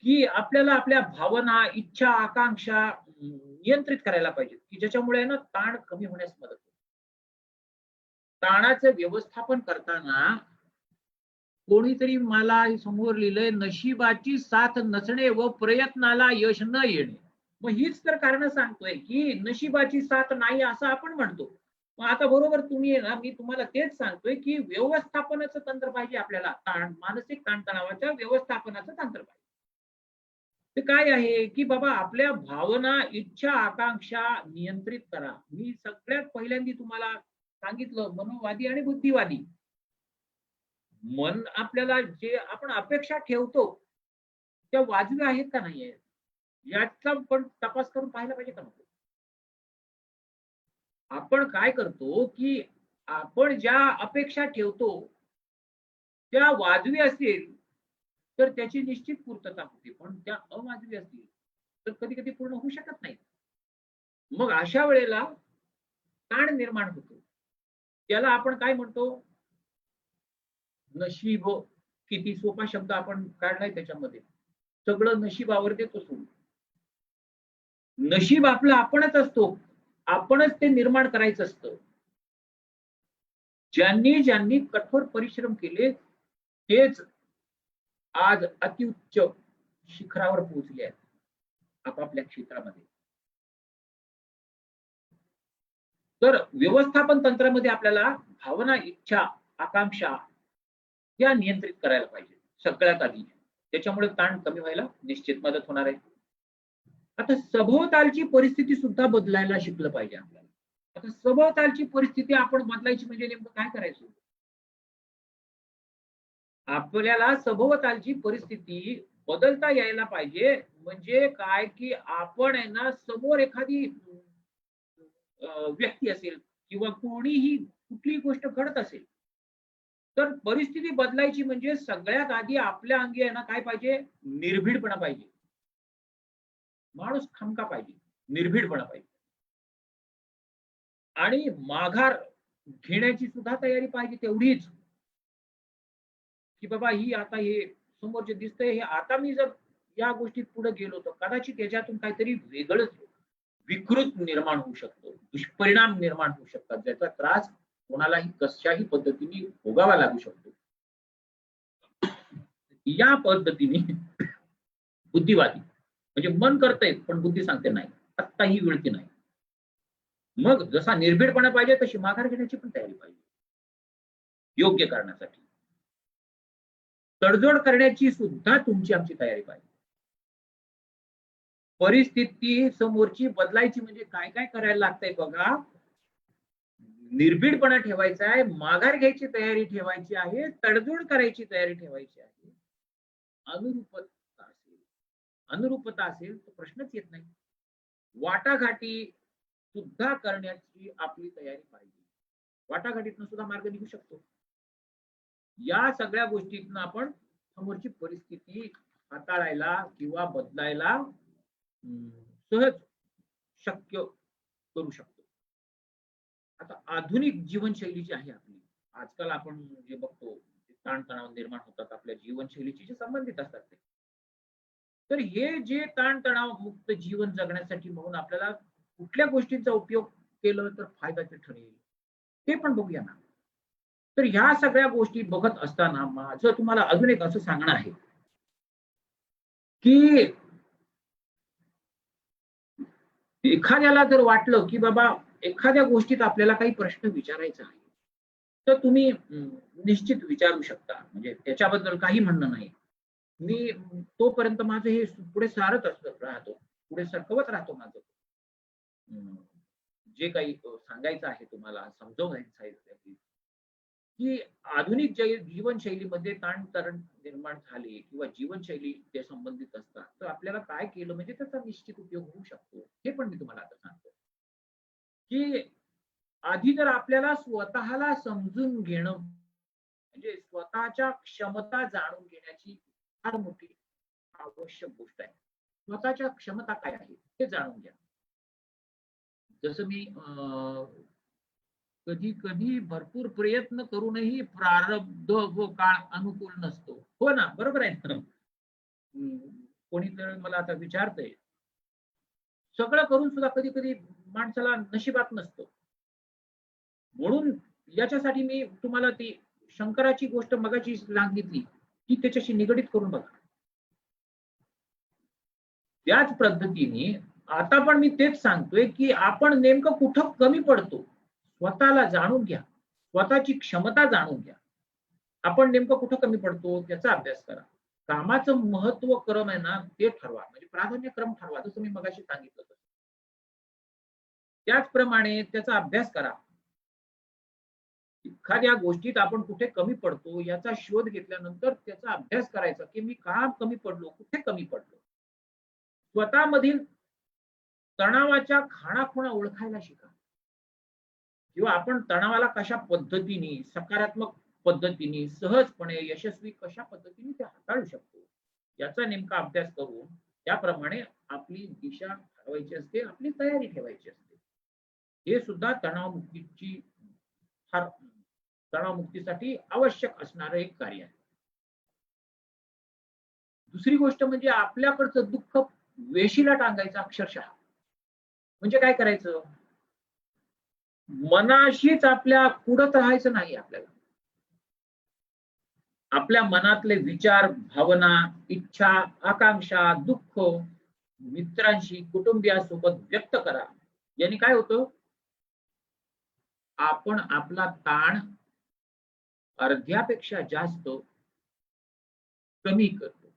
की आपल्याला आपल्या भावना, इच्छा, आकांक्षा नियंत्रित करायला पाहिजे, की ज्याच्यामुळे ना ताण कमी होण्यास मदत होते. ताणाचं व्यवस्थापन करताना कोणीतरी मला समोर लिहिलंय, नशिबाची साथ नसणे व प्रयत्नाला यश न येणे. मग हीच तर कारण सांगतोय की नशिबाची साथ नाही असं आपण म्हणतो. मग आता बरोबर तुम्ही ना, मी तुम्हाला तेच सांगतोय की व्यवस्थापनाचं तंत्र पाहिजे आपल्याला. मानसिक ताणतणावाच्या व्यवस्थापनाचं तंत्र पाहिजे. ते काय आहे की बाबा आपल्या भावना, इच्छा, आकांक्षा नियंत्रित करा. मी सगळ्यात पहिल्यांदा तुम्हाला सांगितलं मनोवादी आणि बुद्धिवादी. मन आपल्याला जे आपण अपेक्षा ठेवतो त्या वाजवी आहेत का नाही आहेत याचा पण तपास करून पाहायला पाहिजे का नको. आपण काय करतो की आपण ज्या अपेक्षा ठेवतो त्या वाजवी असतील तर त्याची निश्चित पूर्तता होते, पण त्या अवाजवी असतील तर कधी कधी पूर्ण होऊ शकत नाही. मग अशा वेळेला ताण निर्माण होतो. त्याला आपण काय म्हणतो, नशीब. किती सोपा शब्द आपण काढलाय त्याच्यामध्ये. सगळं नशिबावर देतो सोडून. नशीब आपलं आपणच असतो, आपणच ते निर्माण करायचं असतं. ज्यांनी ज्यांनी कठोर परिश्रम केले तेच आज अतिउच्च शिखरावर पोहोचले आहेत आपापल्या क्षेत्रामध्ये. तर व्यवस्थापन तंत्रामध्ये आपल्याला भावना, इच्छा, आकांक्षा या नियंत्रित करायला पाहिजे सगळ्यात आधी. त्याच्यामुळे ताण कमी व्हायला निश्चित मदत होणार आहे. आता सभोवतालची परिस्थिती सुद्धा बदलायला शिकलं पाहिजे आपल्याला. आता सभोवतालची परिस्थिती आपण बदलायची म्हणजे नेमकं काय करायचं. आपल्याला सभोवतालची परिस्थिती बदलता यायला पाहिजे. म्हणजे काय की आपण आहे ना, समोर एखादी व्यक्ती असेल किंवा कोणीही कुठलीही गोष्ट घडत असेल तर परिस्थिती बदलायची म्हणजे सगळ्यात आधी आपल्या अंगी आहे ना काय पाहिजे, निर्भीडपणा पाहिजे. माणूस खमका पाहिजे, निर्भीडपणा पाहिजे आणि माघार घेण्याची सुद्धा तयारी पाहिजे तेवढीच. की बाबा ही आता हे समोर जे दिसतंय हे आता मी जर या गोष्टीत पुढे गेलो तर कदाचित त्याच्यातून काहीतरी वेगळंच विकृत निर्माण होऊ शकतो, दुष्परिणाम निर्माण होऊ शकतात, ज्याचा त्रास कोणालाही कशाही पद्धतीने भोगावा लागू शकतो. या पद्धतीने बुद्धिवादी म्हणजे मन करतंय पण बुद्धी सांगते नाही, आत्ता ही वेळ की नाही. मग जसा निर्भीडपणा पाहिजे तशी माघार घेण्याची पण तयारी पाहिजे. योग्य करण्यासाठी तडजोड करण्याची सुद्धा तुमची आमची तयारी पाहिजे. परिस्थिती समोरची बदलायची म्हणजे काय काय करायला लागतंय बघा. निर्भीडपणा ठेवायचा आहे, माघार घ्यायची तयारी ठेवायची आहे, तडजोड करायची तयारी ठेवायची आहे. अनुरूपता असेल तर प्रश्नच येत नाही. वाटाघाटी सुद्धा करण्याची आपली तयारी पाहिजे. वाटाघाटीतून सुद्धा मार्ग निघू शकतो. या सगळ्या गोष्टीतून आपण समोरची परिस्थिती हाताळायला किंवा बदलायला सहज शक्य करू शकतो. आता आधुनिक जीवनशैली जी आहे आपली, आजकाल आपण जे बघतो ताणतणाव निर्माण होतात आपल्या जीवनशैलीशी जे संबंधित असतात ते. तर हे जे ताणतणाव मुक्त जीवन जगण्यासाठी म्हणून आपल्याला कुठल्या गोष्टींचा उपयोग केलं तर फायद्याचे ठरेल ते पण बघूया ना. तर ह्या सगळ्या गोष्टी बघत असताना माझं तुम्हाला अजून एक असं सांगणं आहे की एखाद्याला जर वाटलं की बाबा एखाद्या गोष्टीत आपल्याला काही प्रश्न विचारायचा आहे, तर तुम्ही निश्चित विचारू शकता. म्हणजे त्याच्याबद्दल काही म्हणणं नाही. मी तोपर्यंत माझं हे पुढे सारत राहतो, पुढे सरकवत राहतो माझं. जे काही सांगायचं आहे तुम्हाला, समजवायचं आहे, की आधुनिक जीवनशैलीमध्ये ताणतरण निर्माण झाले किंवा जीवनशैली ते संबंधित असतात, तर आपल्याला काय केलं म्हणजे त्याचा निश्चित उपयोग होऊ शकतो. हे पण मी तुम्हाला आता सांगतो, की आधी जर आपल्याला स्वतःला समजून घेणं म्हणजे स्वतःच्या क्षमता जाणून घेण्याची फार मोठी आवश्यक गोष्ट आहे. स्वतःच्या क्षमता काय आहे ते जाणून घ्या. जसं मी कधी कधी भरपूर प्रयत्न करूनही प्रारब्ध व काळ अनुकूल नसतो. हो ना, बरोबर आहे ना. कोणीतरी मला आता विचारतंय, सगळं करून सुद्धा कधी कधी माणसाला नशिबात नसतं. म्हणून याच्यासाठी मी तुम्हाला ती शंकराची गोष्ट मगाची सांगितली ती त्याच्याशी निगडीत करून बघा. त्याच पद्धतीने आता पण मी तेच सांगतोय की आपण नेमकं कुठं कमी पडतो स्वतःला जाणून घ्या, स्वतःची क्षमता जाणून घ्या. आपण नेमकं कुठं कमी पडतो त्याचा अभ्यास करा. कामाचं महत्व क्रम आहे ना ते ठरवा, म्हणजे प्राधान्यक्रम ठरवा, जसं मी मगाशी सांगितलं तसं. त्याचप्रमाणे त्याचा अभ्यास करा. एखाद्या गोष्टीत आपण कुठे कमी पडतो याचा शोध घेतल्यानंतर त्याचा अभ्यास करायचा की मी का कमी पडलो, कुठे कमी पडलो. स्वतःमधील तणावाच्या खाणाखुणा ओळखायला शिका, किंवा आपण तणावाला कशा पद्धतीने सकारात्मक पद्धतीने सहजपणे यशस्वी कशा पद्धतीने ते हाताळू शकतो याचा नेमका अभ्यास करून त्याप्रमाणे आपली दिशा ठरवायची असते, आपली तयारी ठेवायची असते. हे सुद्धा तणावमुक्तीची फार तणावमुक्तीसाठी आवश्यक असणारं एक कार्य आहे. दुसरी गोष्ट म्हणजे आपल्याकडचं दुःख वेशीला टांगायचं अक्षरशः. म्हणजे काय करायचं, मनाशीच आपल्या कुढत राहायचं नाही. आपल्याला आपल्या मनातले विचार, भावना, इच्छा, आकांक्षा, दुःख मित्रांशी, कुटुंबियासोबत व्यक्त करा. याने काय होतं, आपण आपला ताण अर्ध्यापेक्षा जास्त कमी करतो.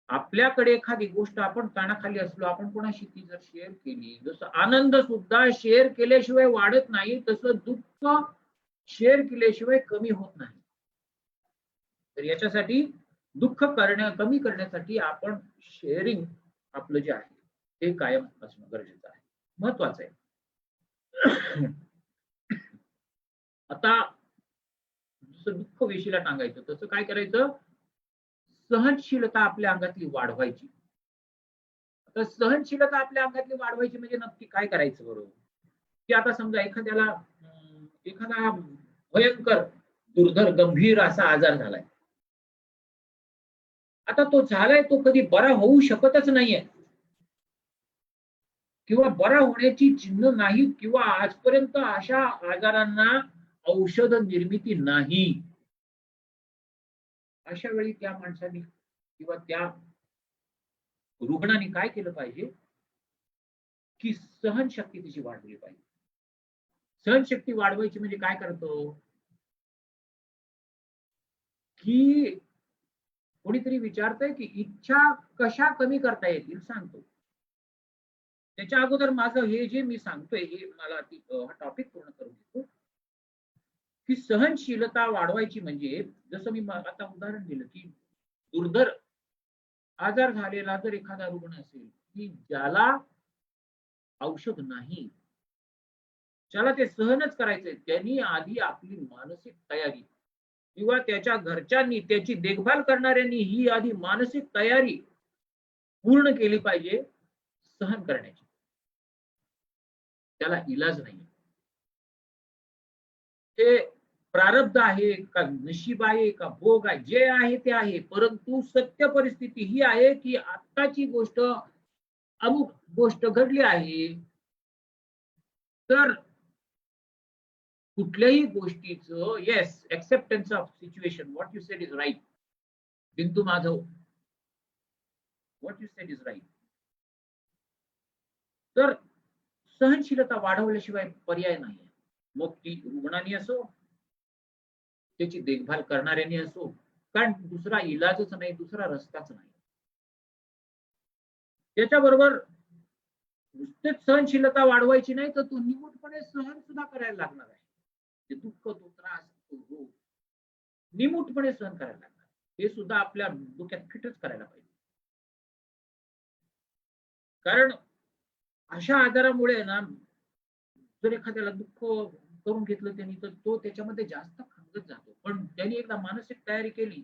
आपल्याकडे एखादी गोष्ट आपण ताणाखाली असलो, आपण कोणाशी ती जर शेअर केली, जसं आनंद सुद्धा शेअर केल्याशिवाय वाढत नाही, तसं दुःख शेअर केल्याशिवाय कमी होत नाही. तर याच्यासाठी दुःख कमी करण्यासाठी आपण शेअरिंग आपलं जे आहे ते कायम असणं गरजेचं आहे, महत्वाचं आहे. आता जसं दुःख वेशीला टांगायचं तसं काय करायचं, सहनशीलता आपल्या अंगातली वाढवायची. आता सहनशीलता आपल्या अंगातली वाढवायची म्हणजे नक्की काय करायचं बरोबर, की आता समजा एखाद्याला एखादा भयंकर दुर्धर गंभीर असा आजार झालाय. आता तो झालाय, तो कधी बरा होऊ शकतच नाहीये किंवा बरा होण्याची चिन्ह नाहीत, किंवा आजपर्यंत अशा आजारांना औषध निर्मिती नाही. अशा वेळी त्या माणसाने किंवा त्या रुग्णाने काय केलं पाहिजे, की सहनशक्ती तिची वाढवली पाहिजे. सहनशक्ती वाढवायची म्हणजे काय करतो, की कोणीतरी विचारतंय की इच्छा कशा कमी करता येतील सांगतो. त्याच्या अगोदर माझं हे जे मी सांगतोय हे मला हा टॉपिक पूर्ण करून देतो, की सहनशीलता वाढवायची म्हणजे जसं मी आता उदाहरण दिलं की दुर्धर आजार झालेला जर एखादा रुग्ण असेल की ज्याला औषध नाही, ज्याला ते सहनच करायचंय, त्यांनी आधी आपली मानसिक तयारी किंवा त्याच्या घरच्यांनी त्याची देखभाल करणाऱ्यांनी ही आधी मानसिक तयारी पूर्ण केली पाहिजे सहन करण्याची. त्याला इलाज नाही. ते प्रारब्ध आहे का नशीब आहे का भोग आहे, जे आहे ते आहे, परंतु सत्य परिस्थिती ही आहे की आत्ताची गोष्ट अमुक गोष्ट घडली आहे, तर कुठल्याही गोष्टीचं yes acceptance of situation, what you said is right. Bindu Madhav, what you said is right. तर सहनशीलता वाढवल्याशिवाय पर्याय नाही. मग ती रुग्णांनी असो, त्याची देखभाल करणाऱ्यांनी असो, कारण दुसरा इलाजच नाही, दुसरा रस्ताच नाही. त्याच्याबरोबर नुसतेच सहनशीलता वाढवायची नाही, तर तो निमूटपणे सहन सुद्धा करायला लागणार आहे. ते दुःख, तो त्रास, तो रोग निमूटपणे सहन करायला लागणार. हे सुद्धा आपल्या डोक्यात फिटच करायला पाहिजे. कारण अशा आजारामुळे ना, जर एखाद्याला दुःख करून घेतलं त्यांनी, तर तो त्याच्यामध्ये जास्त खंगत जातो. पण त्यांनी एकदा मानसिक तयारी केली,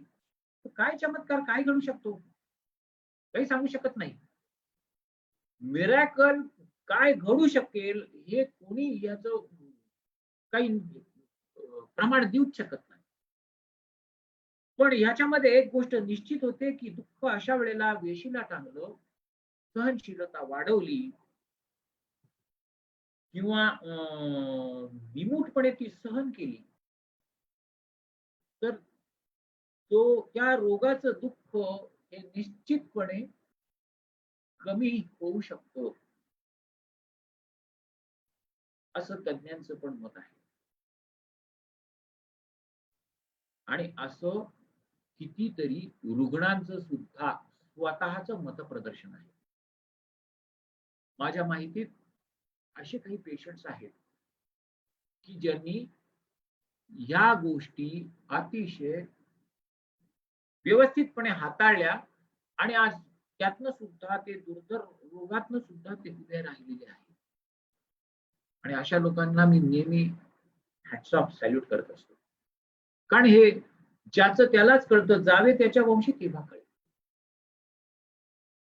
तर काय चमत्कार काय घडू शकतो? काही सांगू शकत नाही. मिरॅकल काय घडू शकेल हे कोणी याचं काही प्रमाण देऊच शकत नाही. पण ह्याच्यामध्ये एक गोष्ट निश्चित होते, की दुःख अशा वेळेला वेशीला टांगलं, सहनशीलता वाढवली किंवा निमूटपणे ती सहन केली, तर त्या रोगाचं दुःख हे निश्चितपणे कमी होऊ शकतं, असं तज्ञांचं पण मत आहे. आणि असं कितीतरी रुग्णांचं सुद्धा स्वतःचं मतप्रदर्शन आहे. माझ्या माहितीत असे काही पेशंट्स आहेत, की ज्यांनी ह्या गोष्टी अतिशय व्यवस्थितपणे हाताळल्या आणि आज त्यातनं सुद्धा ते दुर्धर रोगातनं सुद्धा ते उभे राहिलेले आहेत. आणि अशा लोकांना मी नेहमी हॅट्स ऑफ सॅल्यूट करत असतो. कारण हे ज्याचं त्यालाच कळतं, जावे त्याच्या वंशी तेव्हा कळेल.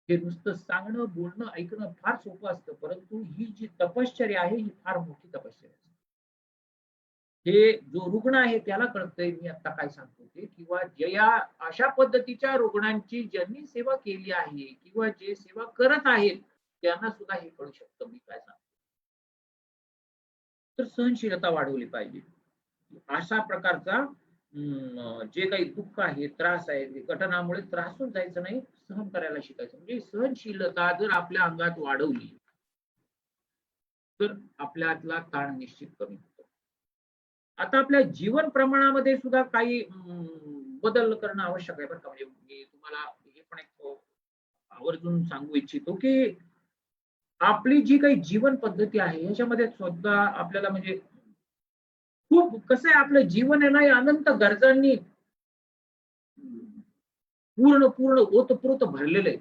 हे नुसतं सांगणं, बोलणं, ऐकणं फार सोपं असतं, परंतु ही जी तपश्चर्या आहे, ही फार मोठी तपश्चर्या असते. हे जो रुग्ण आहे त्याला कळतंय मी आता काय सांगतो ते, किंवा ज्या अशा पद्धतीच्या रुग्णांची ज्यांनी सेवा केली आहे किंवा जे सेवा करत आहेत, त्यांना सुद्धा हे कळू शकतं मी काय सांगतो. तर सहनशीलता वाढवली पाहिजे. अशा प्रकारचा जे काही दुःख आहे, त्रास आहे, ते घटनामुळे त्रासून जायचं नाही, सहन करायला शिकायचं. म्हणजे सहनशीलता जर आपल्या अंगात वाढवली, तर आपल्यातला ताण निश्चित कमी होतो. आता आपल्या जीवन प्रमाणामध्ये सुद्धा काही बदल करणं आवश्यक आहे बरं का. म्हणजे मी तुम्हाला हे पण एक आवर्जून सांगू इच्छितो, की आपली जी काही जीवन पद्धती आहे, याच्यामध्ये सुद्धा आपल्याला म्हणजे खूप कसं आहे, आपलं जीवन आहे ना, हे अनंत गरजांनी पूर्ण पूर्ण ओतप्रोत भरलेलं आहे.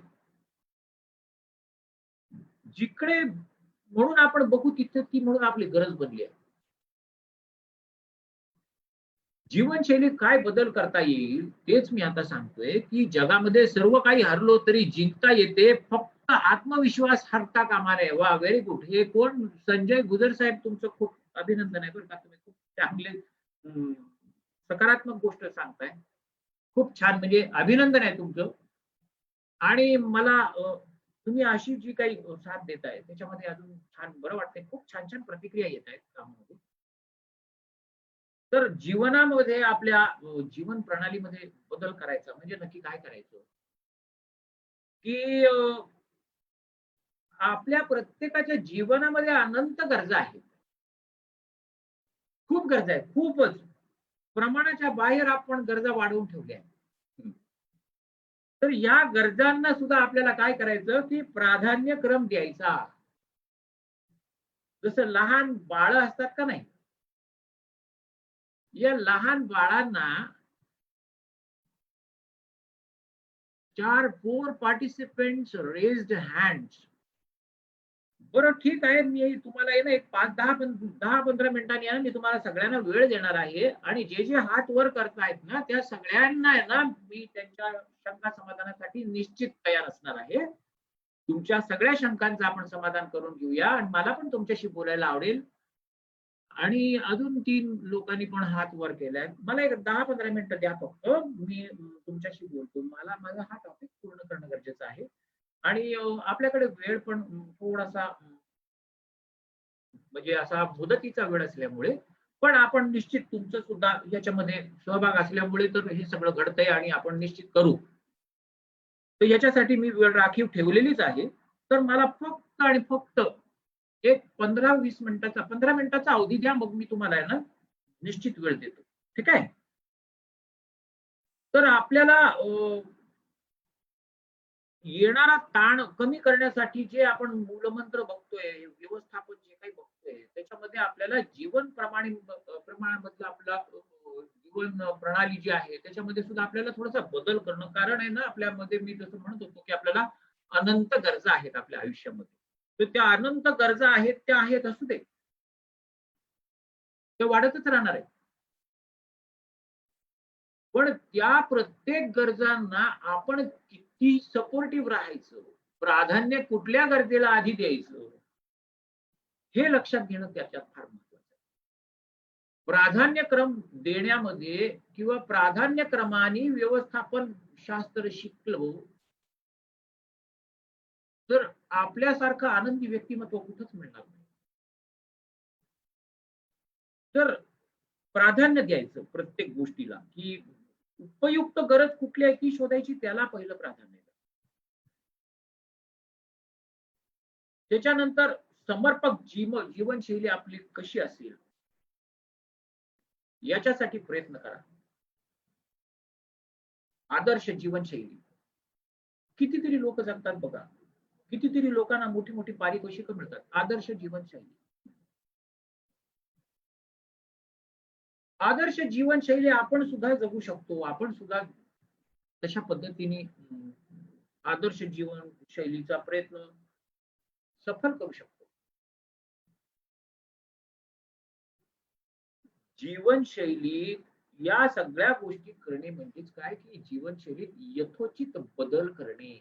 जिकडे म्हणून आपण बघू तिथे ती म्हणून आपली गरज बनली आहे. जीवनशैलीत काय बदल करता येईल तेच मी आता सांगतोय, की जगामध्ये सर्व काही हरलो तरी जिंकता येते, फक्त आत्मविश्वास हरता कामा नये. वा, व्हेरी गुड. हे कोण? संजय गुजर साहेब, तुमचं खूप अभिनंदन आहे बरं का. तुम्ही खूप चांगले सकारात्मक गोष्ट सांगताय. खूप छान, म्हणजे अभिनंदन आहे तुमचं. आणि मला तुम्ही अशी जी काही साथ देताय त्याच्यामध्ये अजून छान बरं वाटतंय. खूप छान छान प्रतिक्रिया येत आहेत कामामध्ये. तर जीवनामध्ये आपल्या जीवन प्रणालीमध्ये बदल करायचा म्हणजे नक्की काय करायचं? की आपल्या प्रत्येकाच्या जीवनामध्ये अनंत गरजा आहेत. खूप गरजा आहेत, खूपच. प्रमाणाच्या बाहेर आपण गरजा वाढवून ठेवल्या आहेत. तर या गरजांना सुद्धा आपल्याला काय करायचं, की प्राधान्यक्रम द्यायचा. जसं लहान बाळं असतात का नाही, या लहान बाळांना 4 पार्टिसिपेंट्स रेज्ड हँड्स. बरं, ठीक आहे. मी तुम्हाला आहे ना, एक 10-15 मिनिटांनी आहे ना, मी तुम्हाला सगळ्यांना वेळ देणार आहे आणि जे जे हात वर करतायत ना, त्या सगळ्यांना आहे ना, मी त्यांच्या शंका समाधानासाठी निश्चित तयार असणार आहे. तुमच्या सगळ्या शंकांचं आपण समाधान करून घेऊया आणि मला पण तुमच्याशी बोलायला आवडेल. आणि अजून 3 लोकांनी पण हात वर केलाय. मला एक 10-15 मिनिटं द्या फक्त. मी तुमच्याशी बोलतो. मला माझा हा टॉपिक पूर्ण करणं गरजेचं आहे. आणि आपल्याकडे वेळ पण थोडासा म्हणजे असा मुदतीचा वेळ असल्यामुळे, पण आपण निश्चित तुमचं सुद्धा याच्यामध्ये सहभाग असल्यामुळे तर हे सगळं घडतंय आणि आपण निश्चित करू. तर याच्यासाठी मी वेळ राखीव ठेवलेलीच आहे. तर मला फक्त आणि फक्त एक 15 मिनिटाचा अवधी द्या, मग मी तुम्हाला आहे ना निश्चित वेळ देतो. ठीक आहे. तर आपल्याला येणारा ताण कमी करण्यासाठी जे आपण मूलमंत्र बघतोय, व्यवस्थापन जे काही बघतोय, त्याच्यामध्ये आपल्याला जीवन प्रमाणामधलं आपला जीवन प्रणाली जी आहे त्याच्यामध्ये सुद्धा आपल्याला थोडासा बदल करणं. कारण आहे ना, आपल्यामध्ये मी जसं म्हणत होतो की आपल्याला अनंत गरजा आहेत आपल्या आयुष्यामध्ये. तर त्या अनंत गरजा आहेत, त्या आहेत असू दे, त्या वाढतच राहणार आहे. पण त्या प्रत्येक गरजांना आपण किती सपोर्टिव्ह राहायचं, प्राधान्य कुठल्या गरजेला आधी द्यायचं, हे लक्षात घेणं त्याच्यात फार महत्वाचं आहे. प्राधान्यक्रम देण्यामध्ये किंवा प्राधान्यक्रमाने व्यवस्थापन शास्त्र शिकलो तर आपल्यासारखं आनंदी व्यक्तिमत्व कुठंच मिळणार नाही. तर प्राधान्य द्यायचं प्रत्येक गोष्टीला, की उपयुक्त गरज कुठली आहे ती शोधायची, त्याला पहिलं प्राधान्य द्यायचं. त्याच्यानंतर समर्पक जीवनशैली आपली कशी असेल याच्यासाठी प्रयत्न करा. आदर्श जीवनशैली. कितीतरी लोक जगतात बघा, कितीतरी लोकांना मोठी मोठी पारितोषिकं मिळतात. आदर्श जीवनशैली. आदर्श जीवनशैली आपण सुद्धा जगू शकतो. आपण सुद्धा तशा पद्धतीने आदर्श जीवनशैलीचा प्रयत्न सफल करू शकतो. जीवनशैली या सगळ्या गोष्टी करणे म्हणजेच काय, की जीवनशैलीत यथोचित बदल करणे.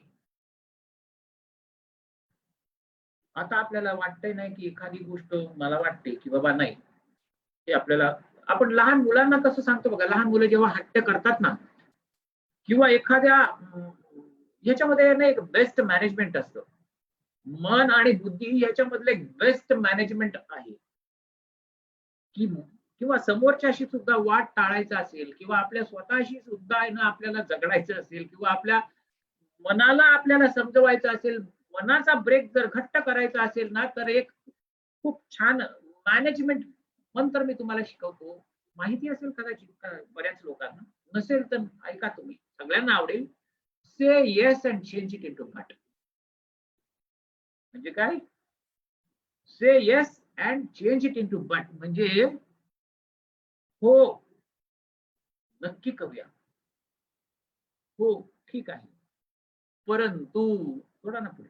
आता आपल्याला वाटतंय नाही की एखादी गोष्ट मला वाटते की बाबा नाही, ते आपल्याला, आपण लहान मुलांना कसं सांगतो बघा, लहान मुलं जेव्हा हट्ट करतात ना, किंवा एखाद्या ह्याच्यामध्ये ना एक बेस्ट मॅनेजमेंट असतं. मन आणि बुद्धी याच्यामधलं एक बेस्ट मॅनेजमेंट आहे, की किंवा समोरच्याशी सुद्धा वाद टाळायचा असेल किंवा आपल्या स्वतःशी सुद्धा आहे ना आपल्याला झगडायचं असेल किंवा आपल्या मनाला आपल्याला समजवायचं असेल, मनाचा ब्रेक जर घट्ट करायचा असेल ना, तर एक खूप छान मॅनेजमेंट मंत्र मी तुम्हाला शिकवतो. माहिती असेल कदाचित बऱ्याच लोकांना, नसेल तर ऐका तुम्ही, सगळ्यांना आवडेल. Say yes and change it into but. म्हणजे काय? Say yes and change it into but म्हणजे हो नक्की करूया, हो ठीक आहे, परंतु थोडा ना पुढे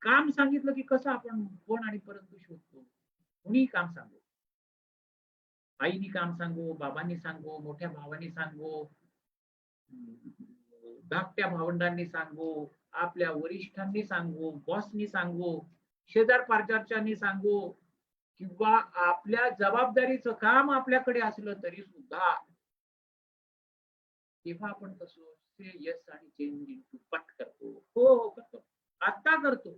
काम सांगितलं की कसं आपण कोण आणि परंतु शोधतो. कुणी काम सांगू, आईनी काम सांगू, बाबांनी सांगू, मोठ्या भावानी सांगू, धाकट्या भावंडांनी सांगू, आपल्या वरिष्ठांनी सांगू, बॉसनी सांगू, शेजार पारचारच्यांनी सांगू, किंवा आपल्या जबाबदारीचं काम आपल्याकडे असलं तरी सुद्धा तेव्हा आपण कसं से येस आणि चेंज इंटू बट करतो. हो हो करतो, आता करतो,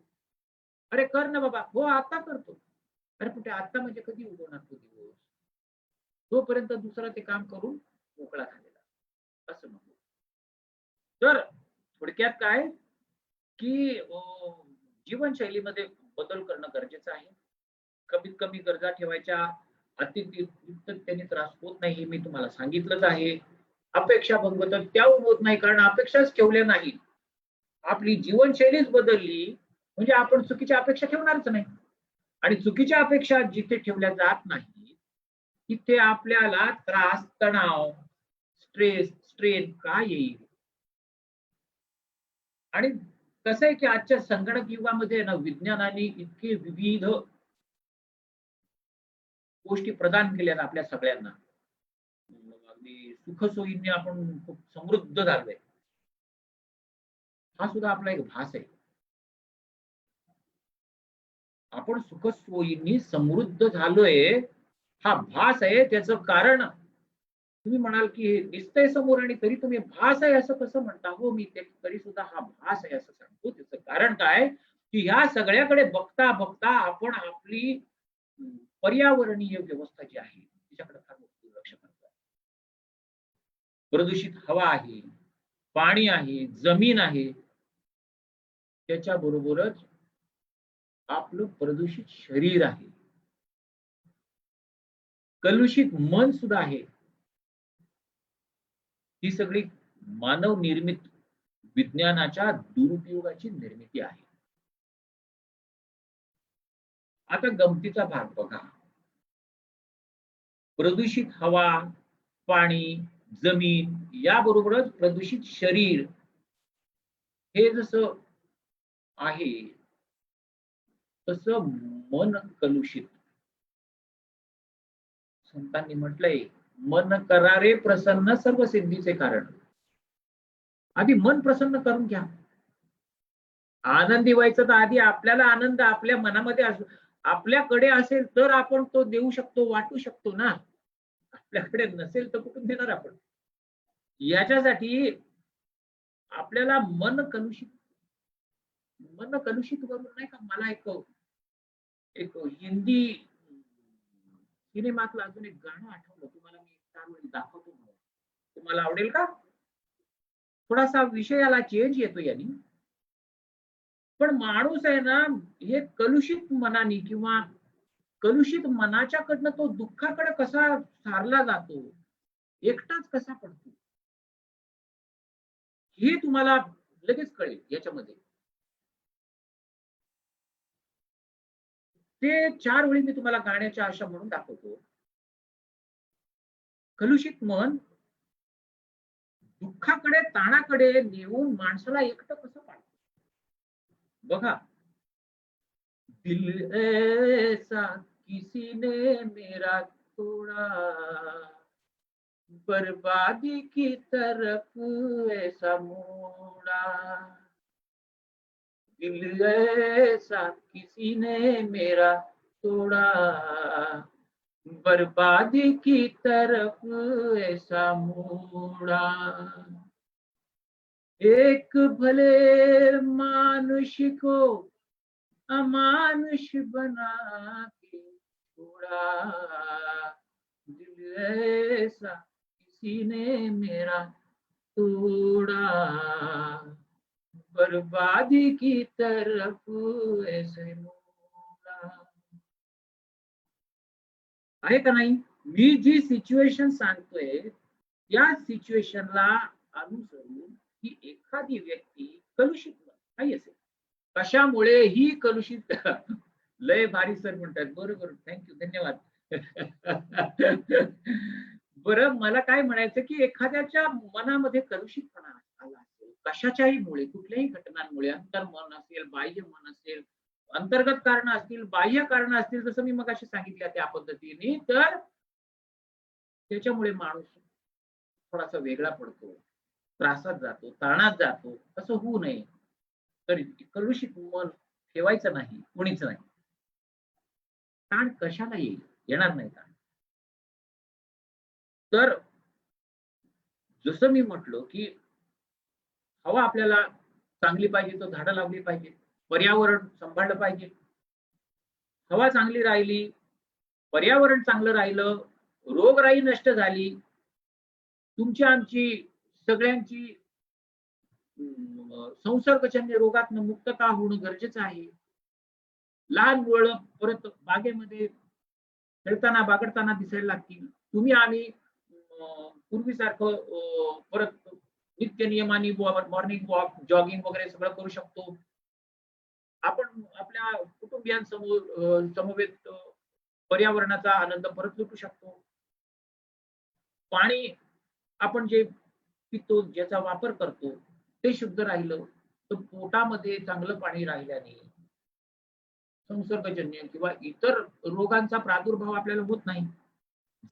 अरे कर ना बाबा, हो आता करतो. अरे कुठे आता म्हणजे कधी उगवणार तो दिवस, तोपर्यंत दुसरा ते काम करून मोकळा झालेला असं नको. तर थोडक्यात काय, की जीवनशैलीमध्ये बदल करणं गरजेचं आहे. कमीत कमी गरजा ठेवायच्या, त्याने त्रास होत नाही हे मी तुम्हाला सांगितलंच आहे. अपेक्षा भंग तर त्याहून होत नाही, कारण अपेक्षाच ठेवल्या नाही, आपली जीवनशैलीच बदलली म्हणजे आपण चुकीच्या अपेक्षा ठेवणारच नाही. आणि चुकीच्या अपेक्षा जिथे ठेवल्या जात नाही तिथे आपल्याला त्रास, तणाव, स्ट्रेस, स्ट्रेन काय येईल. आणि कसं आहे की आजच्या संगणक युगामध्ये ना विज्ञानाने इतके विविध गोष्टी प्रदान केल्यात आपल्या सगळ्यांना. अगदी सुखसोयीने आपण खूप समृद्ध झालोय. हा सुद्धा आपला एक भास आहे. आपण सुखसोयींनी समृद्ध झालोय हा भास आहे. त्याचं कारण तुम्ही म्हणाल की हे दिसतंय समोर आणि तरी तुम्ही भास आहे असं कसं म्हणता. हो मी ते तरी सुद्धा हा भास आहे असं सांगतो. त्याचं कारण काय, की ह्या सगळ्याकडे बघता बघता आपण आपली पर्यावरणीय व्यवस्था जी आहे तिच्याकडे फार दुर्लक्ष करतो. प्रदूषित हवा आहे, पाणी आहे, जमीन आहे, त्याच्याबरोबरच आपलं प्रदूषित शरीर आहे, कलुषित मन सुद्धा आहे. ही सगळी मानव निर्मित विज्ञानाच्या दुरुपयोगाची निर्मिती आहे. आता गमतीचा भाग बघा. प्रदूषित हवा, पाणी, जमीन याबरोबरच प्रदूषित शरीर हे जसं आहे, तसं मन कलुषित. संतांनी म्हटलंय, मन करारे प्रसन्न सर्व सिद्धीचे कारण. आधी मन प्रसन्न करून घ्या. आनंदी व्हायचं तर आधी आपल्याला आनंद आपल्या मनामध्ये आपल्याकडे असेल तर आपण तो देऊ शकतो, वाटू शकतो ना. आपल्याकडे नसेल तर कुठून देणार आपण? याच्यासाठी आपल्याला मन कलुषित करून नाही का. मला एक एक हिंदी सिनेमातलं अजून एक गाणं आठवलं, तुम्हाला मी त्यावेळी दाखवतो म्हणून. तुम्हाला आवडेल का? थोडासा विषयाला चेंज येतो यांनी. पण माणूस आहे ना, हे कलुषित मनाने किंवा कलुषित मनाच्याकडनं तो दुःखाकडे कसा सारला जातो, एकटाच कसा पडतो, हे तुम्हाला लगेच कळेल याच्यामध्ये. ते 4 ओळी मी तुम्हाला गाण्याच्या अशा म्हणून दाखवतो. कलुषित मन दुःखाकडे, ताणाकडे नेऊन माणसाला एकटं कसं पाडतं. बघा, दिल ऐसा किसी ने मेरा तोड़ा, बर्बादी की तरफ ऐसा मोड़ा, दिल ऐसा किसी ने मेरा तोड़ा, बर्बादी की तरफ ऐसा मोड़ा, एक भले मानुष को अमानुष बना के छोड़ा, दिल ऐसा किसी ने मेरा तोड़ा, बर्बादी की तरफ ऐसे मोड़ा. आहे का नाही? मी जी सिच्युएशन सांगतोय त्या सिच्युएशनला अनुसरून ही एखादी व्यक्ती कलुषित काही असेल, कशामुळे ही कलुषित लय भारी सर म्हणतात. बरोबर, थँक्यू, धन्यवाद. बरं, मला काय म्हणायचं की एखाद्याच्या मनामध्ये कलुषितपणा आला असेल कशाच्याही मुळे, कुठल्याही घटनांमुळे, अंतर्मन असेल, बाह्य मन असेल, अंतर्गत कारण असतील, बाह्य कारण असतील, जसं मी मगाशी सांगितलं त्या पद्धतीने, तर त्याच्यामुळे माणूस थोडासा वेगळा पडतो, त्रासात जातो, ताणात जातो. असं होऊ नये. तर कलुषित मन ठेवायचं नाही, कोणीच नाही. ताण कशाला येईल? येणार नाही ताण. तर जसं मी म्हटलो की हवा आपल्याला चांगली पाहिजे तर झाडं लावली पाहिजे, पर्यावरण सांभाळलं पाहिजे. हवा चांगली राहिली, पर्यावरण चांगलं राहिलं, रोगराई नष्ट झाली, तुमची आमची सगळ्यांची संसर्गजन्य रोगातनं मुक्तता होणं गरजेचं आहे. लहान मुलं परत बागेमध्ये खेळताना बागडताना दिसायला लागतील. तुम्ही आम्ही पूर्वीसारखं परत नित्य नियमाने मॉर्निंग वॉक, जॉगिंग वगैरे सगळं करू शकतो. आपण आपल्या कुटुंबियांसमोर समवेत पर्यावरणाचा आनंद परत लुटू शकतो. पाणी आपण जे पितो, ज्याचा वापर करतो, ते शुद्ध राहिलं तर पोटामध्ये चांगलं पाणी राहिल्याने संसर्गजन्य किंवा इतर रोगांचा प्रादुर्भाव आपल्याला होत नाही.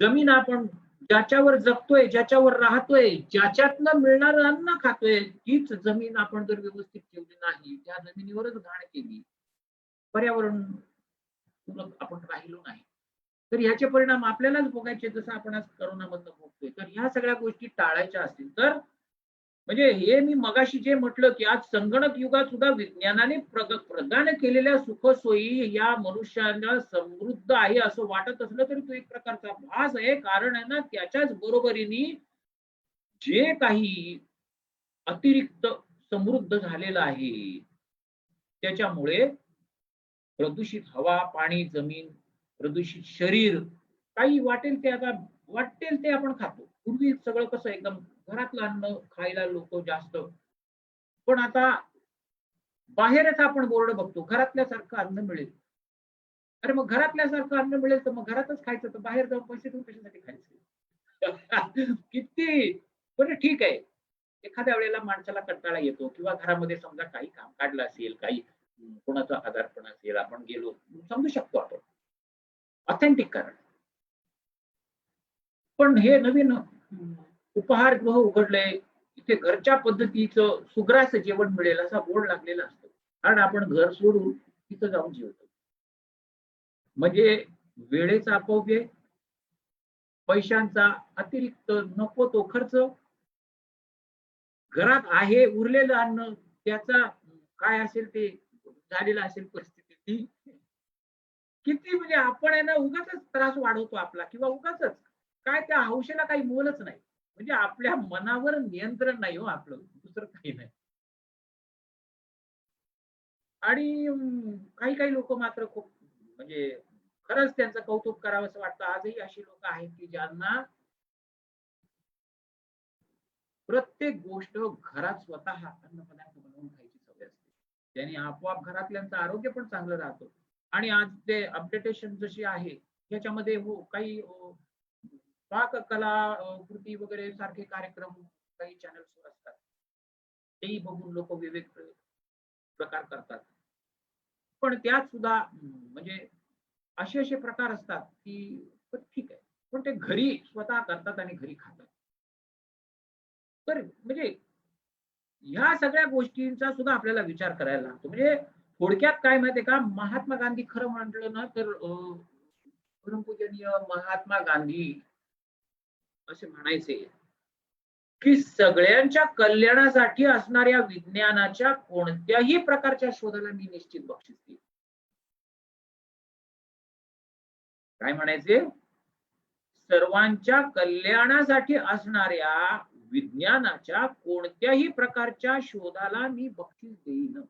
जमीन आपण ज्याच्यावर जगतोय, ज्याच्यावर राहतोय, ज्याच्यातनं मिळणारं अन्न खातोय, तीच जमीन आपण जर व्यवस्थित ठेवली नाही, त्या जमिनीवरच घाण केली, पर्यावरण आपण राहिलो नाही, तर ह्याचे परिणाम आपल्यालाच भोगायचे, जसं आपण आज करोनामधनं भोगतोय. तर ह्या सगळ्या गोष्टी टाळायच्या असतील तर, म्हणजे हे मी मगाशी जे म्हटलं की आज संगणक युगात सुद्धा विज्ञानाने प्रदान केलेल्या सुखसोयी या मनुष्याला समृद्ध आहे असं वाटत असलं तरी तो एक प्रकारचा भास आहे. कारण आहे ना, त्याच्याच बरोबरीने जे काही अतिरिक्त समृद्ध झालेलं आहे त्याच्यामुळे प्रदूषित हवा, पाणी, जमीन, प्रदूषित शरीर, काही वाटेल ते आता वाटेल ते आपण खातो. पूर्वी सगळं कसं एकदम घरातलं अन्न खायला लोक जास्त, पण आता बाहेरच आपण बोर्ड बघतो घरातल्यासारखं अन्न मिळेल. अरे मग घरातल्यासारखं अन्न मिळेल तर मग घरातच खायचं, तर बाहेर जाऊन पैसे देऊन कशासाठी खायचं? किती बरं ठीक आहे. एखाद्या वेळेला माणसाला कंटाळा येतो किंवा घरामध्ये समजा काही काम काढलं असेल, काही कोणाचं आजारपण असेल, आपण गेलो, समजू शकतो आपण. ऑथेंटिक कारण. पण हे नवीन उपहारगृह उघडलंय, इथे घरच्या पद्धतीचं सुग्रास जेवण मिळेल असा बोर्ड लागलेला असतो. कारण आपण घर सोडून तिथं जाऊन जेवतो. म्हणजे वेळेचा अपव्यय, पैशांचा अतिरिक्त नको तो खर्च, घरात आहे उरलेलं अन्न त्याचा काय असेल ते झालेलं असेल परिस्थिती ती किती म्हणजे आपण आहे ना उगाचच त्रास वाढवतो आपला किंवा उगाचच काय त्या हौशेला काही मोलच नाही. म्हणजे आपल्या मनावर नियंत्रण नाही हो आपलं, दुसरं काही नाही. आणि काही काही लोक मात्र खूप म्हणजे खरंच त्यांचं कौतुक करावंसं वाटतं. आजही अशी लोक आहेत की ज्यांना प्रत्येक गोष्ट घरात स्वतः अन्नपदार्थ बनवून खायची सवय असते. त्याने आपोआप घरातल्यांचं आरोग्य पण चांगलं राहतं. आणि आज ते अपडेटेशन जशी आहे त्याच्यामध्ये हो काही पाककला कृती वगैरे सारखे कार्यक्रम काही चॅनल्सवर असतात. तेही बघून लोक वेगवेगळे प्रकार करतात. पण त्यात सुद्धा म्हणजे असे असे प्रकार असतात की पण ठीक आहे. पण ते घरी स्वतः करतात आणि घरी खातात. तर म्हणजे ह्या सगळ्या गोष्टींचा सुद्धा आपल्याला विचार करायला लागतो. म्हणजे थोडक्यात काय माहितीये का, महात्मा गांधी खरं म्हटलं ना तर परमपूजनीय महात्मा गांधी असे म्हणायचे की सगळ्यांच्या कल्याणासाठी असणाऱ्या विज्ञानाच्या कोणत्याही प्रकारच्या शोधाला मी निश्चित बक्षीस देईन. काय म्हणायचे? सर्वांच्या कल्याणासाठी असणाऱ्या विज्ञानाच्या कोणत्याही प्रकारच्या शोधाला मी बक्षीस देईन.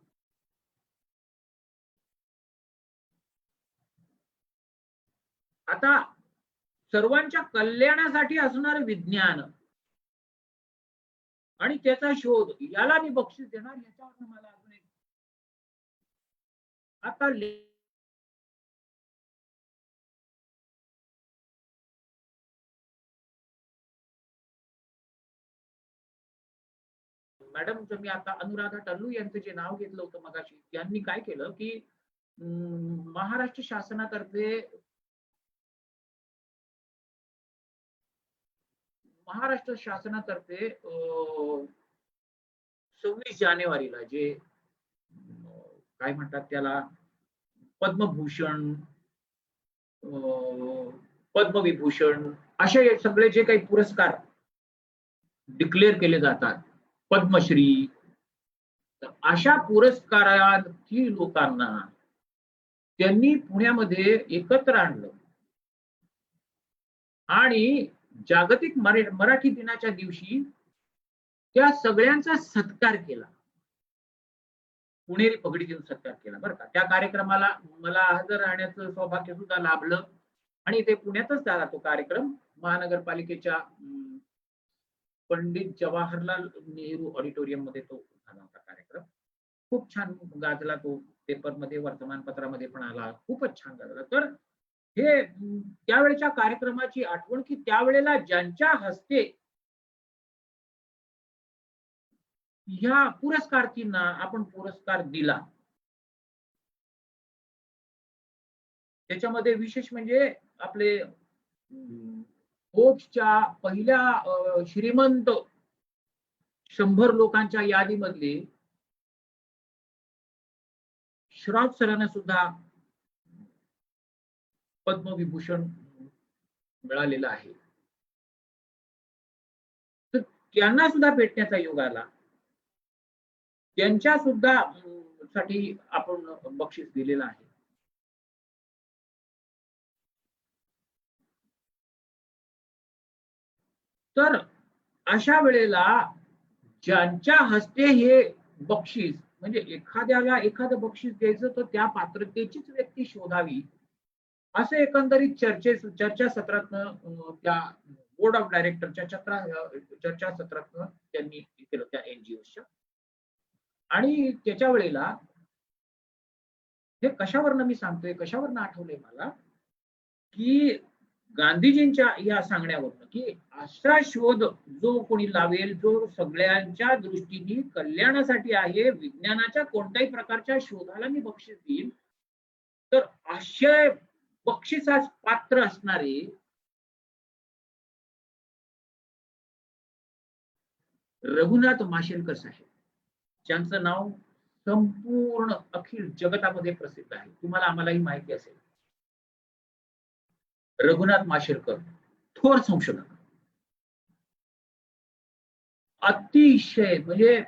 आता सर्वांच्या कल्याणासाठी असणारं विज्ञान आणि त्याचा शोध याला मी बक्षीस देणार, याच्यावर मला अजून एक आता मॅडम मी आता अनुराधा टल्लू यांचं जे नाव घेतलं होतं मगाशी, त्यांनी काय केलं की महाराष्ट्र शासनातर्फे महाराष्ट्र शासनातर्फे 26 जानेवारीला जे काय म्हणतात त्याला पद्मभूषण, पद्मविभूषण असे सगळे जे काही पुरस्कार डिक्लेअर केले जातात, पद्मश्री, अशा पुरस्कारार्थी लोकांना त्यांनी पुण्यामध्ये एकत्र आणलं आणि जागतिक मराठी दिनाच्या दिवशी त्या सगळ्यांचा सत्कार केला. पुणेरी पगडी देऊन सत्कार केला बरं का. त्या कार्यक्रमाला मला हजर राहण्याचं सौभाग्य सुद्धा लाभलं आणि ते पुण्यातच झाला तो कार्यक्रम. महानगरपालिकेच्या पंडित जवाहरलाल नेहरू ऑडिटोरियम मध्ये तो झाला होता कार्यक्रम. खूप छान गाजला तो, पेपरमध्ये वर्तमानपत्रामध्ये पण आला, खूपच छान गाजला. तर हे त्यावेळेच्या कार्यक्रमाची आठवण की त्यावेळेला ज्यांच्या हस्ते ह्या पुरस्कारार्थींना आपण पुरस्कार दिला, त्याच्यामध्ये विशेष म्हणजे आपले फोर्ब्सच्या पहिल्या श्रीमंत 100 लोकांच्या यादीमधले श्रॉफ सरांना सुद्धा पद्मविभूषण मिळालेलं आहे. तर त्यांना सुद्धा भेटण्याचा योग आला. त्यांच्या सुद्धा साठी आपण बक्षीस दिलेलं आहे. तर अशा वेळेला ज्यांच्या हस्ते हे बक्षीस म्हणजे एखाद्याला एखादं बक्षीस द्यायचं तर त्या पात्रतेचीच व्यक्ती शोधावी, असं एकंदरीत चर्चासत्रातनं त्या बोर्ड ऑफ डायरेक्टरच्या चर्चासत्रातनं त्यांनी केलं त्या एनजीओच्या. आणि त्याच्या वेळेला हे कशावरनं मी सांगतोय, कशावरनं आठवलंय मला, की गांधीजींच्या या सांगण्यावरनं, की असा शोध जो कोणी लावेल, जो सगळ्यांच्या दृष्टीने कल्याणासाठी आहे, विज्ञानाच्या कोणत्याही प्रकारच्या शोधाला मी बक्षीस देईन, तर असे बक्षिसास पात्र असणारे रघुनाथ माशेलकर साहेब, ज्यांचं नाव संपूर्ण अखिल जगतामध्ये प्रसिद्ध आहे, तुम्हाला आम्हालाही माहिती असेल. रघुनाथ माशेलकर थोर संशोधक, अतिशय म्हणजे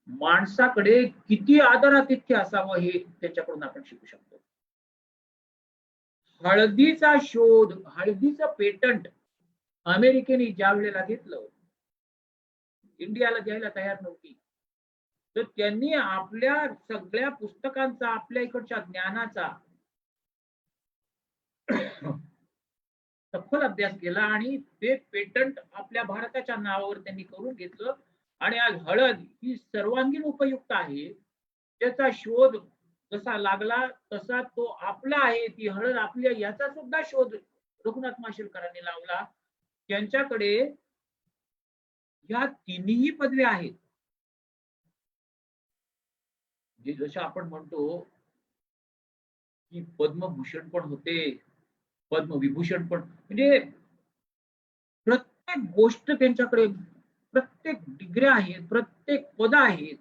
माणसाकडे किती आदरातिथ्य असावं हे त्यांच्याकडून आपण शिकू शकतो. हळदीचा शोध, हळदीचं पेटंट अमेरिकेने ज्या वेळेला घेतलं, इंडियाला द्यायला तयार नव्हती, तर त्यांनी आपल्या सगळ्या पुस्तकांचा, आपल्या इकडच्या ज्ञानाचा सखोल अभ्यास केला आणि ते पेटंट आपल्या भारताच्या नावावर त्यांनी करून घेतलं. आणि आज हळद ही सर्वांगीण उपयुक्त आहे, त्याचा शोध जसा लागला तसा तो आपला आहे, ती हळद आपली आहे, याचा सुद्धा शोध रघुनाथ माशेलकरांनी लावला. त्यांच्याकडे या तिन्ही पदव्या आहेत. जे जसं आपण म्हणतो की पद्मभूषण पण होते, पद्मविभूषण पण, म्हणजे प्रत्येक गोष्ट त्यांच्याकडे, प्रत्येक डिग्र्या आहेत, प्रत्येक पद आहेत.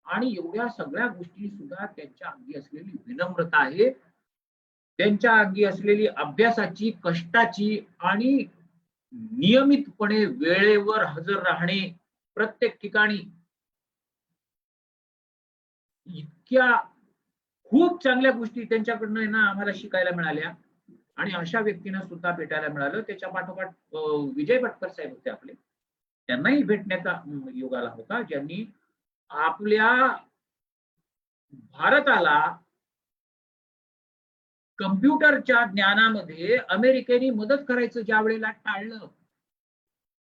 आणि एवढ्या सगळ्या गोष्टी सुद्धा त्यांच्या अंगी असलेली विनम्रता आहे, त्यांच्या अंगी असलेली अभ्यासाची, कष्टाची आणि नियमितपणे वेळेवर हजर राहणे प्रत्येक ठिकाणी, इतक्या खूप चांगल्या गोष्टी त्यांच्याकडनं ना आम्हाला शिकायला मिळाल्या. आणि अशा व्यक्तींना सुद्धा भेटायला मिळालं. त्याच्या पाठोपाठ विजय भटकर साहेब होते आपले, त्यांनाही भेटण्याचा योग आला होता, ज्यांनी आपल्या भारताला कम्प्युटरच्या ज्ञानामध्ये अमेरिकेने मदत करायचं ज्या वेळेला टाळलं,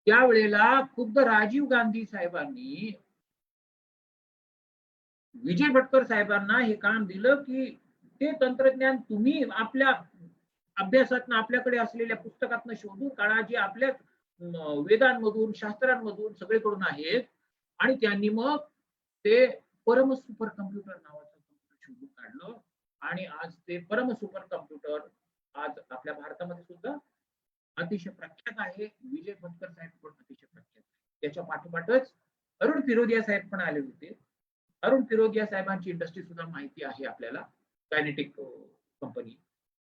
त्यावेळेला खुद्द राजीव गांधी साहेबांनी विजय भटकर साहेबांना हे काम दिलं, की ते तंत्रज्ञान तुम्ही आपल्या अभ्यासातनं, आपल्याकडे असलेल्या पुस्तकातनं शोधून काढा, जे आपल्या वेदांमधून, शास्त्रांमधून सगळीकडून आहेत. आणि त्यांनी मग ते परम सुपर कम्प्युटर नावाचं कम्प्युटर शोधून काढलं. आणि आज ते परम सुपर कम्प्युटर आज आपल्या भारतामध्ये सुद्धा अतिशय प्रख्यात आहे. विजय भटकर साहेब पण अतिशय प्रख्यात आहे. त्याच्या पाठोपाठच अरुण फिरोदिया साहेब पण आले होते. अरुण फिरोदिया साहेबांची इंडस्ट्री सुद्धा माहिती आहे आपल्याला, कायनेटिक कंपनी,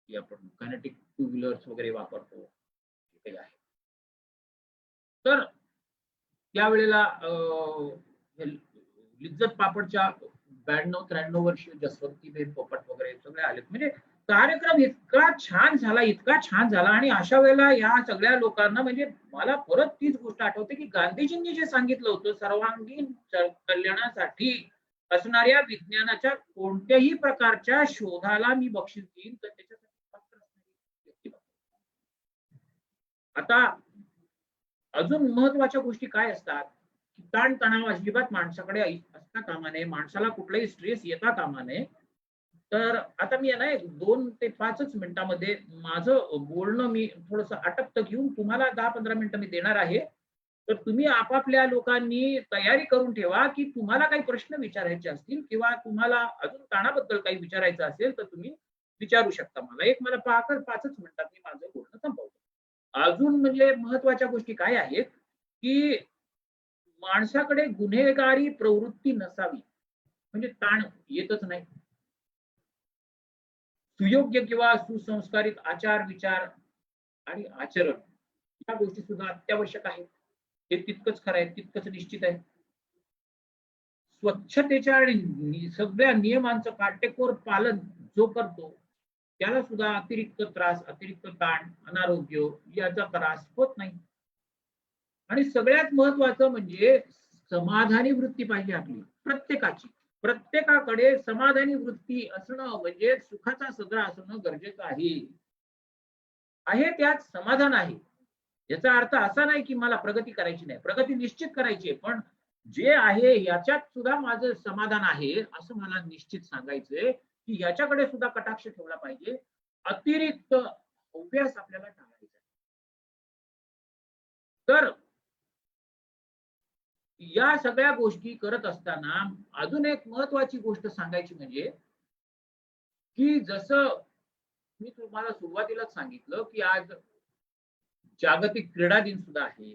की आपण कायनेटिक टू व्हीलर्स वगैरे वापरतो, हे आहे. तर त्यावेळेला लिज्जत पापडच्या 92-93 वर्षीय जसवंतीबेन पोपट वगैरे सगळे आले. म्हणजे कार्यक्रम इतका छान झाला, इतका छान झाला. आणि अशा वेळेला या सगळ्या लोकांना, म्हणजे मला परत तीच गोष्ट आठवते, की गांधीजींनी जे सांगितलं होतं, सर्वांगीण कल्याणासाठी असणाऱ्या विज्ञानाच्या कोणत्याही प्रकारच्या शोधाला मी बक्षीस देईन, तर त्याच्यासाठी पात्र असणारी व्यक्ती. आता अजून महत्वाच्या गोष्टी काय असतात, की ताणतणाव अजिबात माणसाकडे असता कामा नये, माणसाला कुठलाही स्ट्रेस येता कामा नये. तर आता मी ना 2 ते 5 मिनिटांमध्ये माझं बोलणं मी थोडस आटप्त घेऊन तुम्हाला 10-15 मिनिटं मी देणार आहे. तर तुम्ही आपापल्या लोकांनी तयारी करून ठेवा, की तुम्हाला काही प्रश्न विचारायचे असतील किंवा तुम्हाला अजून ताणाबद्दल काही विचारायचं असेल तर तुम्ही विचारू शकता मला. मला 5च मिनिटात मी माझं बोलणं संपवतो. अजून म्हणजे महत्वाच्या गोष्टी काय आहेत, की माणसाकडे गुन्हेगारी प्रवृत्ती नसावी, म्हणजे ताण येतच नाही. सुयोग्य किंवा सुसंस्कारित आचार, विचार आणि आचरण या गोष्टी सुद्धा अत्यावश्यक आहेत. हे तितकंच खरं आहे, तितकंच निश्चित आहे. स्वच्छतेच्या आणि सगळ्या नियमांचं काटेकोर पालन जो करतो, त्याला सुद्धा अतिरिक्त त्रास, अतिरिक्त ताण, अनारोग्य याचा त्रास होत नाही. आणि सगळ्यात महत्वाचं म्हणजे समाधानी वृत्ती पाहिजे आपली प्रत्येकाची. प्रत्येकाकडे समाधानी वृत्ती असणं म्हणजे सुखाचा सदरा असणं गरजेचं आहे त्यात समाधान आहे. याचा अर्थ असा नाही की मला प्रगती करायची नाही, प्रगती निश्चित करायची आहे, पण जे आहे याच्यात सुद्धा माझं समाधान आहे असं मला निश्चित सांगायचंय, की याच्याकडे सुद्धा कटाक्ष ठेवला पाहिजे. अतिरिक्त अभ्यास आपल्याला टाळायचा आहे. तर या सगळ्या गोष्टी करत असताना अजून एक महत्वाची गोष्ट सांगायची म्हणजे, की जसं मी तुम्हाला सुरुवातीलाच सांगितलं, की आज जागतिक क्रीडा दिन सुद्धा आहे,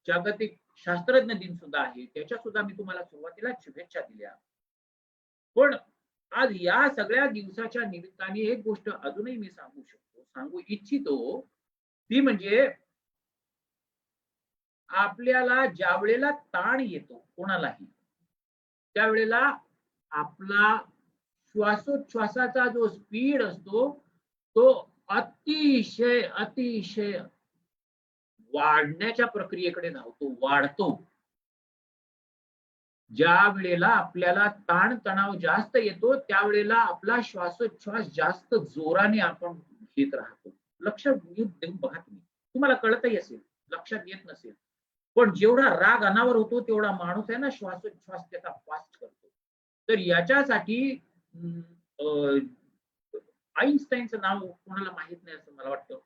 जागतिक शास्त्रज्ञ दिन सुद्धा आहे. त्याच्या सुद्धा मी तुम्हाला सुरुवातीला शुभेच्छा दिल्या. पण आज या सगळ्या दिवसाच्या निमित्ताने एक गोष्ट अजूनही मी सांगू इच्छितो, ती म्हणजे आपल्याला ज्यावेळेला ताण येतो कोणालाही, त्यावेळेला आपला श्वासोच्छवासाचा जो स्पीड असतो तो अतिशय अतिशय वाढण्याच्या प्रक्रियेकडे वाढतो. ज्या वेळेला आपल्याला ताणतणाव जास्त येतो त्यावेळेला आपला श्वासोच्छवास जास्त जोराने आपण घेत राहतो. लक्षात देऊन बघा तुम्ही, तुम्हाला कळतही असेल, लक्षात येत नसेल, पण जेवढा राग अनावर होतो तेवढा माणूस आहे ना श्वासोच्छवास त्याचा फास्ट करतो. तर याच्यासाठी आईन्स्टाईनचं नाव कोणाला माहित नाही असं मला वाटतं,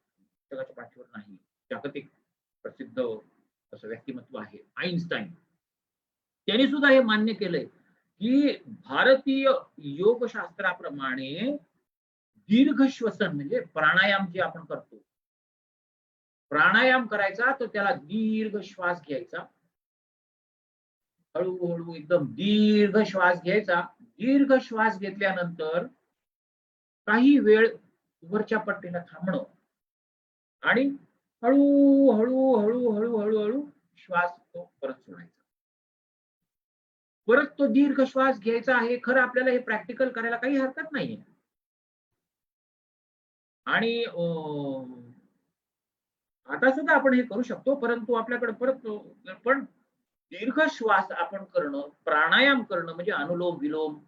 जगाच्या पाठीवर नाही, जागतिक प्रसिद्ध असं व्यक्तिमत्व आहे आईन्स्टाईन. त्यांनी सुद्धा हे मान्य केलंय की भारतीय योगशास्त्राप्रमाणे दीर्घ श्वसन म्हणजे प्राणायाम जे आपण करतो, प्राणायाम करायचा तर त्याला दीर्घ श्वास घ्यायचा, हळूहळू एकदम दीर्घ श्वास घ्यायचा. दीर्घ श्वास घेतल्यानंतर काही वेळ वरच्या पट्टीला थांबणं आणि हळूहळू हळूहळू हळूहळू श्वास तो परत सोडायचा. परत तो दीर्घ श्वास घ्यायचा आहे. खरं आपल्याला हे प्रॅक्टिकल करायला काही हरकत नाहीये. आणि आता सुद्धा आपण हे करू शकतो, परंतु आपल्याकडे परत पण दीर्घ श्वास आपण करणं, प्राणायाम करणं म्हणजे अनुलोम विलोम,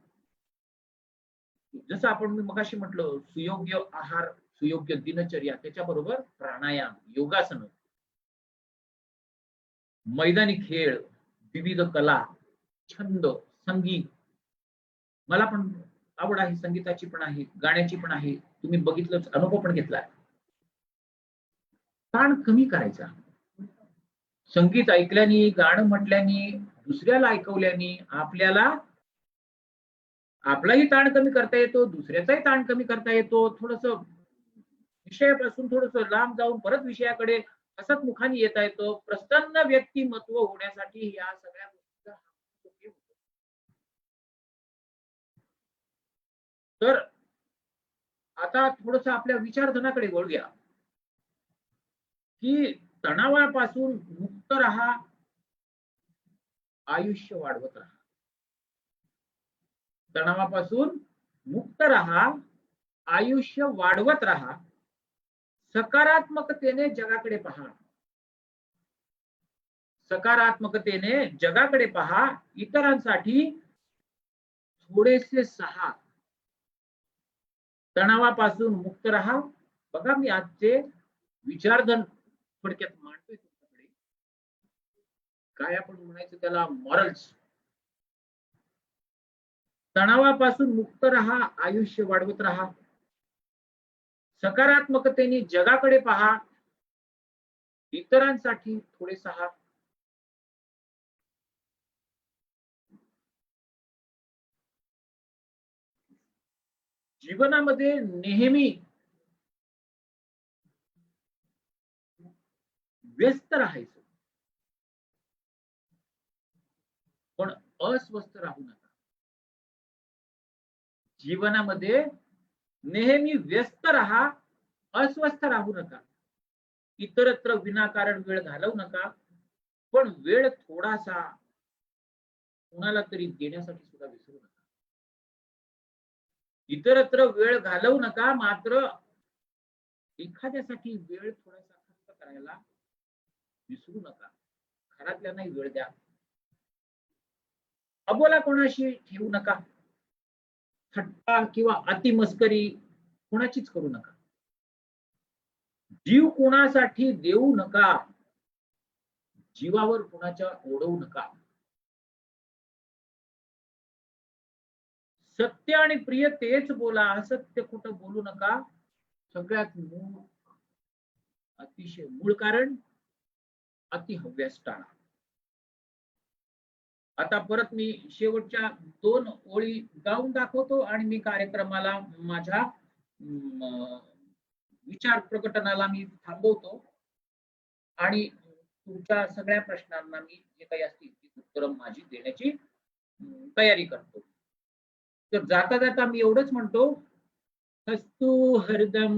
जसं आपण मी मगाशी म्हटलं सुयोग्य आहार, सुयोग्य दिनचर्या, त्याच्याबरोबर प्राणायाम, योगासन, मैदानी खेळ, विविध कला, छंद, संगीत. मला पण आवड आहे, संगीताची पण आहे, गाण्याची पण आहे. तुम्ही बघितलंच, अनुभव पण घेतलाय. ताण कमी करायचा. संगीत ऐकल्याने, गाणं म्हटल्याने, दुसऱ्याला ऐकवल्याने आपल्याला आपलाही ताण कमी करता येतो, दुसऱ्याचाही ताण कमी करता येतो. थोडस विषयापासून थोडस लांब जाऊन परत विषयाकडे हसतमुखाने येता येतो. प्रसन्न व्यक्तिमत्व होण्यासाठी या सगळ्या गोष्टींचा उपयोग होतो. तर आता थोडस आपल्या विचारधनाकडे वळूया, की तणावापासून मुक्त राहा, आयुष्य वाढवत राहा. तणावापासून मुक्त राहा, आयुष्य वाढवत राहा, सकारात्मकतेने जगाकडे पहा, सकारात्मकतेने जगाकडे पहा, इतरांसाठी थोडेसे सहा, तणावापासून मुक्त राहा. बघा मी आजचे विचारधन थोडक्यात मांडतोय तुमच्याकडे. काय आपण म्हणायचं त्याला, मॉरल्स. तणावापासून मुक्त राहा, आयुष्य वाढवत राहा, सकारात्मकतेने जगाकडे पहा, इतरांसाठी थोडे सहा. जीवनामध्ये नेहमी व्यस्त राहायचं, पण अस्वस्थ राहू नका. जीवनामध्ये नेहमी व्यस्त राहा, अस्वस्थ राहू नका. इतरत्र विनाकारण वेळ घालवू नका, पण वेळ थोडासा कुणाला तरी देण्यासाठी सुद्धा विसरू नका. इतरत्र वेळ घालवू नका, मात्र एखाद्यासाठी वेळ थोडासा खर्च करायला विसरू नका. घरातल्यांनाही वेळ द्या. अबोला कोणाशी ठेवू नका. थट्टा किंवा अतिमस्करी कोणाचीच करू नका. जीव कोणासाठी देऊ नका. जीवावर कुणाच्या ओढवू नका. सत्य आणि प्रिय तेच बोला, असत्य कुठं बोलू नका. सगळ्यात अतिशय मूळ कारण अतिहव्यास टाळा. आता परत मी शेवटच्या 2 ओळी गाऊन दाखवतो आणि मी कार्यक्रमाला माझ्या विचार प्रकटनाला मी थांबवतो आणि तुमच्या सगळ्या प्रश्नांना मी जे काही असतील ती उत्तरं माझी देण्याची तयारी करतो. तर जाता जाता मी एवढंच म्हणतो, हस्तू हरदम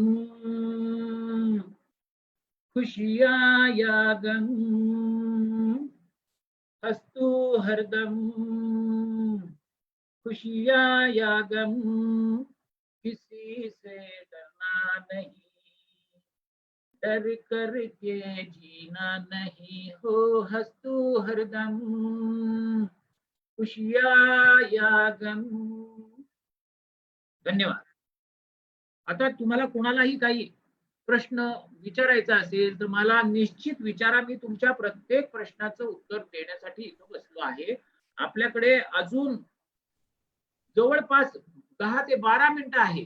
खुशियाँ या गम, हस्तू हरदम खुशियाँ या गम, किसी से डरना नहीं, डर करके जीना नहीं हो, हस्तू हरदम खुशियाँ या गम. धन्यवाद. आता तुम्हाला कोणालाही काही प्रश्न विचारायचा असेल तर मला निश्चित विचारा. मी तुमच्या प्रत्येक प्रश्नाचं उत्तर देण्यासाठी इथं बसलो आहे. आपल्याकडे अजून जवळपास 10 ते 12 मिनिटं आहे.